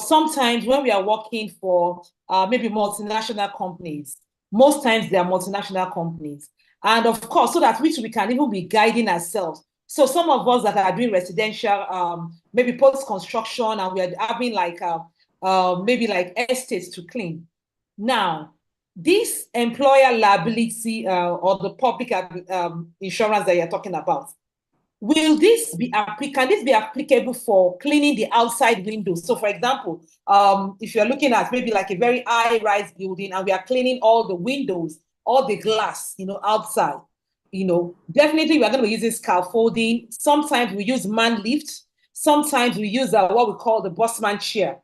sometimes when we are working for maybe multinational companies, most times they are multinational companies. And of course, so that we can even be guiding ourselves. So some of us that are doing residential, maybe post-construction, and we are having like maybe like estates to clean. Now, this employer liability or the public insurance that you're talking about, can this be applicable for cleaning the outside windows? So for example, if you're looking at maybe like a very high-rise building and we are cleaning all the windows, all the glass, outside, definitely we are going to be using scaffolding. Sometimes we use man lift. Sometimes we use what we call the bossman chair,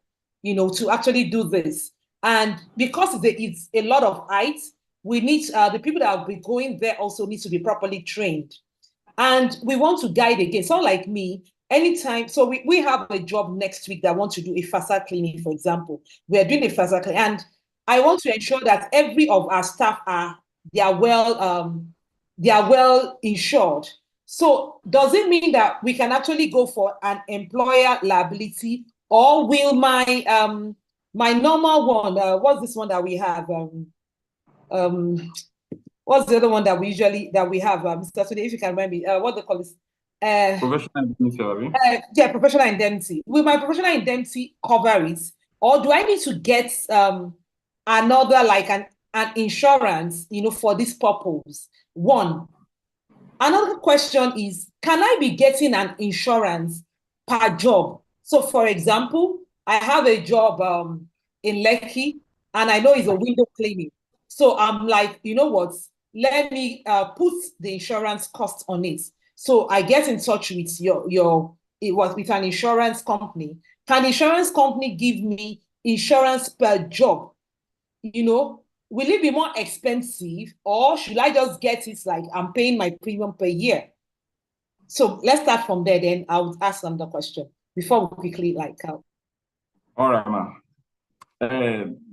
to actually do this. And because it's a lot of height, we need the people that will be going there also need to be properly trained. And we want to guide again. Someone like me, anytime. So we have a job next week that want to do a facade cleaning, for example. We are doing a facade cleaning, and I want to ensure that every of our staff they are well insured. So does it mean that we can actually go for an employer liability, or will my my normal one, what's this one that we have? What's the other one that we have, Mr. Sunday, if you can remind me, what they call this? Professional indemnity. Yeah, professional indemnity. Will my professional indemnity cover it, or do I need to get another, like an insurance, for this purpose? One. Another question is, can I be getting an insurance per job? So, for example, I have a job in Lekki, and I know it's a window cleaning. So I'm like, you know what? Let me put the insurance cost on it. So I get in touch with with an insurance company. Can the insurance company give me insurance per job? Will it be more expensive, or should I just get it like I'm paying my premium per year? So let's start from there. Then I would ask another question before we quickly All right, ma'am.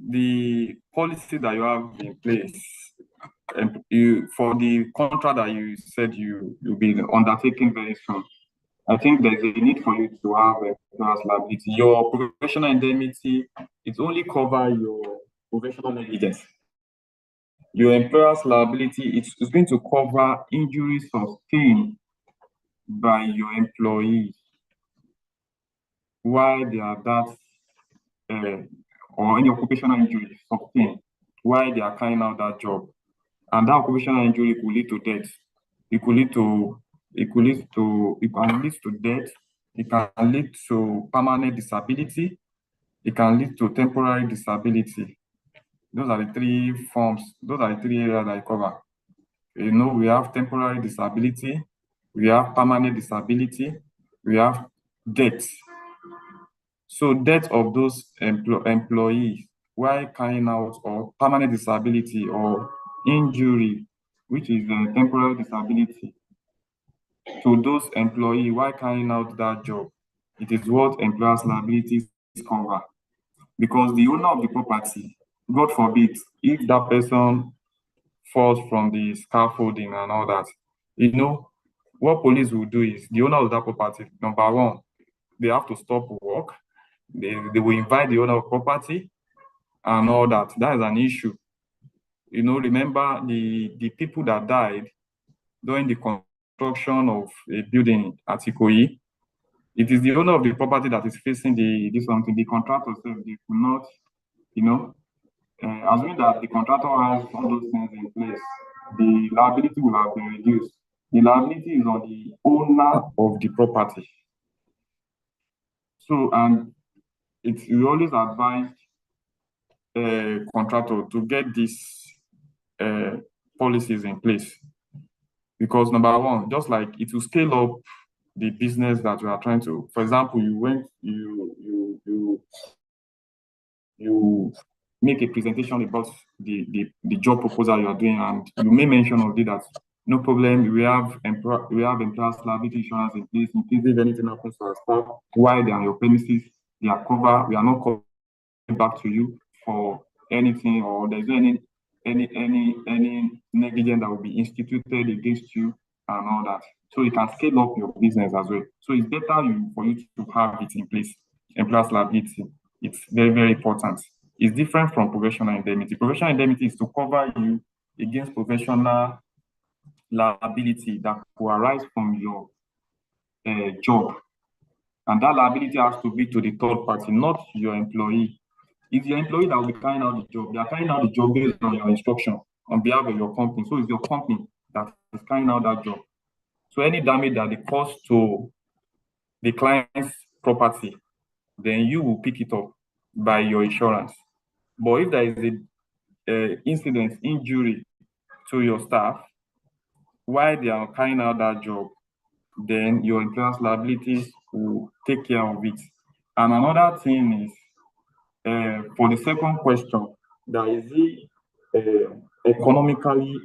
The policy that you have in place, for the contract that you said you'll be undertaking very soon, I think there's a need for you to have a liability. Your professional indemnity, it only covers your professional negligence. Your employer's liability, it's going to cover injuries sustained by your employees while they are or any occupational injury sustained while they are carrying out that job. And that occupational injury could lead to death. It can lead to death. It can lead to permanent disability. It can lead to temporary disability. Those are the three forms. Those are the three areas that I cover. We have temporary disability, we have permanent disability, we have death. So death of those employees while carrying out, or permanent disability or injury, which is a temporary disability, to those employees while carrying out that job, it is what employer's liability cover. Because the owner of the property, God forbid, if that person falls from the scaffolding and all that, what police will do is, the owner of that property, number one, they have to stop work. They will invite the owner of property and all that. That is an issue. Remember the people that died during the construction of a building at Ikoyi. It is the owner of the property that is facing the contractor. So they could not, assuming that the contractor has all those things in place, the liability will have been reduced. The liability is on the owner of the property. So, and we always advise contractor to get these policies in place, because number one, just like it will scale up the business that we are trying to. For example, you make a presentation about the job proposal you are doing, and you may mention of it that no problem, we have employers liability insurance in place in case if anything happens to our staff while they are on your premises, they are covered. We are not coming back to you for anything, or there's any negligence that will be instituted against you and all that. So you can scale up your business as well. So it's better for you to have it in place. Employers liability, it's very, very important. It's different from professional indemnity. Professional indemnity is to cover you against professional liability that will arise from your job. And that liability has to be to the third party, not your employee. It's your employee that will be carrying out the job. They are carrying out the job based on your instruction on behalf of your company. So it's your company that is carrying out that job. So any damage that they cause to the client's property, then you will pick it up by your insurance. But if there is an incident, injury to your staff while they are carrying out that job, then your employer's liabilities will take care of it. And another thing is, for the second question, that is it economically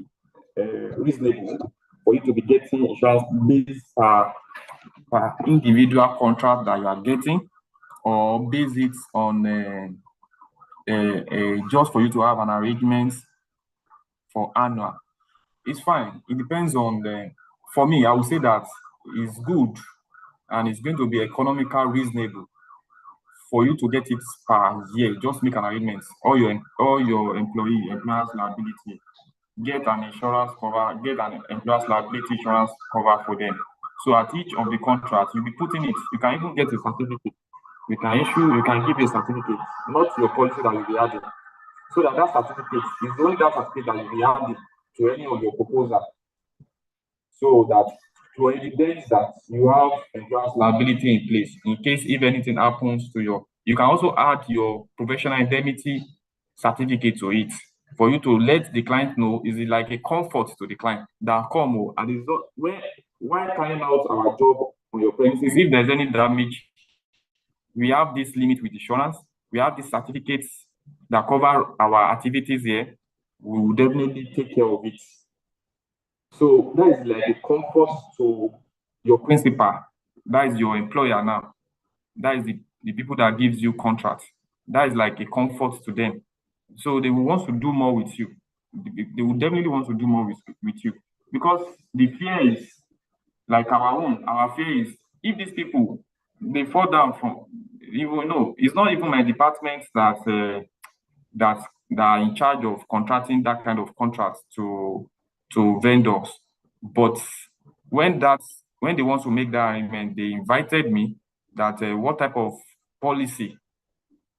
reasonable for you to be getting insurance based per individual contract that you are getting, or base it on just for you to have an arrangement for annual. It's fine. It depends on for me, I would say that it's good and it's going to be economical reasonable for you to get it per year. Just make an arrangement. All your employers liability, get an insurance cover, get an employer's liability insurance cover for them. So at each of the contracts, you'll be putting it. You can even get a certificate. You can give a certificate, not your policy that you'll be adding. So that certificate is only that certificate that you'll be adding to any of your proposals. So that to evidence that you have employer's liability in place in case if anything happens to you can also add your professional indemnity certificate to it for you to let the client know. Is it like a comfort to the client that come and is not while carrying out our job on your premises, if there's any damage, we have this limit with insurance, we have these certificates that cover our activities here, we will definitely take care of it. So that is like a comfort to your principal. That is your employer now. That is the people that gives you contracts. That is like a comfort to them. So they will want to do more with you. They will definitely want to do more with you. Because the fear is like our own. Our fear is if these people, they fall down from, it's not even my department that are in charge of contracting that kind of contracts to vendors. But when they want to make that arrangement, they invited me that what type of policy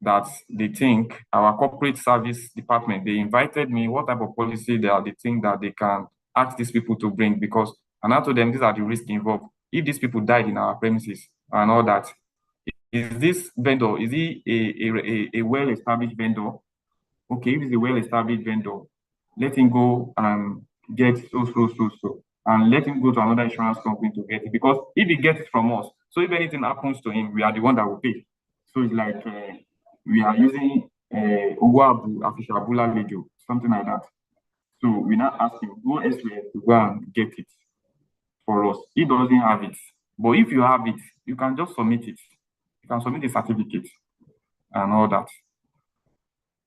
that they think our corporate service department, they invited me what type of policy they think that they can ask these people to bring, because and I told them these are the risks involved. If these people died in our premises and all that, is this vendor, is he a well-established vendor? Okay, if he's a well-established vendor, let him go and get so, and let him go to another insurance company to get it. Because if he gets it from us, so if anything happens to him, we are the one that will pay. So it's like we are using something like that. So we now ask him, go elsewhere to go and get it for us. He doesn't have it. But if you have it, you can just submit it. You can submit a certificate and all that.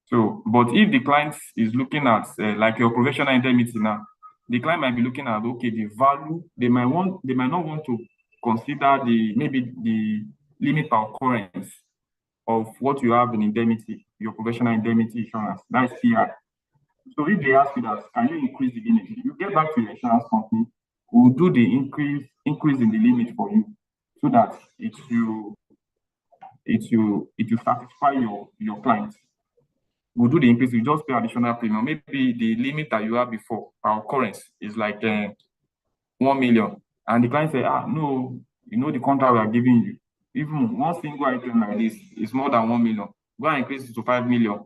So, but if the client is looking at like your professional indemnity now, the client might be looking at, okay, the value, they might not want to consider maybe the limit per occurrence of what you have in indemnity, your professional indemnity insurance. That's CI. So if they ask you that, can you increase the limit? You get back to your insurance company, we'll do the increase in the limit for you, so that it will satisfy your client. We'll do the increase, you just pay additional premium. Maybe the limit that you have before per occurrence is like 1 million. And the client say, no, the contract we are giving you, even one single item like this is more than 1 million. Go and increase it to 5 million.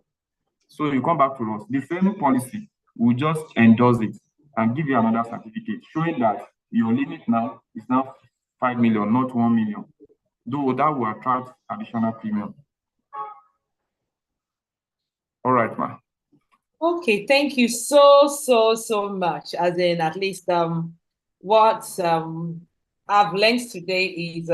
So you come back to us. The same policy will just endorse it and give you another certificate showing that your limit now is now 5 million, not 1 million. Though that will attract additional premium. All right, ma. Okay, thank you so much. As in, at least what I've learned today is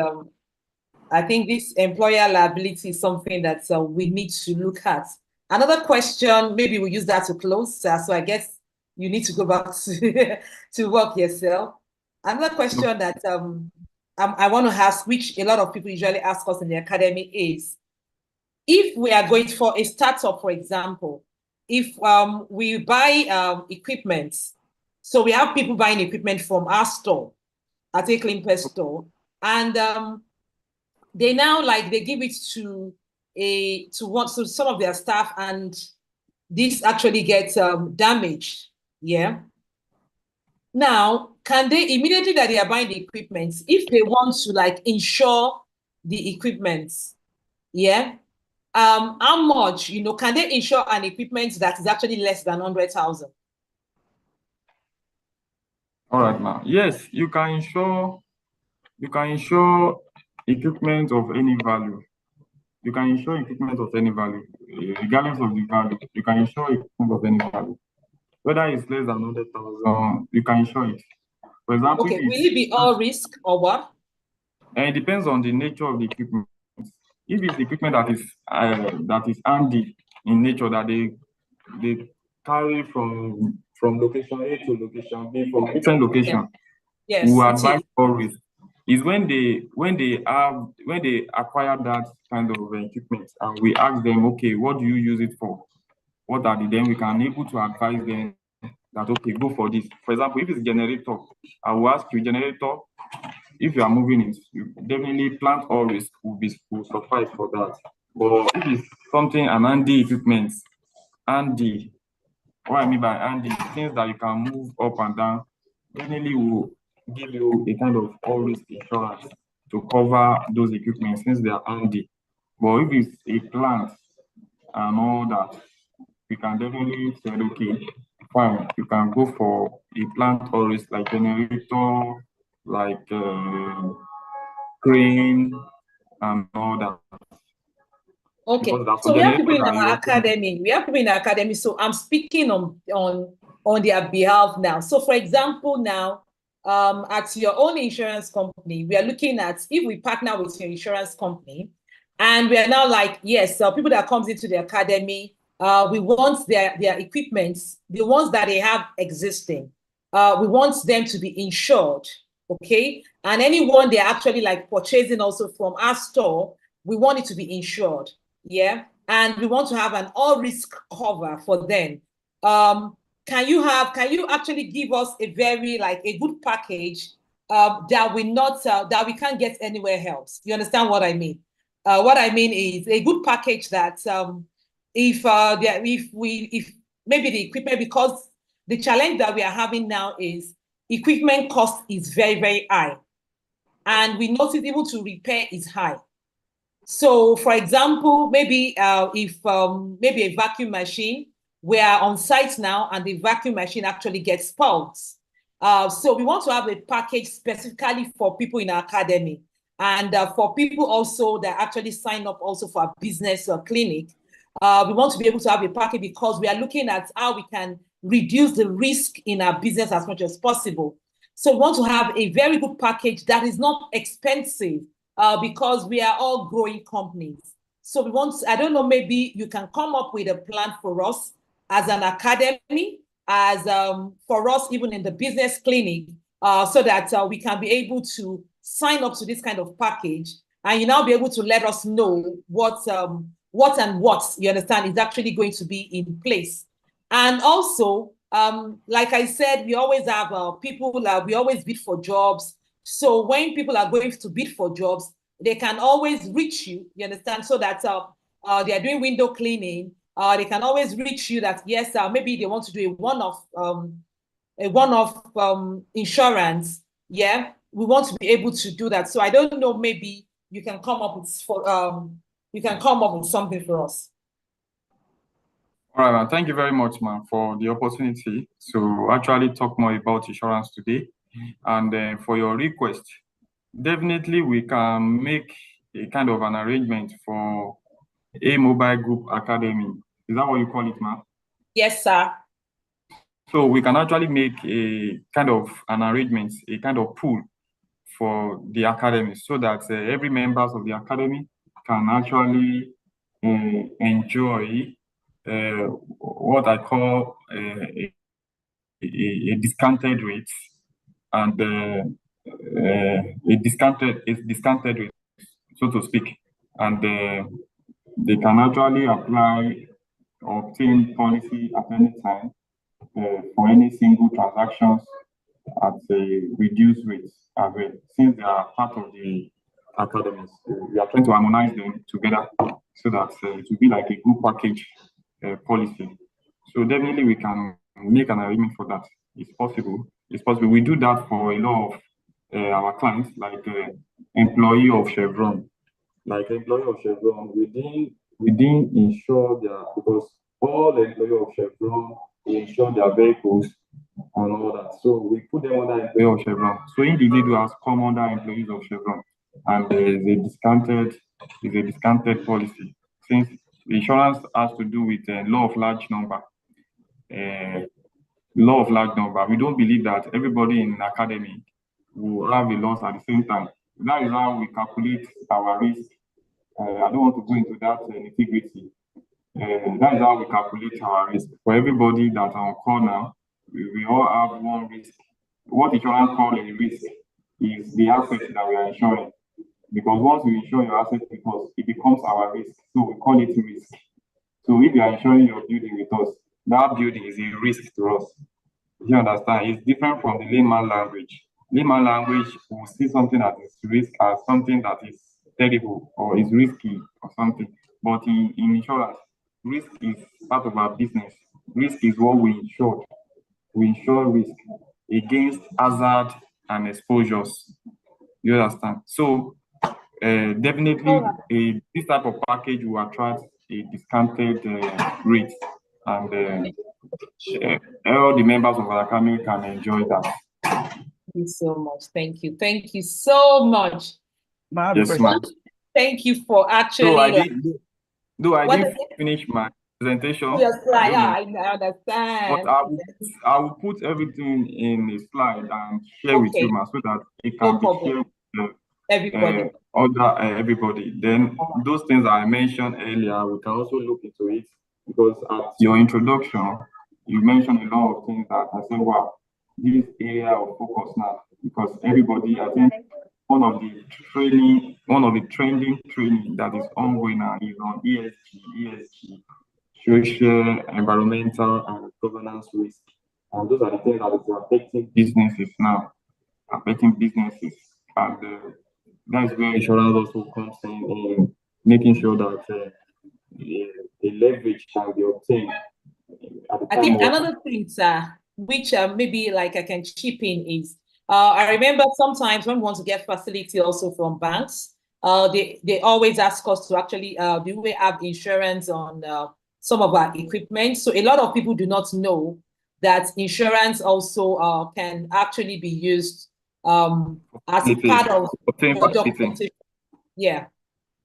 I think this employer liability is something that we need to look at. Another question, maybe we'll use that to close. So I guess you need to go back to work yourself. Another question that I want to ask, which a lot of people usually ask us in the academy, is if we are going for a startup, for example, if we buy equipment, so we have people buying equipment from our store, at a Cleanpest store, and they now they give it to some of their staff, and this actually gets damaged. Yeah. Now, can they immediately that they are buying the equipment, if they want to insure the equipment, yeah, how much, can they insure an equipment that is actually less than 100,000? All right, ma'am. Yes, you can insure equipment of any value. You can insure equipment of any value, regardless of the value. You can insure equipment of any value. Whether it's less than 100,000, you can insure it. For example, okay, will it be all risk or what? And it depends on the nature of the equipment. If it's equipment that is handy in nature, that they carry from location A to location B, from different locations, yes, we advise all risk. Is when they acquire that kind of equipment, and we ask them, okay, what do you use it for? What are the, then we can able to advise them that, okay, go for this. For example, if it's generator, I will ask you, generator, if you are moving it, you definitely plant all risk will suffice for that. But if it's something, an handy equipment, handy, what I mean by handy, things that you can move up and down, definitely will give you a kind of all risk insurance to cover those equipment since they are handy. But if it's a plant and all that, we can definitely say, okay, fine, you can go for a plant all risk like generator, like crane and all that. Okay, so we have people in our academy. We have people in our academy. So I'm speaking on their behalf now. So for example, now at your own insurance company, we are looking at if we partner with your insurance company, and we are now yes, people that comes into the academy, we want their equipment, the ones that they have existing, we want them to be insured. Okay, and anyone they're actually purchasing also from our store, we want it to be insured. Yeah, and we want to have an all risk cover for them. Can you actually give us a very a good package that we can't get anywhere else? You understand what I mean? What I mean is a good package that if maybe the equipment, because the challenge that we are having now is equipment cost is very, very high, and we notice even to repair is high. So, for example, maybe if maybe a vacuum machine, we are on site now, and the vacuum machine actually gets spoiled. So we want to have a package specifically for people in our academy, and for people also that actually sign up also for a business clinic. We want to be able to have a package because we are looking at how we can reduce the risk in our business as much as possible. So we want to have a very good package that is not expensive because we are all growing companies. So we want, I don't know, maybe you can come up with a plan for us as an academy, as for us even in the business clinic, so that we can be able to sign up to this kind of package, and you now be able to let us know what you understand is actually going to be in place. And also, like I said, we always have people, we always bid for jobs. So when people are going to bid for jobs, they can always reach you, you understand, so that they are doing window cleaning. They can always reach you that, yes, maybe they want to do a one-off insurance. Yeah, we want to be able to do that. So I don't know, maybe you can come up with something for us. All right, man. Thank you very much, man, for the opportunity to actually talk more about insurance today. And for your request, definitely we can make a kind of an arrangement for a mobile group academy. Is that what you call it, man? Yes, sir. So we can actually make a kind of an arrangement, a kind of pool for the academy, so that every members of the academy can actually enjoy what I call a discounted rate, and a discounted rate, so to speak, and they can actually apply or obtain policy at any time for any single transactions at a reduced rate as well. Since they are part of the academies, we are trying to harmonize them together so that it will be like a group package policy. So definitely we can make an arrangement for that. It's possible. It's possible. We do that for a lot of our clients, like employee of Chevron. Like employee of Chevron, we didn't insure because all the employee of Chevron, we insure their vehicles and all that. So we put them under employee of Chevron. So individuals come under employees of Chevron, and there is a discounted policy. Since the insurance has to do with law of large number. Law of large number. We don't believe that everybody in the academy will have a loss at the same time. That is how we calculate our risk. I don't want to go into that nitty-gritty. That is how we calculate our risk. For everybody that are on call now, we all have one risk. What insurance call a risk is the asset that we are insuring. Because once we insure your asset, because it becomes our risk, so we call it risk. So if you are insuring your building with us, that building is a risk to us. You understand? It's different from the layman language. Layman language will see something that is risk as something that is terrible or is risky or something. But in insurance, risk is part of our business. Risk is what we insure. We insure risk against hazard and exposures. You understand? So definitely this type of package will attract a discounted rate, and all the members of our academy can enjoy that. Thank you so much. Thank you. Thank you so much. Yes, ma'am. Thank you for actually. So I didn't finish my presentation. Yes, I understand. But I will put everything in a slide and share with you, ma'am, so that it can be shared with everybody. Everybody. Then those things I mentioned earlier, we can also look into it, because at your introduction, you mentioned a lot of things that I said, wow, this area of focus now, because everybody, I think one of the trending training that is ongoing now is on ESG, social, environmental, and governance risk. And those are the things that are affecting businesses now, and that's where insurance also comes in making sure that the leverage can be obtained. I think another thing, which maybe like I can chip in is, I remember sometimes when we want to get facility also from banks, they always ask us to actually, do we have insurance on some of our equipment? So a lot of people do not know that insurance also can actually be used as a part of documentation. Yeah.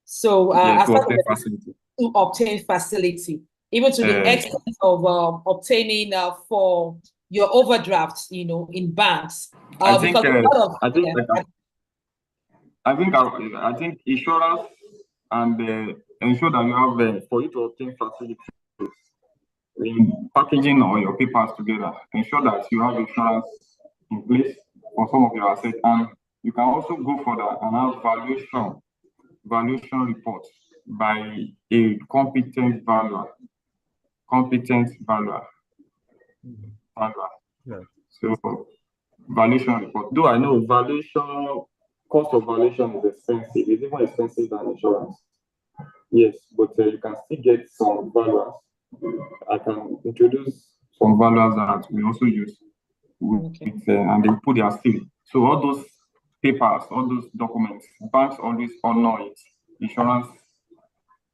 So to obtain facility, even to the extent of obtaining for your overdrafts, in banks. I think insurance and ensure that you have for you to obtain facility in packaging all your papers together. Ensure that you have insurance in place for some of your assets, and you can also go further and have valuation reports by a competent valuer. Yeah. So valuation report. Though I know cost of valuation is expensive. It's even expensive than insurance. Yes, but you can still get some valuers. I can introduce some valuers that we also use, and they put their seal. So all those papers, all those documents, banks always honor it. Insurance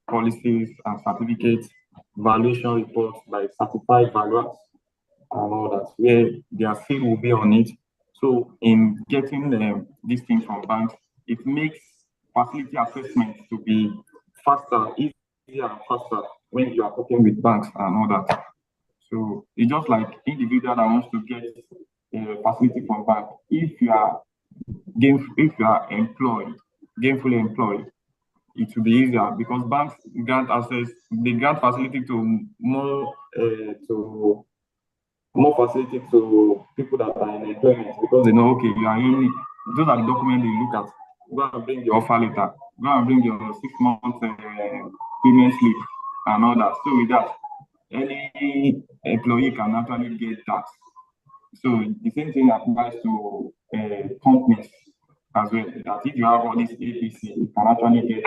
policies and certificates, valuation reports by certified valuers, and all that, where their seal will be on it. So in getting these things from banks, it makes facility assessment to be faster, easier and faster when you are talking with banks and all that. So it's just like individual that wants to get a facility from bank. If you are gainfully employed, it will be easier because banks grant access, they grant facility to more facility to people that are in employment because they know, okay, you are in, those are the documents they look at. Go and bring your offer letter, go and bring your 6 months payment slip and all that. So with that, any employee can actually get that. So the same thing applies to companies as well. That if you have all this APC, you can actually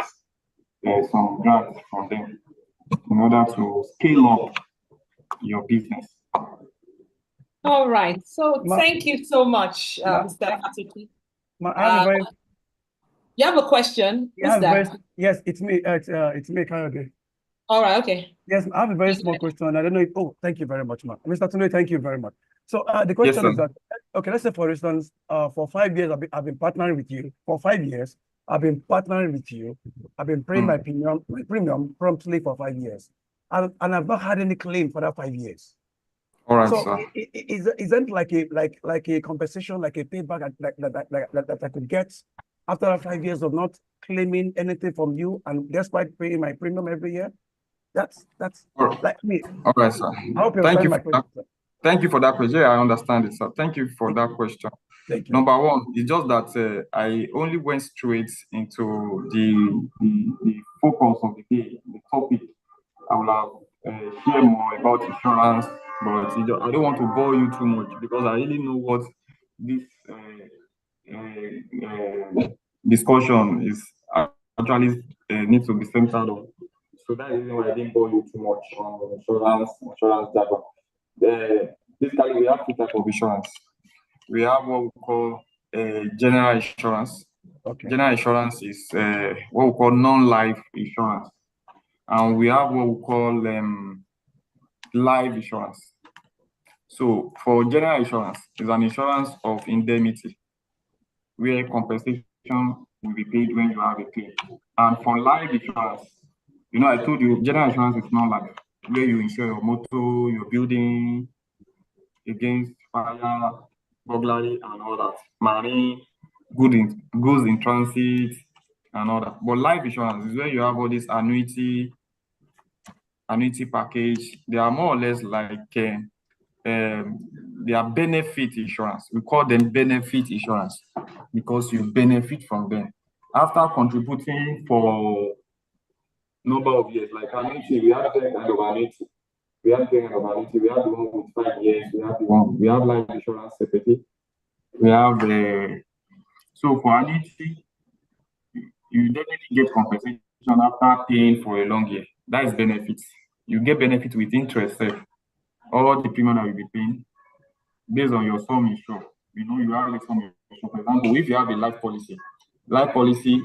get some grants from them in order to scale up your business. All right. So thank you so much, Mr. Fatuki. You have a question? Yes, it's me. It's me, Kayode. All right. Okay. Yes, I have a very small question. I don't know if, thank you very much, ma. Mr. Tunde, thank you very much. So the question is that, okay, let's say for instance, for 5 years, I've been partnering with you. For 5 years, I've been partnering with you. I've been paying my premium promptly for 5 years. And I've not had any claim for that 5 years. All right, so sir. Isn't like a compensation, like a payback that I could get after that 5 years of not claiming anything from you and despite paying my premium every year? That's like me. All right, sir. I hope you understand my question, sir. Thank you for that question. I understand it, sir. Thank you for that question. Thank you. Number one, it's just that I only went straight into the focus of the day, the topic. I will have share more about insurance, but I don't want to bore you too much because I really know what this discussion is actually needs to be centered on. So that is why I didn't bore you too much on insurance data. Basically, we have 2 types of insurance. We have what we call general insurance. Okay. General insurance is what we call non-life insurance. And we have what we call life insurance. So for general insurance, it's an insurance of indemnity, where compensation will be paid when you have a claim. And for life insurance, you know, I told you general insurance is not life, where you insure your motor, your building against fire, burglary, and all that, marine, goods in transit, and all that. But life insurance is where you have all this annuity package. They are more or less like they are benefit insurance. We call them benefit insurance because you benefit from them after contributing for number of years. Like annuity, we have different kind of annuity. We have the one with 5 years. We have life insurance separately. We have so for annuity, you definitely get compensation after paying for a long year. That is benefits. You get benefit with interest. All the premium that you'll be paying based on your sum insured. You know, you have a sum insured. For example, if you have a life policy,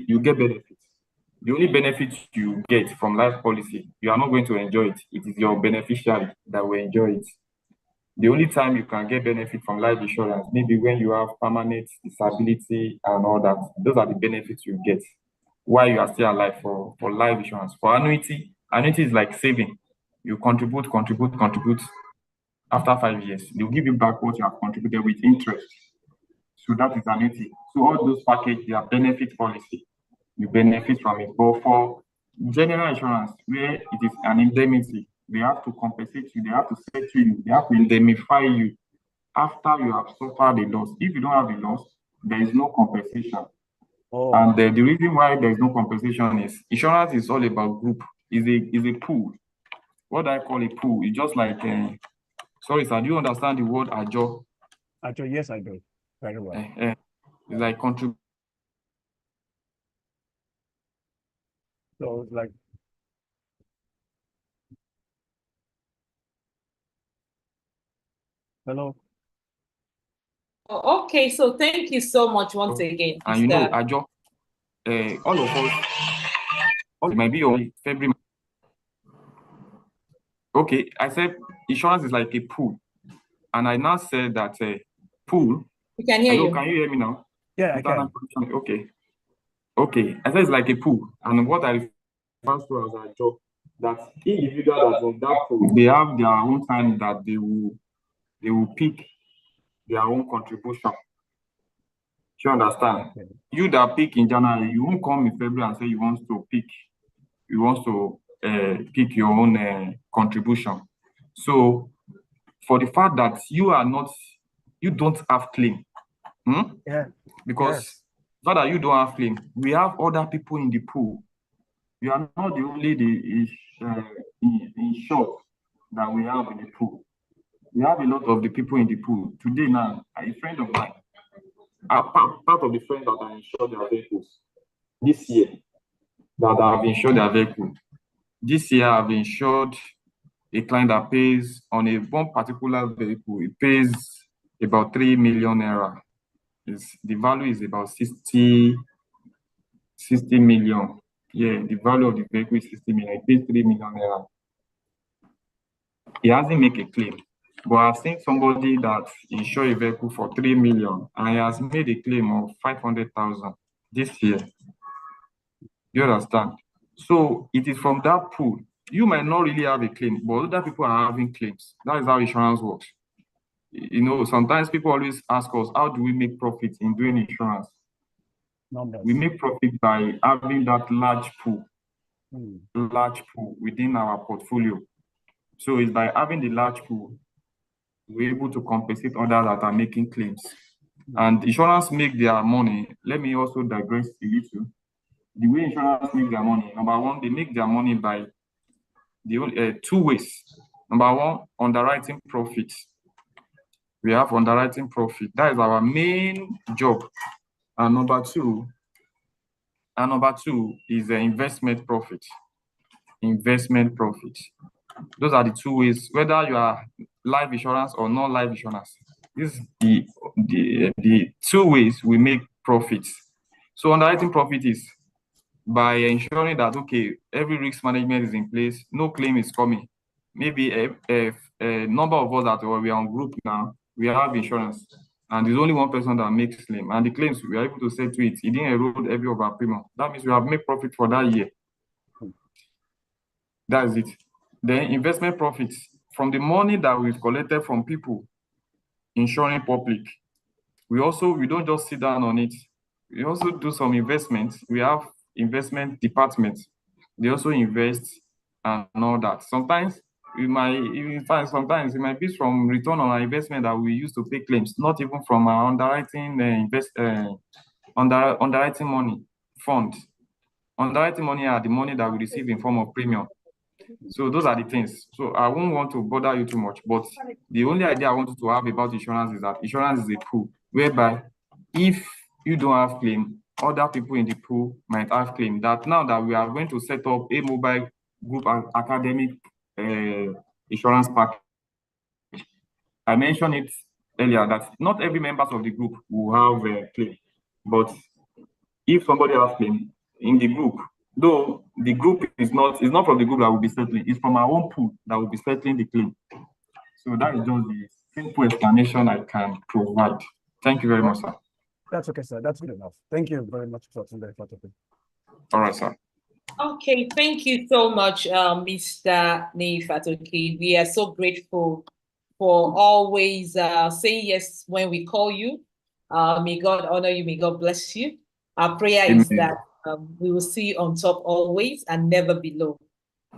you get benefits. The only benefit you get from life policy, you are not going to enjoy it. It is your beneficiary that will enjoy it. The only time you can get benefit from life insurance, maybe when you have permanent disability and all that. Those are the benefits you get while you are still alive for life insurance. For annuity is like saving. You contribute. After 5 years, they'll give you back what you have contributed with interest. So that is annuity. So all those packages, they are benefit policy. You benefit from it. But for general insurance, where it is an indemnity, they have to compensate you, they have to settle you, they have to indemnify you after you have suffered a loss. If you don't have a loss, there is no compensation. And the reason why there is no compensation is insurance is all about group, is a pool. What I call a pool, it's just like sorry, sir, do you understand the word ajo? Ajo, yes, I do. Very well. It's like contribute. So it's like hello. Okay, so thank you so much once again. And you know, Mr. I just all of us, it might be on February. Okay, I said insurance is like a pool, and I now said that pool. We can hear Hello, you. can you hear me now? Yeah, I can. Okay. Okay, I said it's like a pool, and what I refer to as a job, that individual that's in that pool, they have their own time that they will pick their own contribution. Do you understand? Okay. You that pick in January, you won't come in February and say you want to pick your own contribution. So for the fact that you don't have claim, Yeah. because Yes. not that you don't have claim, we have other people in the pool. You are not the only insured that we have in the pool. We have a lot of the people in the pool. Today now, a friend of mine, part of the friends that are insured their vehicles this year, that have insured their vehicle. This year, I've insured a client that pays on one particular vehicle, it pays about 3 million naira. The value is about 60 million. Yeah, the value of the vehicle is 60 million. It pays 3 million naira. He hasn't made a claim, but I've seen somebody that insured a vehicle for 3 million and he has made a claim of 500,000 this year. You understand? So it is from that pool. You might not really have a claim, but other people are having claims. That is how insurance works. You know, sometimes people always ask us, how do we make profit in doing insurance? Numbers. We make profit by having that large pool within our portfolio. So it's by having the large pool, we're able to compensate others that are making claims. And insurance make their money. Let me also digress a little. The way insurance make their money, number one, they make their money by the 2 ways. Number one, underwriting profit. We have underwriting profit. That is our main job. And number two is the investment profit. Investment profit. Those are the 2 ways, whether you are life insurance or non-life insurance. This is the 2 ways we make profits. So underwriting profit is by ensuring that, okay, every risk management is in place, no claim is coming. Maybe a number of us that we are on group now, we have insurance, and there's only one person that makes claim, and the claims we are able to settle it. It didn't erode every of our premium. That means we have made profit for that year. That is it. Then investment profits from the money that we've collected from people insuring public. We don't just sit down on it. We also do some investments. We have investment departments. They also invest and all that. Sometimes it might be from return on our investment that we use to pay claims, not even from our underwriting underwriting money fund. Underwriting money are the money that we receive in form of premium. So those are the things. So I won't want to bother you too much, but the only idea I wanted to have about insurance is that insurance is a pool whereby if you don't have claim, other people in the pool might have claim. That now that we are going to set up a mobile group academic insurance package, I mentioned it earlier that not every members of the group will have a claim, but if somebody has claim in the group, though the group is not from the group that will be settling, it's from our own pool that will be settling the claim. So that is just the simple explanation I can provide. Thank you very much, sir. That's okay, sir. That's good enough. Thank you very much for today. All right, sir. Okay, thank you so much, Mr. Nei Fatoki. We are so grateful for always saying yes when we call you. May God honor you. May God bless you. Our prayer is that we will see you on top always and never below.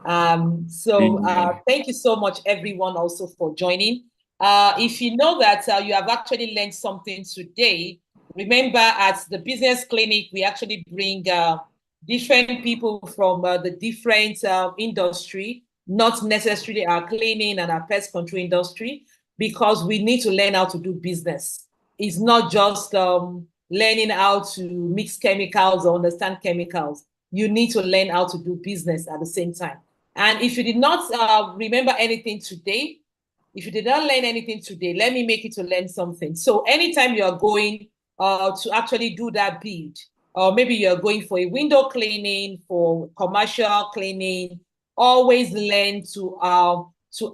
Thank you so much, everyone, also for joining. If you know that you have actually learned something today, remember at the business clinic, we actually bring different people from the different industry, not necessarily our cleaning and our pest control industry, because we need to learn how to do business. It's not just learning how to mix chemicals or understand chemicals. You need to learn how to do business at the same time. And if you did not remember anything today, if you did not learn anything today, let me make you to learn something. So anytime you are going to actually do that bid, or maybe you're going for a window cleaning, for commercial cleaning, always learn to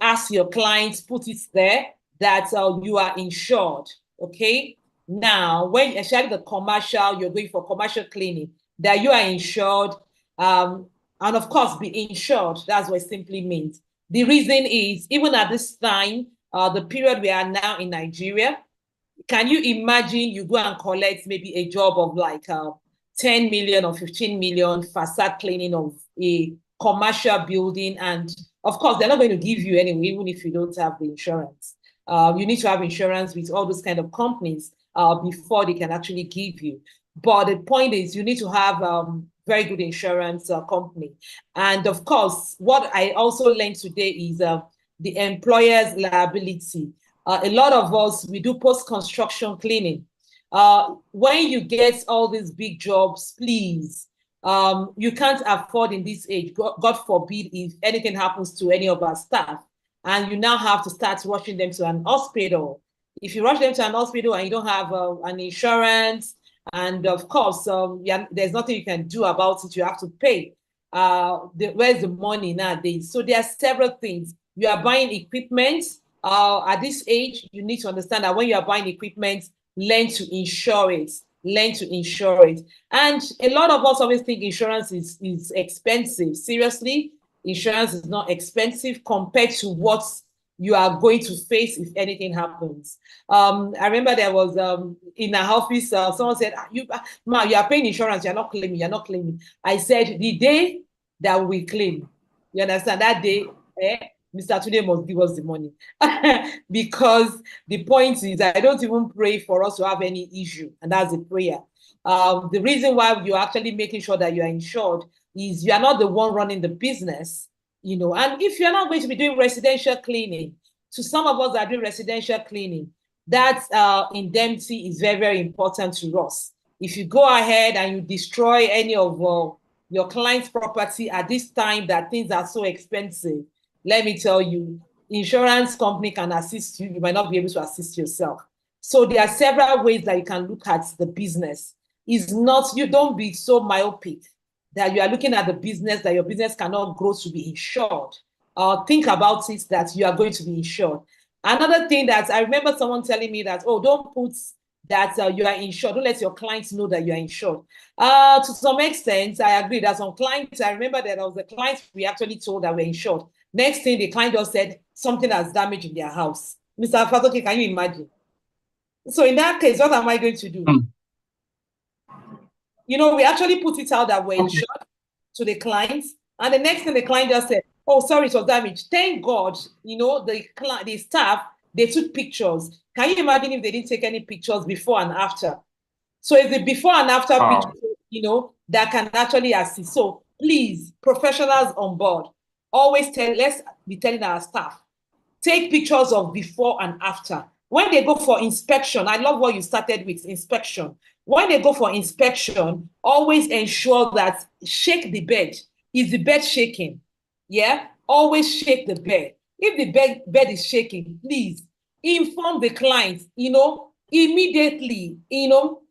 ask your clients, put it there, that you are insured, okay? Now, when especially the commercial, you're going for commercial cleaning, that you are insured, and of course, be insured. That's what it simply means. The reason is, even at this time, the period we are now in Nigeria, can you imagine you go and collect maybe a job of like 10 million or 15 million facade cleaning of a commercial building? And of course, they're not going to give you anyway, even if you don't have the insurance. You need to have insurance with all those kind of companies before they can actually give you. But the point is, you need to have very good insurance company. And of course, what I also learned today is the employer's liability. A lot of us, we do post-construction cleaning. When you get all these big jobs, please, you can't afford in this age, God forbid, if anything happens to any of our staff, and you now have to start rushing them to an hospital. If you rush them to an hospital and you don't have an insurance, and of course, there's nothing you can do about it, you have to pay. Where's the money nowadays? So there are several things. You are buying equipment. At this age, you need to understand that when you are buying equipment, learn to insure it. Learn to insure it. And a lot of us always think insurance is expensive. Seriously, insurance is not expensive compared to what you are going to face if anything happens. I remember there was in our office, someone said, Ma, you are paying insurance, you're not claiming. I said, the day that we claim, you understand, that day, Mr. Tunde must give us the money. Because the point is, I don't even pray for us to have any issue, and that's a prayer. The reason why you're actually making sure that you are insured is you are not the one running the business, you know. And if you're not going to be doing residential cleaning, to some of us that do residential cleaning, that indemnity is very, very important to us. If you go ahead and you destroy any of your client's property at this time that things are so expensive, let me tell you, insurance company can assist you. You might not be able to assist yourself. So there are several ways that you can look at the business. It's not, you don't be so myopic that you are looking at the business, that your business cannot grow to be insured. Think about it that you are going to be insured. Another thing that I remember someone telling me that, oh, don't put that you are insured. Don't let your clients know that you are insured. To some extent, I agree that some clients, I remember that there was a client we actually told that we're insured. Next thing, the client just said something has damaged in their house. Mr. Fatoke, can you imagine? So in that case, what am I going to do? You know, we actually put it out that we're insured to the clients. And the next thing the client just said, oh, sorry, it was damaged. Thank God, you know, the staff, they took pictures. Can you imagine if they didn't take any pictures before and after? So it's the before and after picture, you know, that can actually assist. So please, professionals on board, always let's be telling our staff, take pictures of before and after. When they go for inspection, I love what you started with, inspection. When they go for inspection, always ensure that shake the bed. Is the bed shaking? Yeah, always shake the bed. If the bed is shaking, please inform the client, you know, immediately, you know.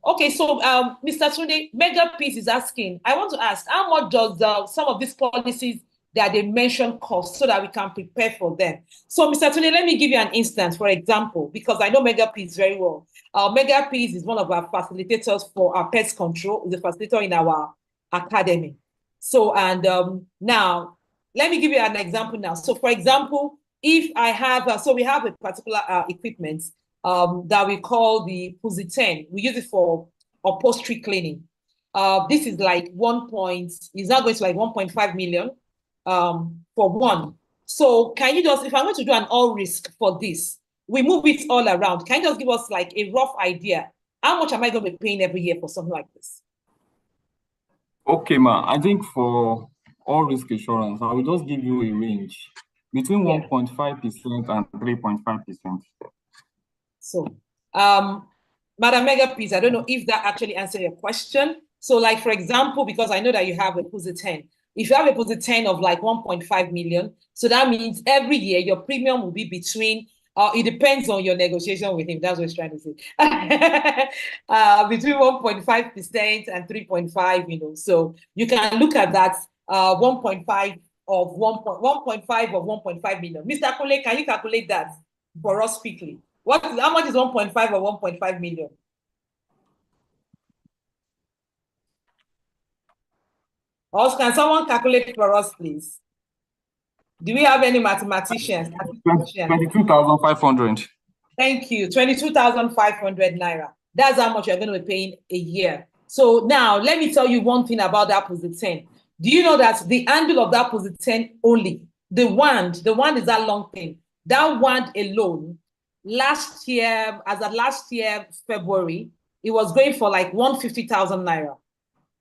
Okay, so Mr. Tunde, Mega Peace is asking, I want to ask, how much does some of these policies that they mention cost so that we can prepare for them? So Mr. Tunde, let me give you an instance, for example, because I know Mega Peace very well. Mega Peace is one of our facilitators for our pest control, is a facilitator in our academy. So, and now, let me give you an example now. So for example, if I have, so we have a particular equipment that we call the Pussy 10. We use it for upholstery cleaning. This is like is now going to like 1.5 million for one. So can you just, if I'm going to do an all risk for this, we move it all around. Can you just give us like a rough idea? How much am I going to be paying every year for something like this? Okay, ma. I think for all risk insurance, I will just give you a range between 1.5% and 3.5%. So, Madam Mega Peace, I don't know if that actually answered your question. So, like for example, because I know that you have a Pussy 10, if you have a deposit 10 of like 1.5 million, so that means every year your premium will be between, it depends on your negotiation with him. That's what he's trying to say. Between 1.5% and 3.5, you know. So you can look at that 1.5 of 1.5 of 1.5 million. Mr. Kole, can you calculate that for us quickly? How much is 1.5 or 1.5 million? Or can someone calculate for us, please? Do we have any mathematicians? 22,500. Thank you. 22,500 naira. That's how much you're going to be paying a year. So now let me tell you one thing about that deposit 10. Do you know that the handle of that deposit 10 only, the wand is that long thing. That wand alone, last year, February, it was going for like 150,000 naira.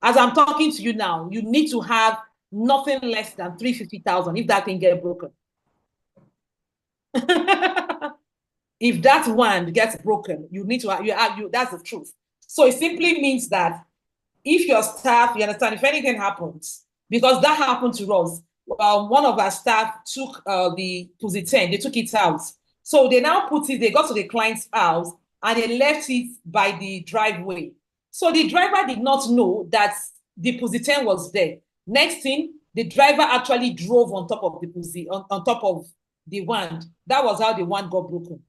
As I'm talking to you now, you need to have nothing less than 350,000 if that thing gets broken. If that wand gets broken, you need to that's the truth. So it simply means that if your staff, you understand, if anything happens, because that happened to us, one of our staff took the deposit 10, they took it out. So they now they got to the client's house and they left it by the driveway. So the driver did not know that the deposit 10 was there. Next thing, the driver actually drove on top of the deposit, on top of the wand. That was how the wand got broken.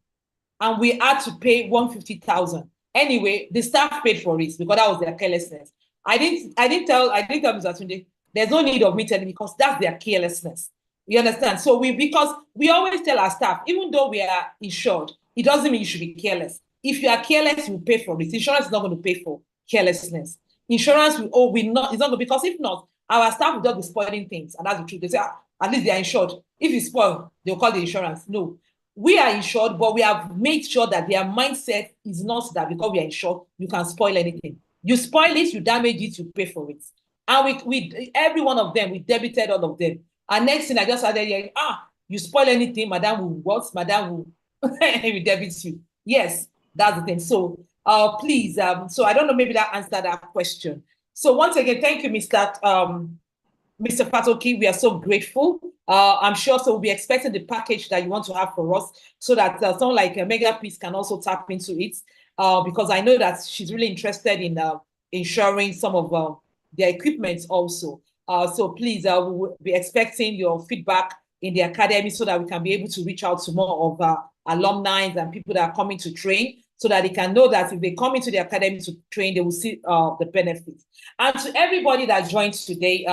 And we had to pay 150,000. Anyway, the staff paid for it because that was their carelessness. I didn't tell Mr. Tunde, there's no need of me telling, because that's their carelessness. You understand? So because we always tell our staff, even though we are insured, it doesn't mean you should be careless. If you are careless, you pay for it. Insurance is not going to pay for carelessness. Insurance it's not going to, because if not, our staff will just be spoiling things. And that's the truth. They say, at least they are insured. If it's spoiled, they'll call the insurance. No. We are insured, but we have made sure that their mindset is not that because we are insured, you can spoil anything. You spoil it, you damage it, you pay for it. And we every one of them, we debited all of them. And next thing I just started hearing, you spoil anything, madam will what? Madam will we debit you. Yes, that's the thing. So please, so I don't know, maybe that answered that question. So once again, thank you, Mr. Fatoki. We are so grateful. I'm sure so we'll be expecting the package that you want to have for us so that someone like Mega Peace can also tap into it, because I know that she's really interested in insuring some of their equipment also. So please, we'll be expecting your feedback in the academy so that we can be able to reach out to more of alumni and people that are coming to train, so that they can know that if they come into the academy to train, they will see the benefits. And to everybody that joined today,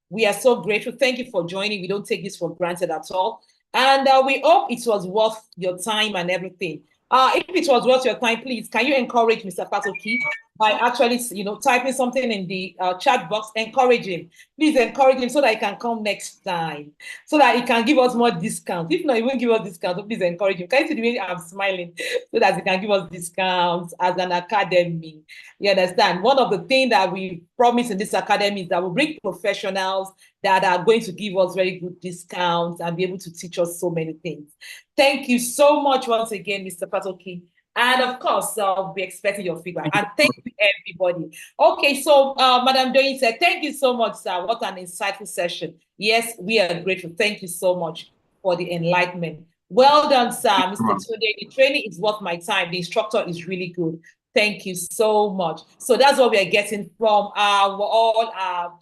we are so grateful. Thank you for joining. We don't take this for granted at all. And we hope it was worth your time and everything. If it was worth your time, please, can you encourage Mr. Fatoki by actually, typing something in the chat box? Encourage him. Please encourage him so that he can come next time, so that he can give us more discounts. If not, he won't give us discounts. So please encourage him. Can you see the way I'm smiling? So that he can give us discounts as an academy. You understand? One of the things that we promise in this academy is that we'll bring professionals that are going to give us very good discounts and be able to teach us so many things. Thank you so much once again, Mr. Fatoki. And of course, I'll be expecting your feedback. And thank you, everybody. Okay, so Madam Doyin said, thank you so much, sir. What an insightful session. Yes, we are grateful. Thank you so much for the enlightenment. Well done, sir. Mr. Tunde, the training is worth my time. The instructor is really good. Thank you so much. So that's what we are getting from all our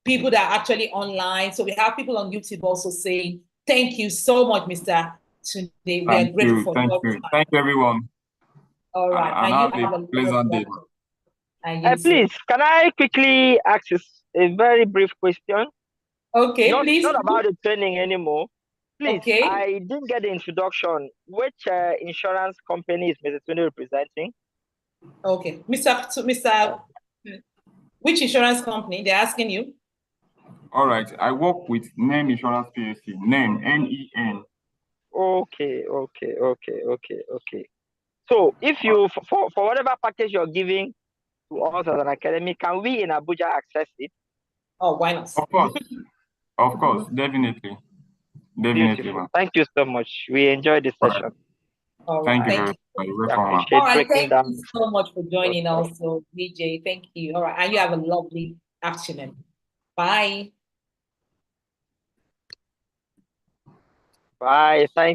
people that are actually online. So we have people on YouTube also saying, thank you so much, Mr. Tunde. We are grateful. Thank you. Thank you, everyone. All right. And have a pleasant day. Please, can I quickly ask a very brief question? Okay, please. Not about the training anymore. Please, okay. I didn't get the introduction. Which insurance company is Mr. Tunde representing? Okay, Mr. Which insurance company? They're asking you. All right, I work with NEN Insurance PLC. NEN, N-E-N. Okay. So if you, for whatever package you're giving to us as an academy, can we in Abuja access it? Oh, why not? Of course, definitely. Beautiful. Thank you so much. We enjoyed this session. All thank right. you very much. All right, thank you so much for joining also, DJ. Thank you. All right, and you have a lovely afternoon. Bye. Bye. Thank